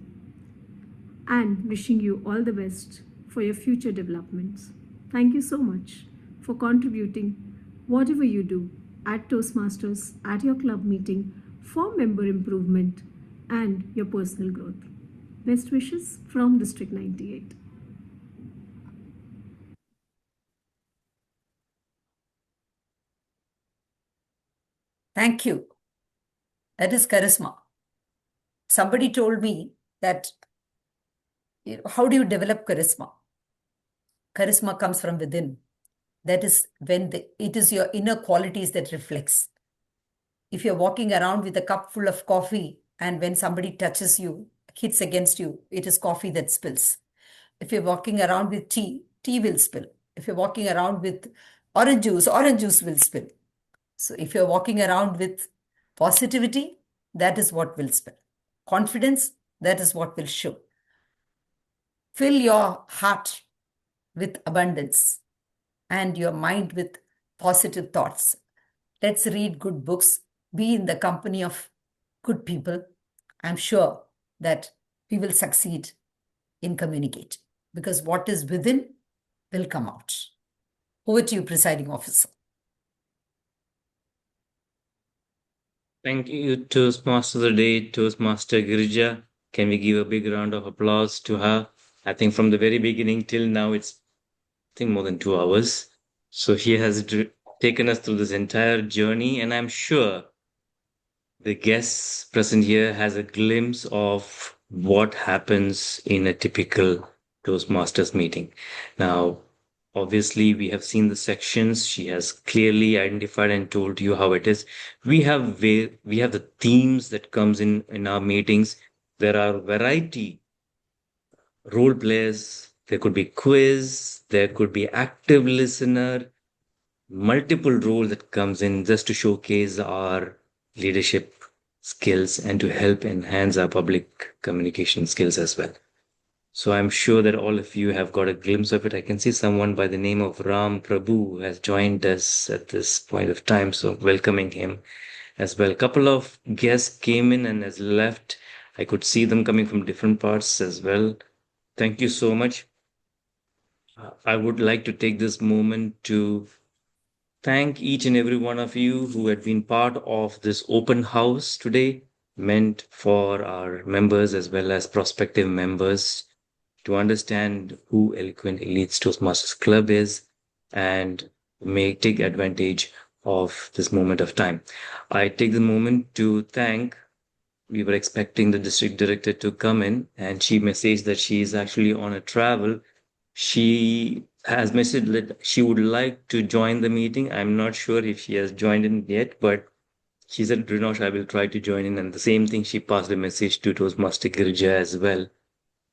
and wishing you all the best for your future developments. Thank you so much for contributing whatever you do at Toastmasters, at your club meeting for member improvement and your personal growth. Best wishes from District 98. Thank you. That is charisma. Somebody told me that, how do you develop charisma? Charisma comes from within. That is when it is your inner qualities that reflects. If you're walking around with a cup full of coffee and when somebody touches you, hits against you, it is coffee that spills. If you're walking around with tea, tea will spill. If you're walking around with orange juice will spill. So if you're walking around with positivity, that is what will spill. Confidence, that is what will show. Fill your heart with abundance and your mind with positive thoughts. Let's read good books, be in the company of good people. I'm sure that we will succeed in communicating because what is within will come out. Over to you, presiding officer. Thank you, Toastmaster of the Day, Toastmaster Girija. Can we give a big round of applause to her? I think from the very beginning till now, it's, I think, more than 2 hours. So she has taken us through this entire journey, and I'm sure the guests present here has a glimpse of what happens in a typical Toastmasters meeting. Now, obviously, we have seen the sections. She has clearly identified and told you how it is. We have the themes that comes in our meetings. There are variety role players. There could be quiz. There could be active listener. Multiple role that comes in just to showcase our leadership skills and to help enhance our public communication skills as well. So I'm sure that all of you have got a glimpse of it. I can see someone by the name of Ram Prabhu has joined us at this point of time. So welcoming him as well. A couple of guests came in and has left. I could see them coming from different parts as well. Thank you so much. I would like to take this moment to thank each and every one of you who had been part of this open house today, meant for our members as well as prospective members to understand who Eloquent Elites Toastmasters Club is and may take advantage of this moment of time. I take the moment to thank. We were expecting the district director to come in, and she messaged that she is actually on a travel. She has messaged that she would like to join the meeting. I'm not sure if she has joined in yet, but she said, Renosh, I will try to join in. And the same thing, she passed a message to Toastmaster Girija as well.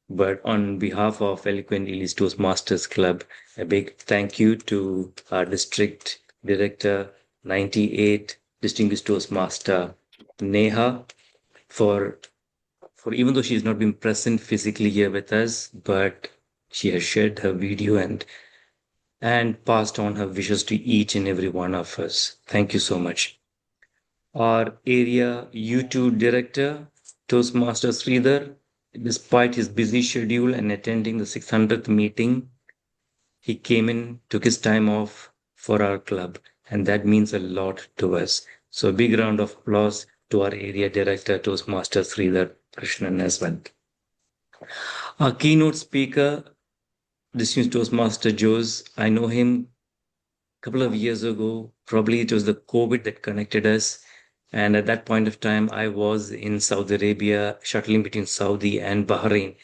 But on behalf of Eloquent Elites Toastmasters Club, a big thank you to our district director, 98, distinguished Toastmaster Neha, for even though she's not been present physically here with us, but she has shared her video and passed on her wishes to each and every one of us. Thank you so much. Our area U2 director, Toastmaster Sridhar, despite his busy schedule and attending the 600th meeting, he came in, took his time off for our club, and that means a lot to us. So a big round of applause to our area director, Toastmaster Sridhar Krishnan as well. Our keynote speaker, distinguished Toastmaster Jose, I know him a couple of years ago. Probably it was the COVID that connected us. And at that point of time, I was in Saudi Arabia, shuttling between Saudi and Bahrain.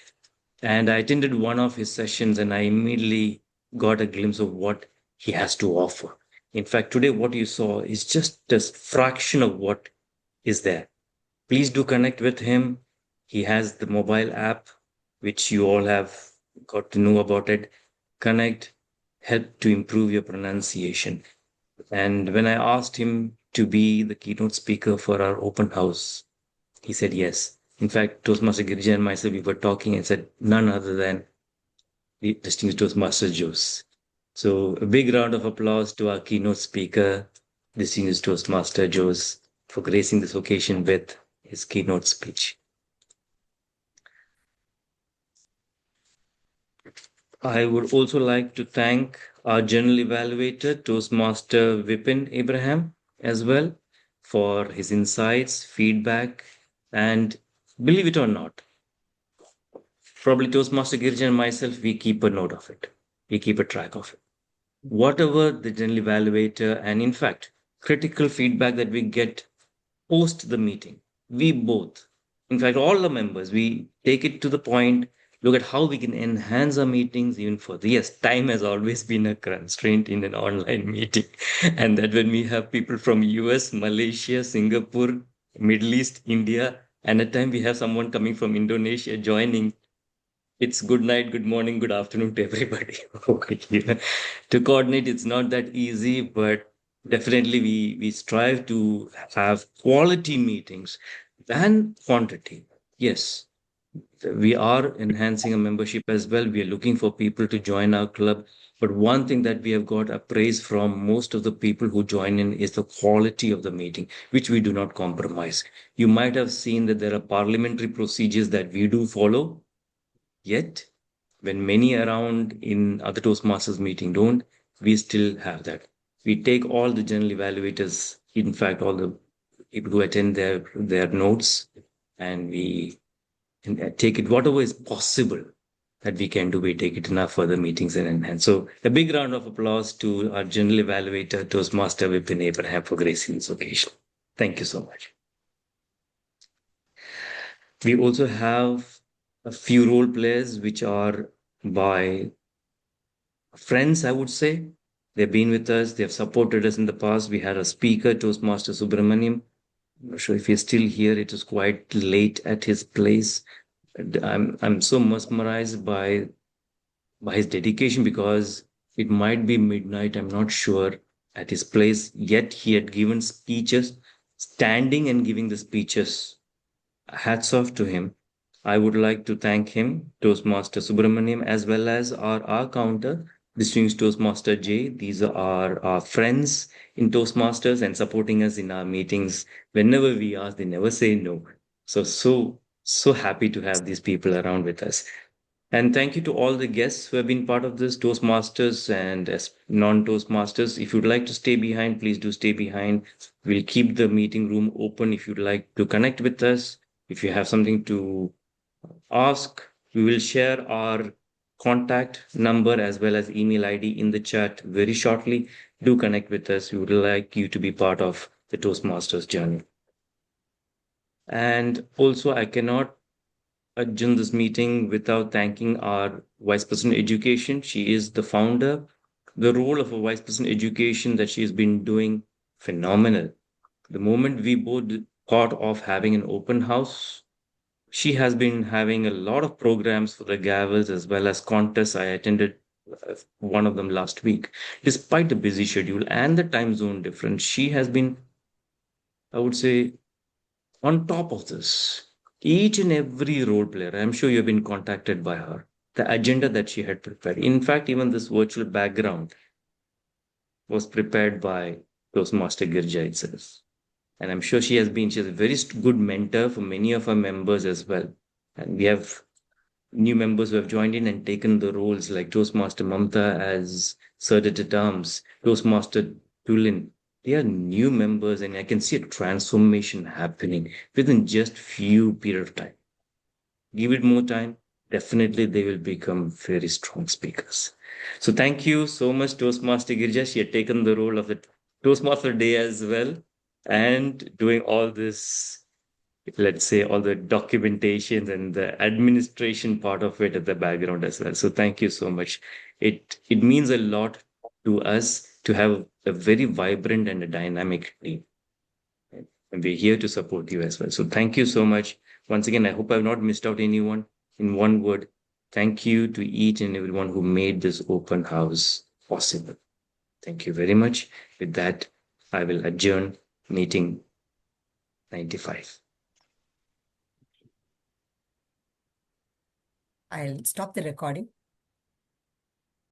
And I attended one of his sessions and I immediately got a glimpse of what he has to offer. In fact, today, what you saw is just a fraction of what is there. Please do connect with him. He has the mobile app, which you all have got to know about it. Connect, help to improve your pronunciation. And when I asked him to be the keynote speaker for our open house, he said yes. In fact, Toastmaster Girija and myself, we were talking and said none other than the distinguished Toastmaster Jose. So a big round of applause to our keynote speaker, distinguished Toastmaster Jose, for gracing this occasion with his keynote speech. I would also like to thank our general evaluator, Toastmaster Vipin Abraham, as well, for his insights, feedback, and believe it or not, probably Toastmaster Girija and myself, we keep a note of it. We keep a track of it. Whatever the general evaluator, and in fact, critical feedback that we get post the meeting, we both, in fact, all the members, we take it to the point, look at how we can enhance our meetings even further. Yes, time has always been a constraint in an online meeting. And that when we have people from US, Malaysia, Singapore, Middle East, India, and at time we have someone coming from Indonesia joining, it's good night, good morning, good afternoon to everybody. To coordinate, it's not that easy, but definitely we strive to have quality meetings than quantity. Yes, we are enhancing a membership as well. We are looking for people to join our club. But one thing that we have got a praise from most of the people who join in is the quality of the meeting, which we do not compromise. You might have seen that there are parliamentary procedures that we do follow. Yet, when many around in other Toastmasters meeting don't, we still have that. We take all the general evaluators, in fact, all the people who attend their notes, and we take it whatever is possible that we can do. We take it in our further meetings and enhance. So, a big round of applause to our general evaluator, Toastmaster Vipin Abraham, for gracing this occasion. Thank you so much. We also have a few role players which are by friends, I would say. They've been with us, they've supported us in the past. We had a speaker, Toastmaster Subramaniam. I'm not sure if he's still here. It was quite late at his place. I'm so mesmerized by his dedication, because it might be midnight, I'm not sure, at his place. Yet he had given speeches, standing and giving the speeches. Hats off to him. I would like to thank him, Toastmaster Subramaniam, as well as our AhCounter, distinguished Toastmaster J. These are our friends in Toastmasters and supporting us in our meetings. Whenever we ask, they never say no. So happy to have these people around with us. And thank you to all the guests who have been part of this, Toastmasters and non-Toastmasters. If you'd like to stay behind, please do stay behind. We'll keep the meeting room open if you'd like to connect with us. If you have something to ask, we will share our contact number as well as email ID in the chat very shortly. Do connect with us. We would like you to be part of the Toastmasters journey. And also, I cannot adjourn this meeting without thanking our Vice President Education. She is the founder. The role of a Vice President Education that she has been doing phenomenal. The moment we both thought of having an open house, she has been having a lot of programs for the gavels as well as contests. I attended one of them last week. Despite the busy schedule and the time zone difference, she has been, I would say, on top of this. Each and every role player, I'm sure you've been contacted by her. The agenda that she had prepared. In fact, even this virtual background was prepared by Toastmaster Girija itself. And I'm sure she's a very good mentor for many of our members as well. And we have new members who have joined in and taken the roles like Toastmaster Mamatha as Sir-at-Arms, Toastmaster Tulin. They are new members and I can see a transformation happening within just few period of time. Give it more time, definitely they will become very strong speakers. So thank you so much, Toastmaster Girija. She had taken the role of the Toastmaster Day as well and doing all this, let's say, all the documentations and the administration part of it at the background as well. So thank you so much. It means a lot to us to have a very vibrant and a dynamic team. And we're here to support you as well. So thank you so much. Once again, I hope I've not missed out anyone. In one word, thank you to each and everyone who made this open house possible. Thank you very much. With that, I will adjourn meeting 95. I'll stop the recording.